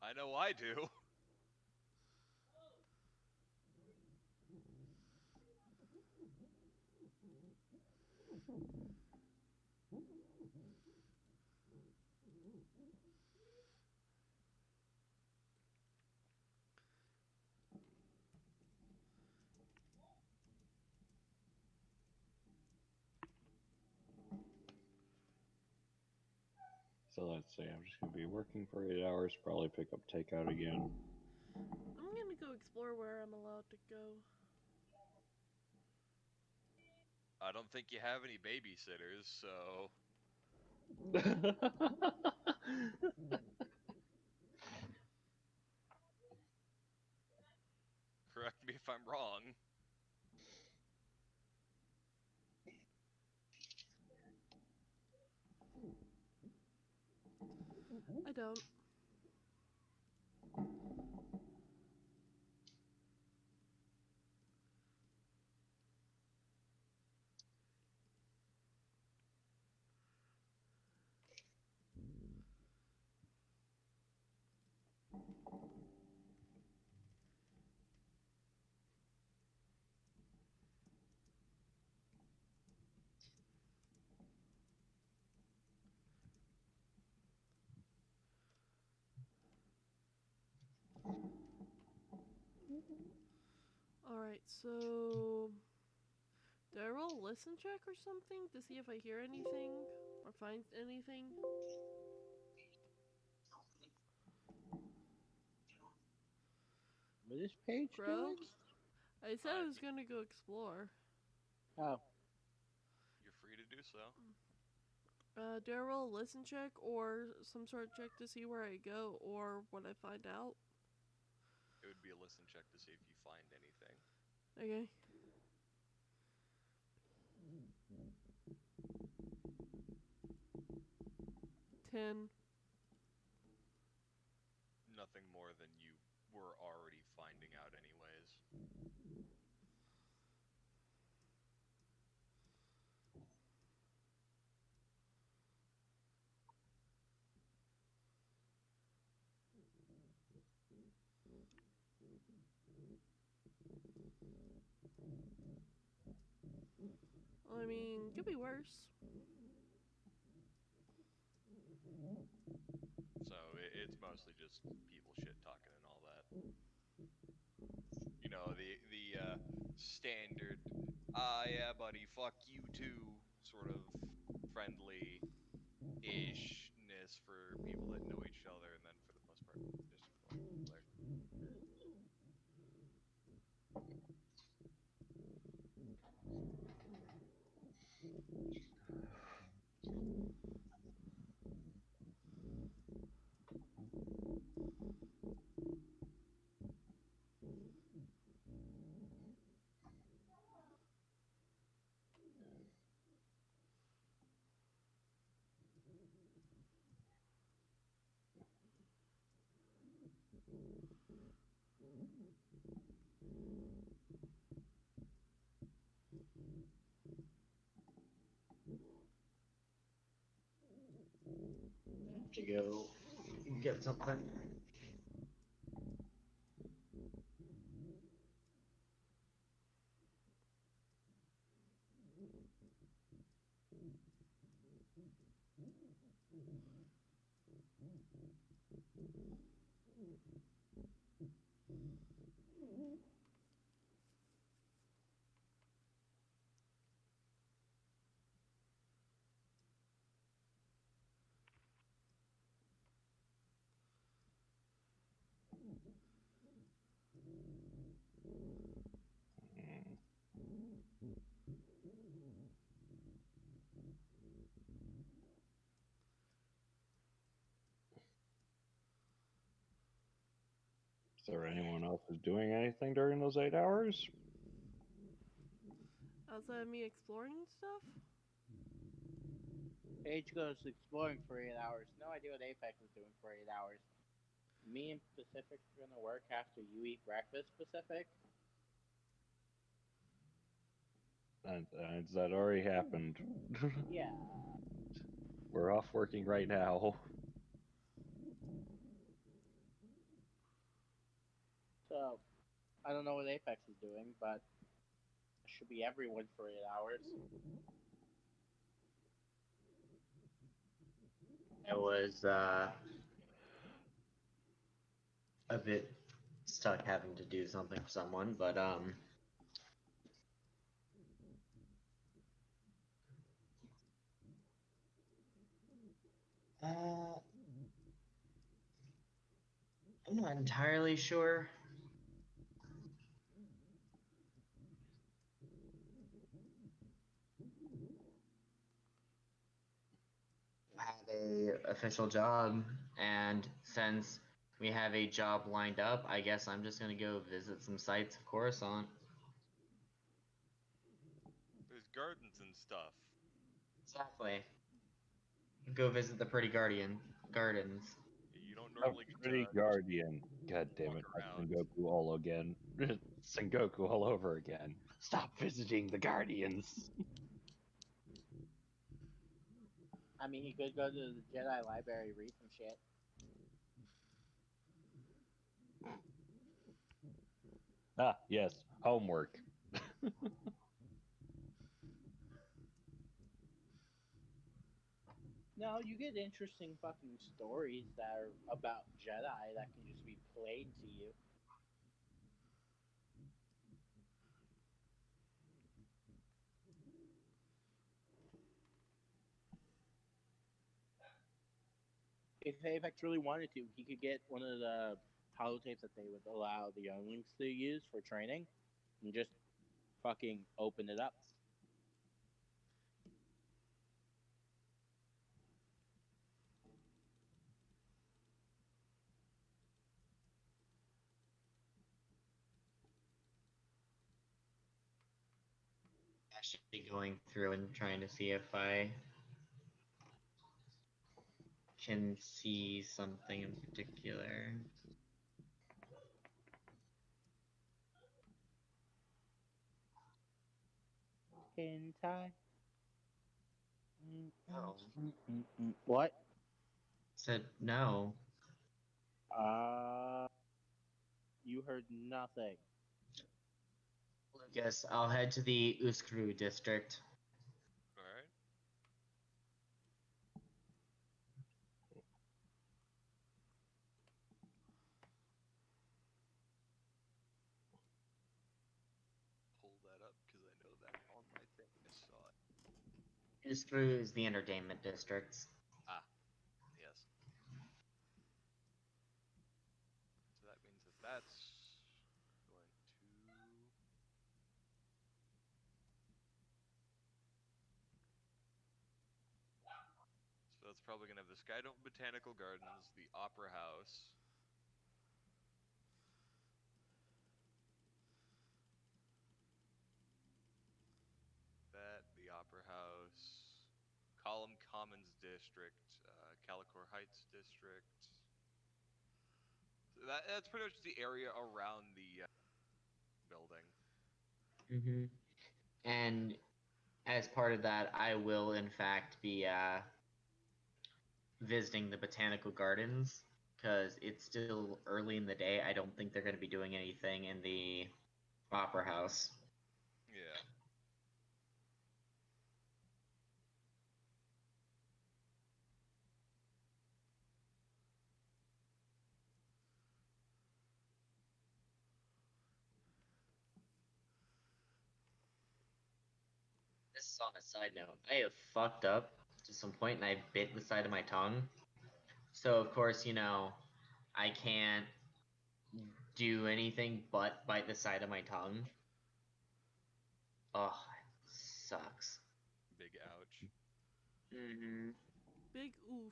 I know I do. So let's see, I'm just going to be working for 8 hours, probably pick up takeout again. I'm gonna go explore where I'm allowed to go. I don't think you have any babysitters, so correct me if I'm wrong. I don't. Alright, so... Do I roll a listen check or something to see if I hear anything? Or find anything? What is Paige Crow? doing? I said I was gonna go explore. Oh. You're free to do so. Do I roll a listen check or some sort of check to see where I go or what I find out? It would be a listen check to see if you find anything. Okay. 10. Nothing more than you were already finding out, anyways. I mean, could be worse. So it's mostly just people shit talking and all that. You know, the standard, yeah, buddy, fuck you too, sort of friendly ishness for people that know each other, and then for the most part, just ignoring people there. To go get something. Is there anyone else who's doing anything during those 8 hours? Outside of me exploring stuff? Paige goes exploring for 8 hours. No idea what Apex is doing for 8 hours. Me and Pacific are gonna work after you eat breakfast, Pacific. And that already happened. Yeah. We're off working right now. So, I don't know what Apex is doing, but it should be everyone for 8 hours. I was a bit stuck having to do something for someone, but I'm not entirely sure. I had a official job, and since we have a job lined up, I guess I'm just gonna go visit some sites of Coruscant. There's gardens and stuff. Exactly. Go visit the pretty gardens. You don't A normally get pretty to guardian. God damn walk it, that's around. Sengoku all again. Sengoku all over again. Stop visiting the guardians. I mean, he could go to the Jedi Library, read some shit. Ah, yes, homework. No, you get interesting fucking stories that are about Jedi that can just be played to you. If Apex really wanted to, he could get one of the holotapes that they would allow the younglings to use for training and just fucking open it up. Actually going through and trying to see if I can see something in particular. Hentai. No. What? Said no. You heard nothing. Lucas, I'll head to the Uskru district. All right. Pull that up because I know that on my thing I saw it. Uskru is the entertainment district. Ah, yes. So that means that that's going to. So it's probably going to have the Skydome Botanical Gardens, the Opera House. That, the Opera House, Column Commons District, Calicor Heights District. So that's pretty much the area around the building. Mm-hmm. And as part of that, I will in fact be visiting the botanical gardens because it's still early in the day. I don't think they're going to be doing anything in the opera house. Yeah. This is on a side note. I have fucked up to some point and I bit the side of my tongue. So of course, I can't do anything but bite the side of my tongue. Oh, it sucks. Big ouch. Mm-hmm. Big oof.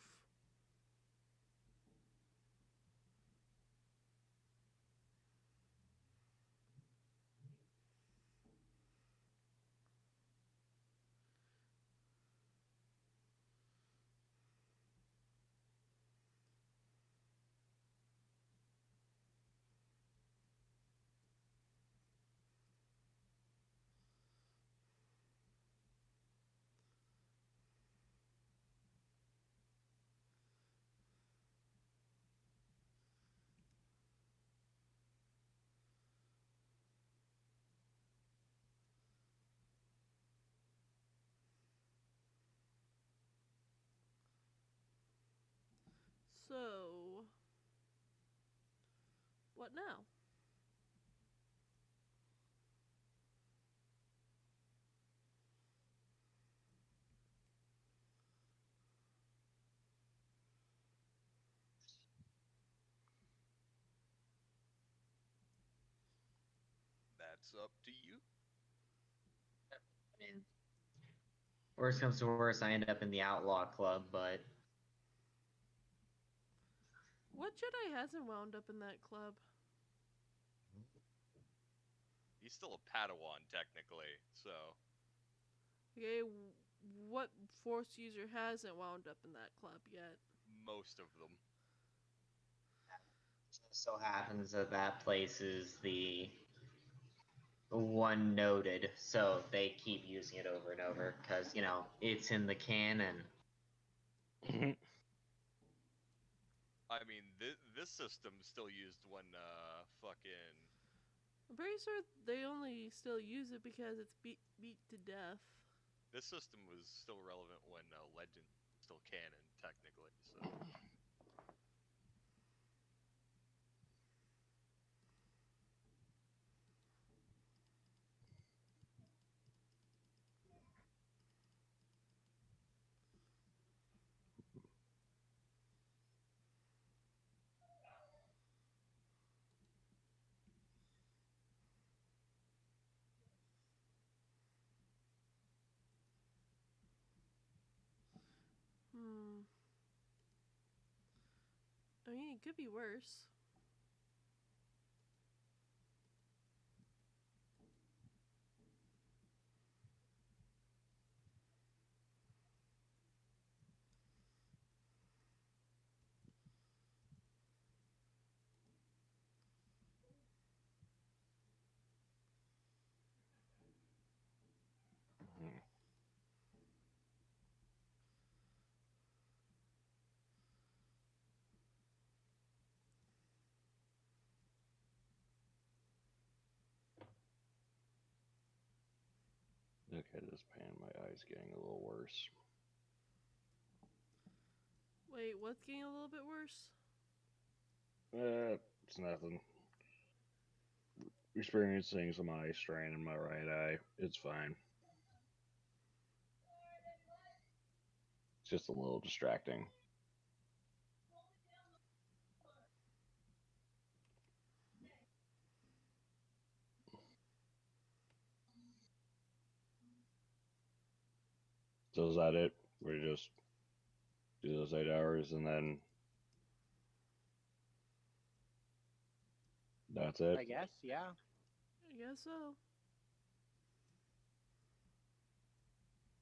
So, what now? That's up to you. I mean, worst comes to worst, I end up in the outlaw club, but What Jedi hasn't wound up in that club? He's still a Padawan, technically, so. Okay, what Force user hasn't wound up in that club yet? Most of them. it just so happens that that place is the one noted, so they keep using it over and over because, it's in the canon. I mean, this system still used when fucking. I'm pretty sure they only still use it because it's beat to death. This system was still relevant when Legend was still canon, technically, so. I mean, it could be worse. Okay, this pain in my eye's getting a little worse. Wait, what's getting a little bit worse? It's nothing. Experiencing some eye strain in my right eye. It's fine. It's just a little distracting. So is that it? We just do those 8 hours and then that's it? I guess, yeah. I guess so.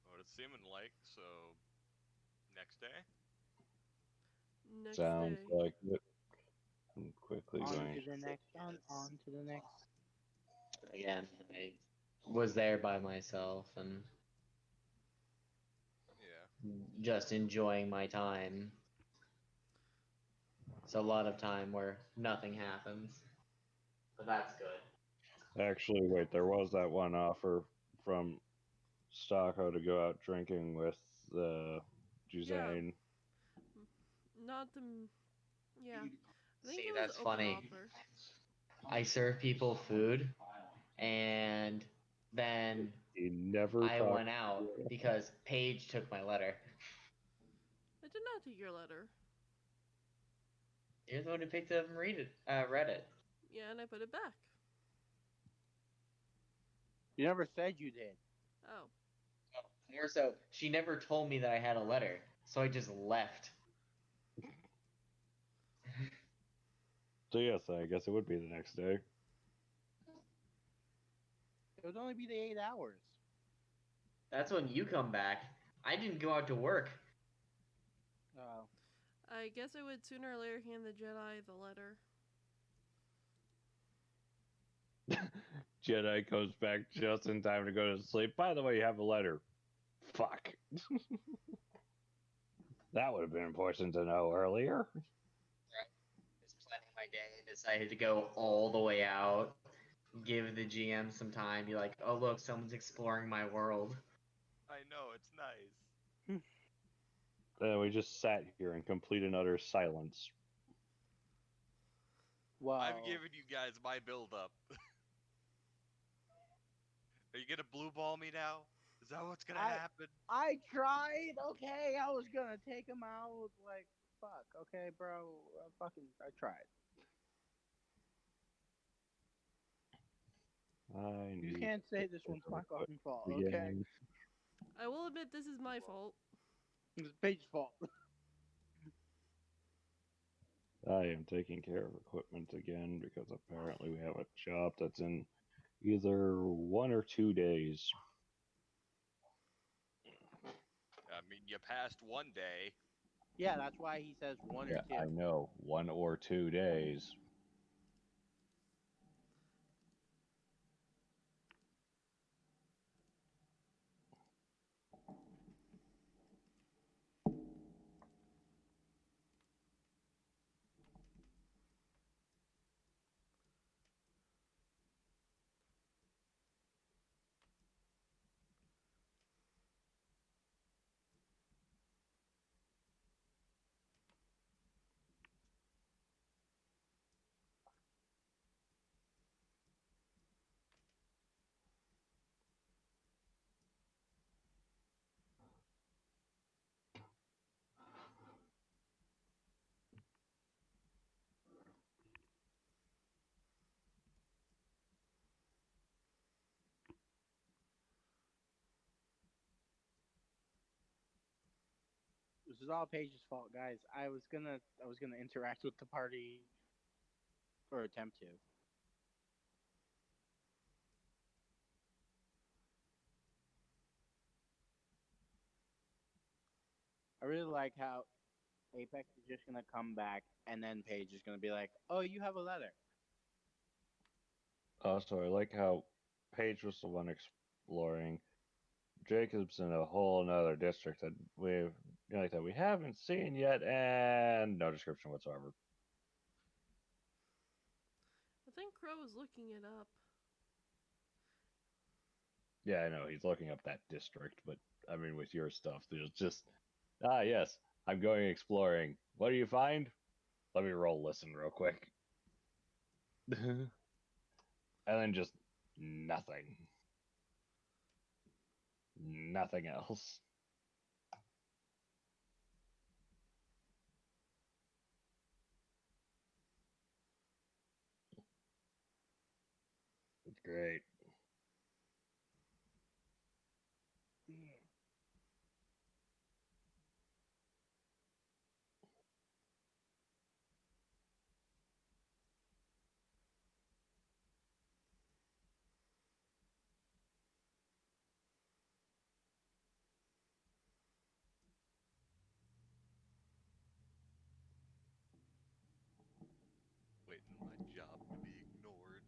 What it's seeming like. So, next day. Next Sounds day. like it. I'm quickly On going. to the next, on to the next. Again, I was there by myself and Yeah. just enjoying my time. It's a lot of time where nothing happens, but that's good. Actually, wait, there was that one offer from Stocko to go out drinking with Juzane. Not the. Yeah. I think See, it was that's open funny. offer. I serve people food, and then He never I talked. went out because Paige took my letter. I did not take your letter. You're the one who picked it up and read it. Yeah, and I put it back. You never said you did. Oh. More so, she never told me that I had a letter, so I just left. So yes, I guess it would be the next day. It would only be the 8 hours. That's when you come back. I didn't go out to work. Oh. I guess I would sooner or later hand the Jedi the letter. Jedi comes back just in time to go to sleep. By the way, you have a letter. Fuck. That would have been important to know earlier. Just planning my day, decided to go all the way out, give the GM some time, be like, oh look, someone's exploring my world. I know, it's nice. Then we just sat here in complete and utter silence. Well, I've given you guys my build up. Are you gonna blue ball me now? Is that what's gonna happen? I tried. Okay, I was gonna take him out. Like, fuck. Okay, bro. I tried. You can't say this one's my fucking fault. Okay, Again. I will admit this is my fault. it's Paige's fault. I am taking care of equipment again because apparently we have a job that's in either 1 or 2 days. I mean, you passed one day. Yeah, that's why he says 1 or 2. I know, 1 or 2 days. This is all Paige's fault, guys. I was gonna interact with the party, or attempt to. I really like how Apex is just gonna come back, and then Paige is gonna be like, "Oh, you have a letter." Also, I like how Paige was the one exploring. Jacob's in a whole another district that we haven't seen yet, and no description whatsoever. I think Crow was looking it up. Yeah, I know he's looking up that district, but I mean, with your stuff, there's just yes, I'm going exploring. What do you find? Let me roll listen real quick, and then just nothing, nothing else. It's great. Waiting on my job to be ignored.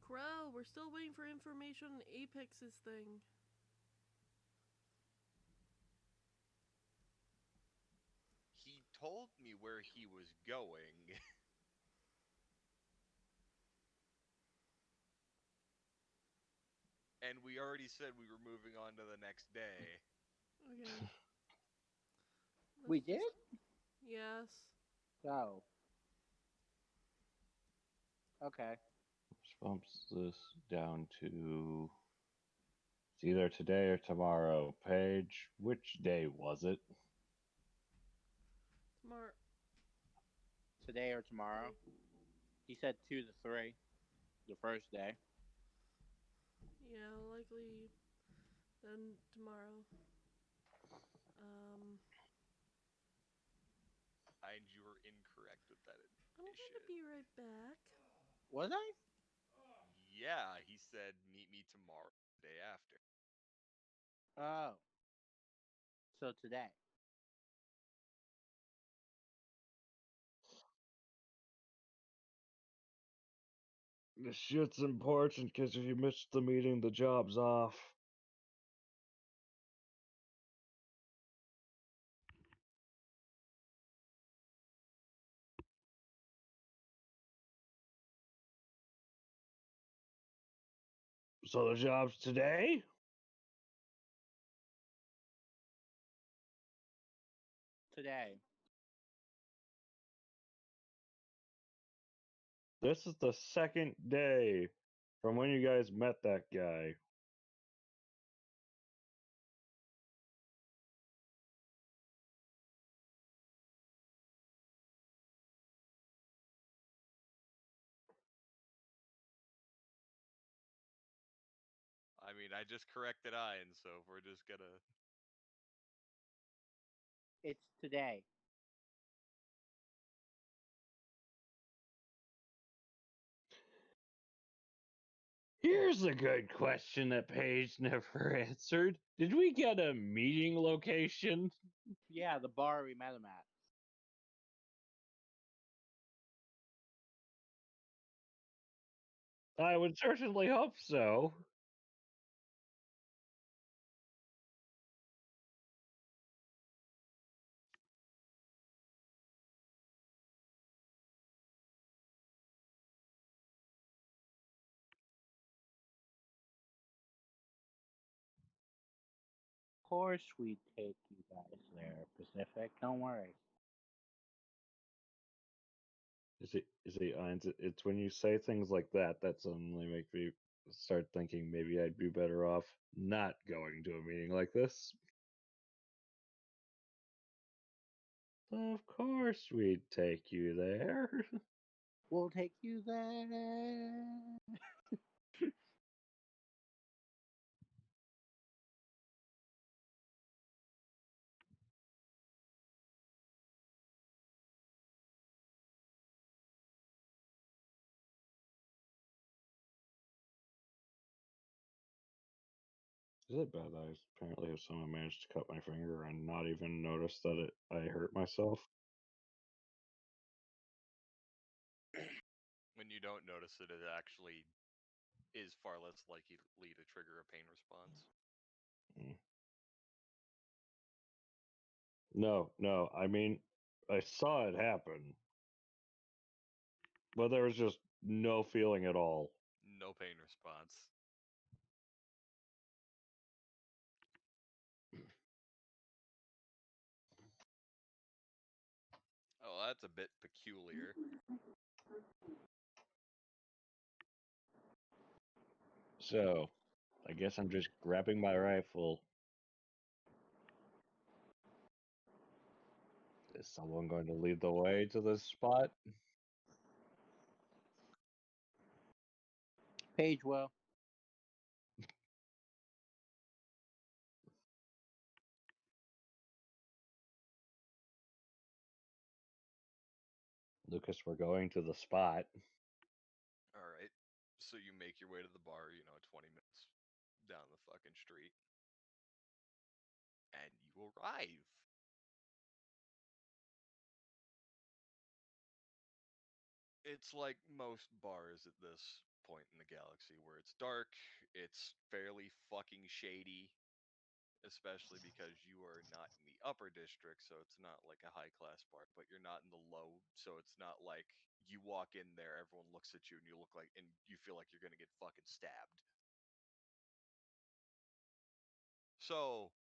Crow, we're still waiting for information on Apex's thing. He told me where he was going. And we already said we were moving on to the next day. Okay. We Let's did? Yes. So. Okay. Which bumps this down to it's either today or tomorrow. Paige, which day was it? Tomorrow. Today or tomorrow. He said 2 to 3. The first day. Yeah, likely then tomorrow. And you were incorrect with that I'm information. gonna be right back. Was I? Yeah, he said meet me tomorrow, the day after. Oh. So today. This shit's important because if you miss the meeting, the job's off. So the job's today? Today. This is the second day from when you guys met that guy. I mean, I just corrected Ian, so if we're just gonna... It's today. Here's a good question that Paige never answered. Did we get a meeting location? Yeah, the bar we met him at. I would certainly hope so. Of course we take you guys there, Pacific. Don't worry. It's when you say things like that that suddenly make me start thinking maybe I'd be better off not going to a meeting like this. Of course we'd take you there. We'll take you there. Is it bad that I apparently have somehow managed to cut my finger and not even notice that I hurt myself? When you don't notice it, it actually is far less likely to trigger a pain response. Mm. No, I mean, I saw it happen, but there was just no feeling at all. No pain response. That's a bit peculiar. So, I guess I'm just grabbing my rifle. Is someone going to lead the way to this spot? Paige will. Lucas, we're going to the spot. All right. So you make your way to the bar, 20 minutes down the fucking street. And you arrive. It's like most bars at this point in the galaxy where it's dark, it's fairly fucking shady, especially because you are not in the upper district, so it's not like a high class bar, but you're not in the low, so it's not like you walk in there, everyone looks at you and you feel like you're gonna get fucking stabbed. So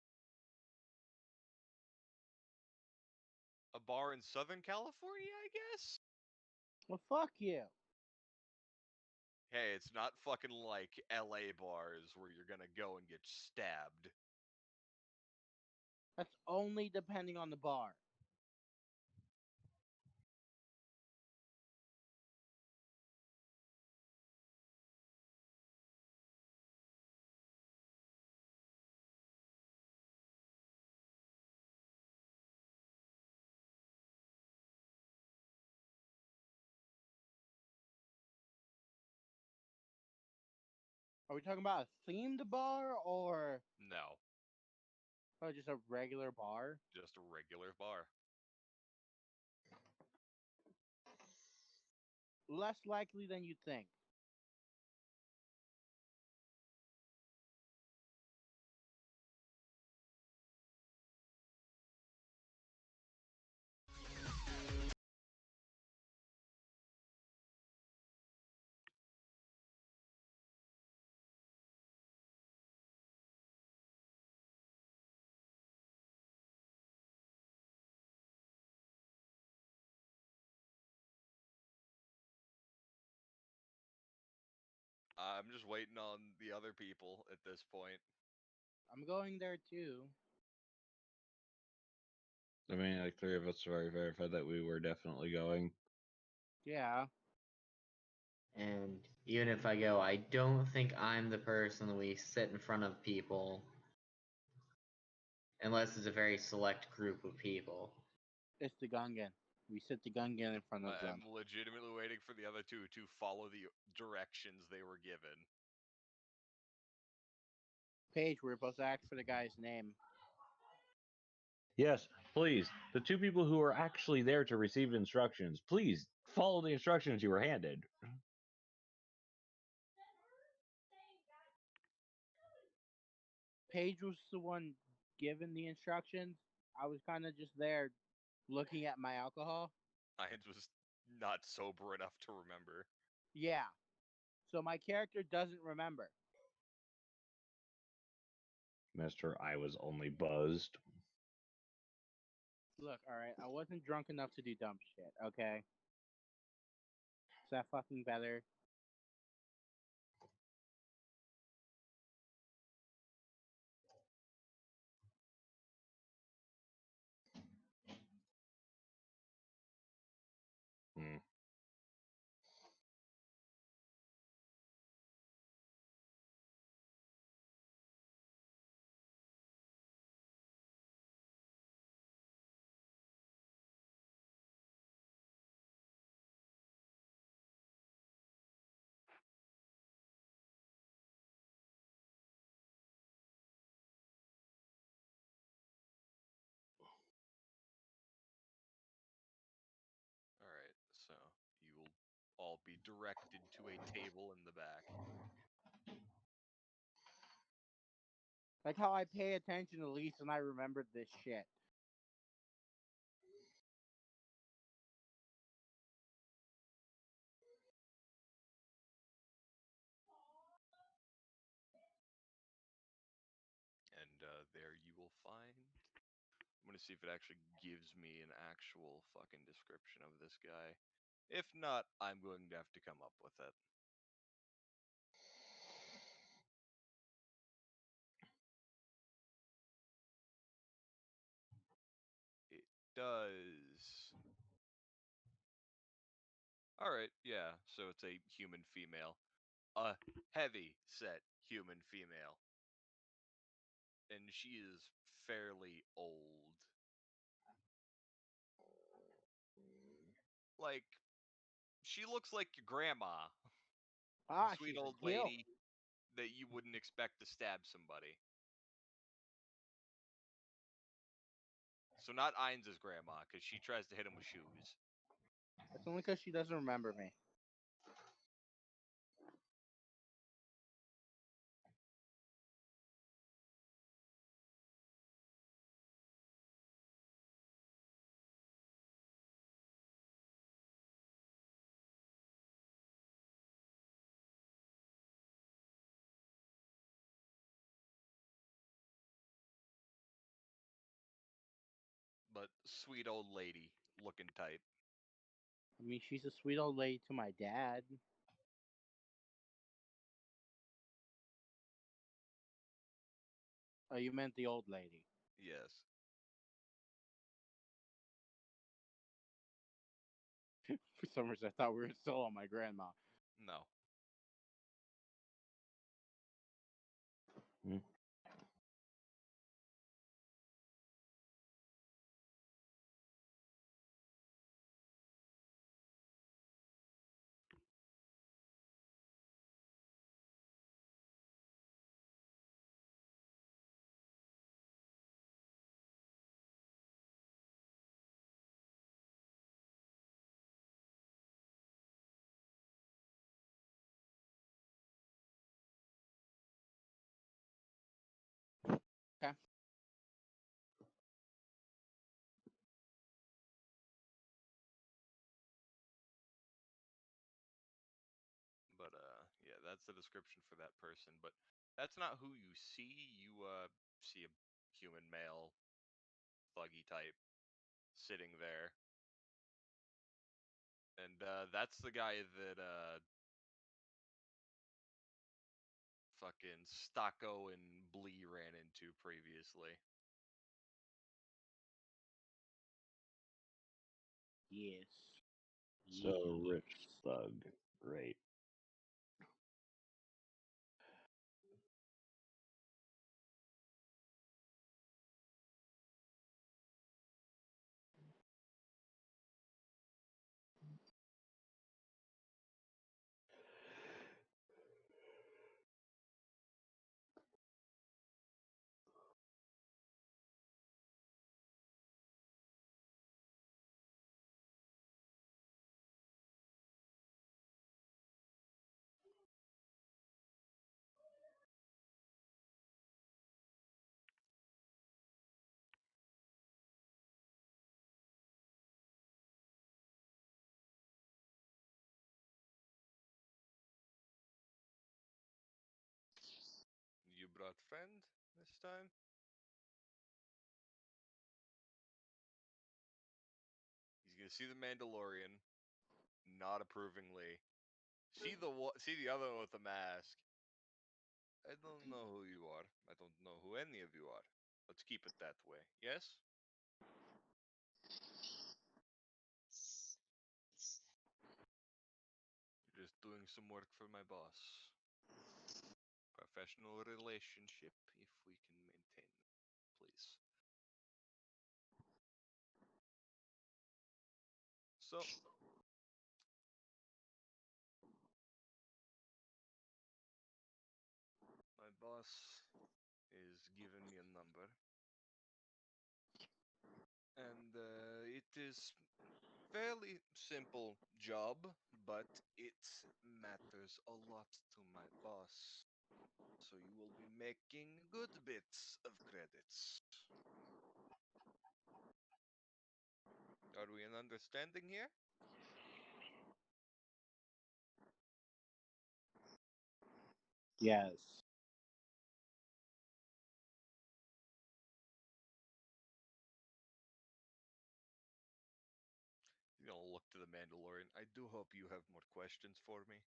a bar in Southern California, I guess? Well, fuck you. Hey, it's not fucking like LA bars where you're gonna go and get stabbed. That's only depending on the bar. Are we talking about a themed bar or No, just a regular bar? just a regular bar. Less likely than you think. I'm just waiting on the other people at this point. I'm going there too. I mean, like, three of us already verified that we were definitely going. Yeah. And even if I go, I don't think I'm the person we sit in front of people. Unless it's a very select group of people. It's the Gungan. We sit the Gungan in front of them. I'm legitimately waiting for the other two to follow the directions they were given. Paige, we're supposed to ask for the guy's name. Yes, please. The two people who are actually there to receive instructions, please follow the instructions you were handed. Paige was the one given the instructions. I was kind of just there looking at my alcohol. I was not sober enough to remember. Yeah. So my character doesn't remember. Mister, I was only buzzed. Look, alright, I wasn't drunk enough to do dumb shit, okay? Is that fucking better? Hmm. Alright, so you will all be directed to a table in the back. Like how I pay attention to Lisa and I remembered this shit. And there you will find... I'm going to to see if it actually gives me an actual fucking description of this guy. If not, I'm going to have to come up with it. It does. Alright, yeah, so it's a human female. A heavy set human female. And she is fairly old. Like, she looks like your grandma. Ah, Sweet she's a old heel. lady that you wouldn't expect to stab somebody. So not Ainz's grandma, because she tries to hit him with shoes. It's only because she doesn't remember me. But sweet old lady, looking type. I mean, she's a sweet old lady to my dad. Oh, you meant the old lady. Yes. For some reason, I thought we were still on my grandma. No. Hmm. Okay. But yeah, that's the description for that person. But that's not who you see. You see a human male, thuggy type, sitting there. And that's the guy that fucking Stocko and Blee ran into previously. Yes. So rich Yes. thug. Great. You brought friend this time? He's gonna see the Mandalorian, not approvingly. See the other one with the mask. I don't know who you are. I don't know who any of you are. Let's keep it that way. Yes? You're just doing some work for my boss. Professional relationship, if we can maintain it, please. So, my boss is giving me a number. And it is fairly simple job, but it matters a lot to my boss. So you will be making good bits of credits. Are we in understanding here? Yes. Look to the Mandalorian. I do hope you have more questions for me.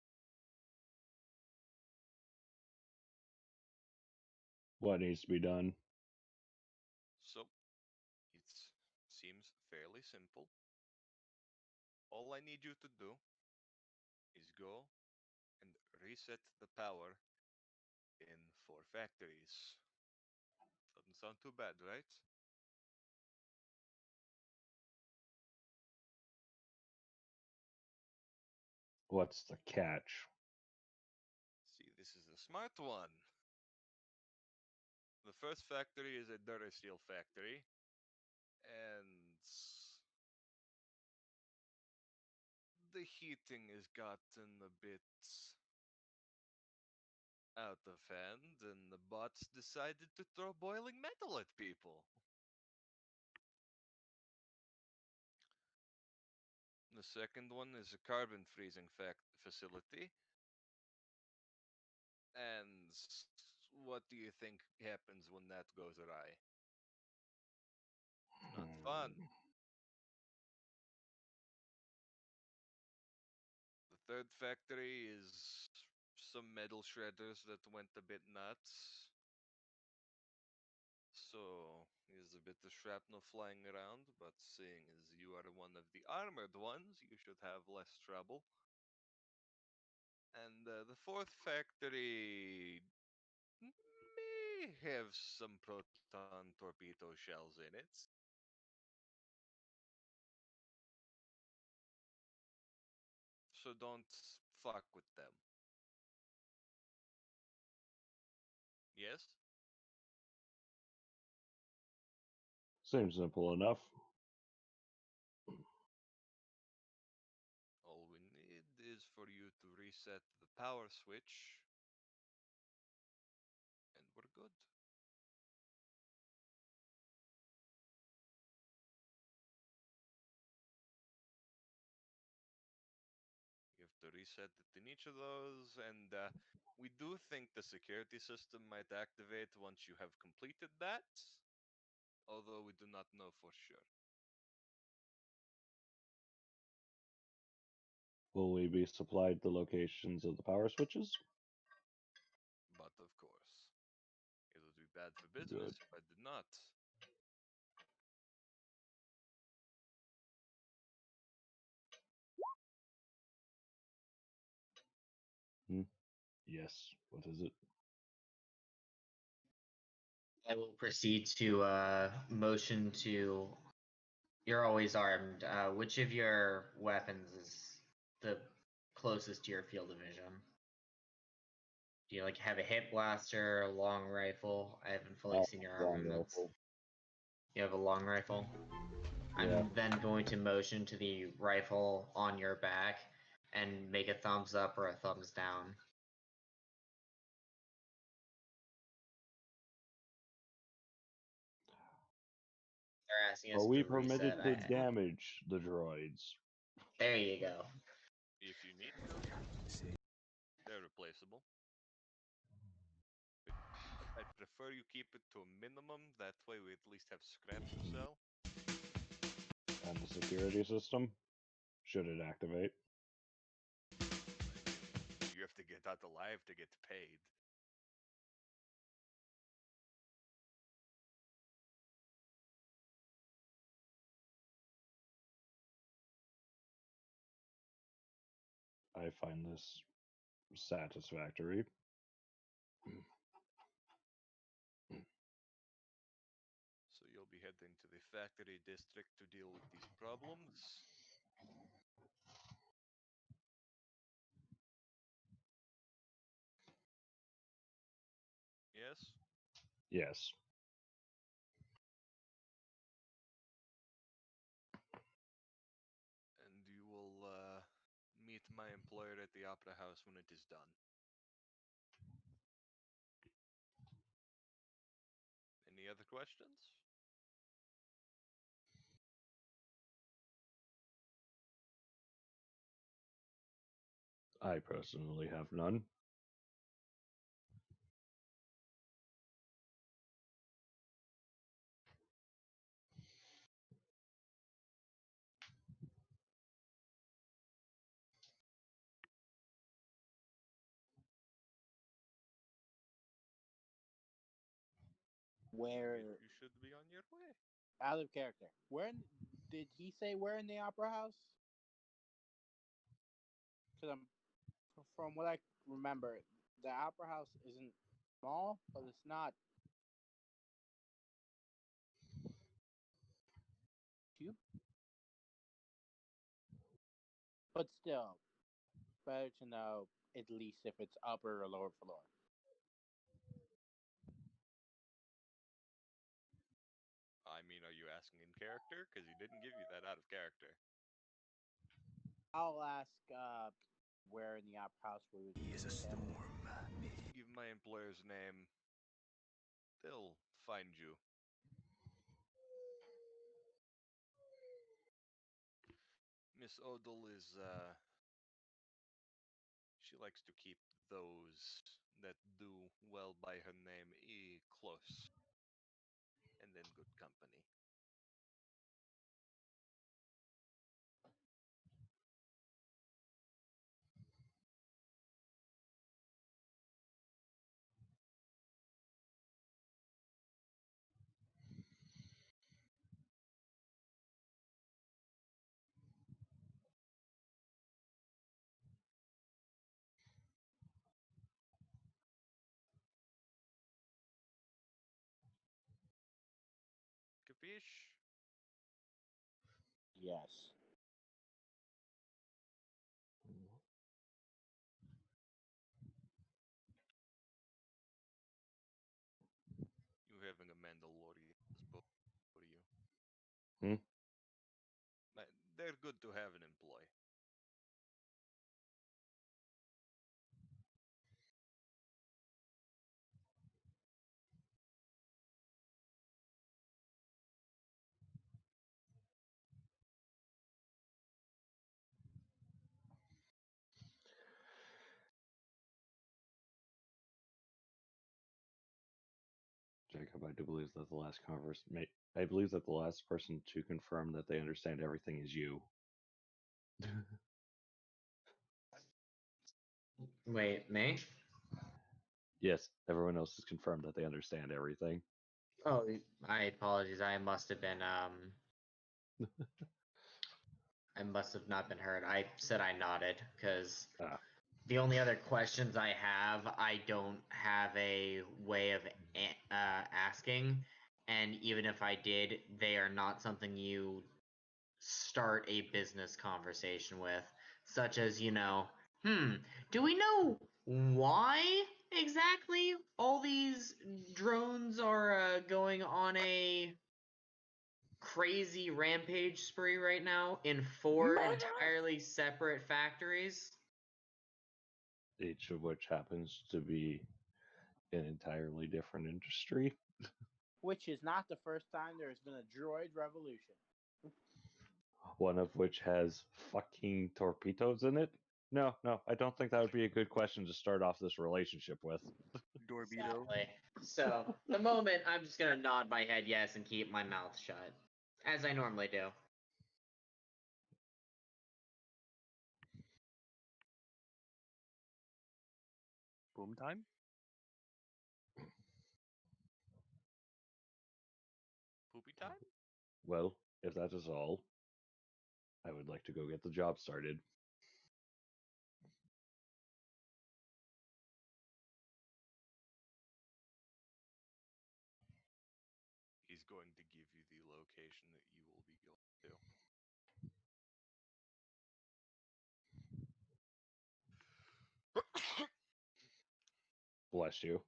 What needs to be done? So, it seems fairly simple. All I need you to do is go and reset the power in 4 factories. Doesn't sound too bad, right? What's the catch? See, this is a smart one. The first factory is a Durasteel factory, and the heating has gotten a bit out of hand, and the bots decided to throw boiling metal at people. The second one is a carbon freezing facility. And what do you think happens when that goes awry? It's not fun. Hmm. The third factory is some metal shredders that went a bit nuts. So there's a bit of shrapnel flying around, but seeing as you are one of the armored ones, you should have less trouble. And the fourth factory may have some proton torpedo shells in it. So don't fuck with them. Yes? Seems simple enough. All we need is for you to reset the power switch, and we're good. You have to reset it in each of those, and we do think the security system might activate once you have completed that, although we do not know for sure. Will we be supplied the locations of the power switches? But of course, it would be bad for business Good. if I did not. Hmm? Yes. What is it? I will proceed to motion to. You're always armed. Which of your weapons is the closest to your field of vision? Do you like have a hip blaster, a long rifle? I haven't fully seen your Long armaments. rifle. You have a long rifle? Yeah. I'm then going to motion to the rifle on your back and make a thumbs up or a thumbs down. They're asking Are us we to reset. permitted to damage the droids? There you go. If you need to, they're replaceable. But I'd prefer you keep it to a minimum, that way we at least have scrap to sell. And the security system? Should it activate? You have to get out alive to get paid. I find this satisfactory. So you'll be heading to the factory district to deal with these problems. Yes? Yes. And you will meet my employer at the Opera House when it is done. Any other questions? I personally have none. Where You should be on your way. out of character? Did he say where in the opera house? Because from what I remember, the opera house isn't small, but it's not cute. But still, better to know at least if it's upper or lower floor. I mean, are you asking in character? Because he didn't give you that out of character. I'll ask where in the opera house we would meet him. Give my employer's name. They'll find you. Miss Odell is, she likes to keep those that do well by her name close. And in good company. Capiche? Yes. You having a Mandalorian spoke for you. Hmm? They're good to have an employee. Jacob, I do believe that the last I believe that the last person to confirm that they understand everything is you. Wait, me? Yes, everyone else has confirmed that they understand everything. Oh, I apologize. I must have been I must have not been heard. I said I nodded because Ah, the only other questions I have, I don't have a way of asking, and even if I did, they are not something you start a business conversation with, such as, do we know why exactly all these drones are going on a crazy rampage spree right now in four entirely separate factories? each of which happens to be an entirely different industry. Which is not the first time there has been a droid revolution. One of which has fucking torpedoes in it. No, I don't think that would be a good question to start off this relationship with. Dorbedo. Exactly. So, the moment, I'm just gonna nod my head yes and keep my mouth shut, as I normally do. Boom time? Poopy time? Well, if that is all, I would like to go get the job started. He's going to give you the location that you will be going to. Bless you.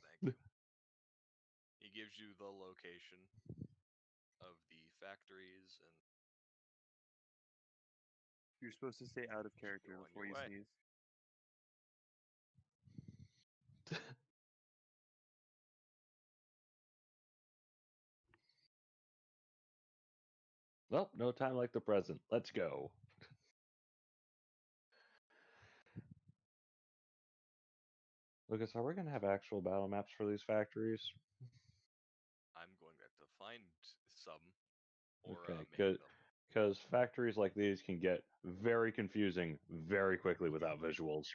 Thank you. He gives you the location of the factories and You're supposed to stay out of you should character go on before your you way. sneeze. Well, no time like the present. Let's go. Lucas, are we going to have actual battle maps for these factories? I'm going to have to find some or Okay, make them. because factories like these can get very confusing very quickly without visuals.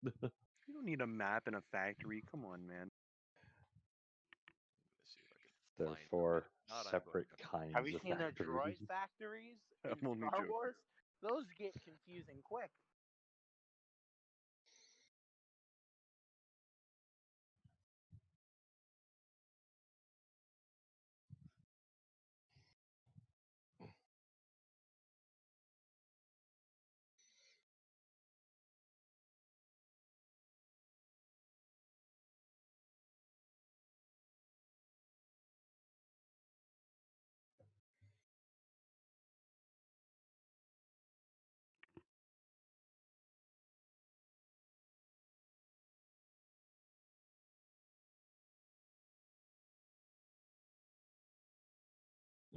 You don't need a map in a factory. Come on, man. Let's see if I They're find them. four If not, I'm going separate to have to kinds Have you of seen the factories. droid factories in I'm only Star joking. Wars? Those get confusing quick.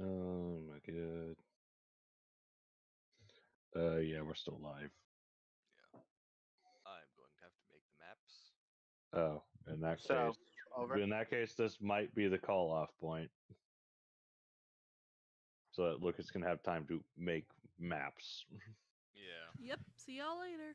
Oh my god. Yeah, we're still live. Yeah. I'm going to have to make the maps. Oh, in that So, case, over. in that case, this might be the call-off point, so that Lucas can have time to make maps. Yeah. Yep. See y'all later.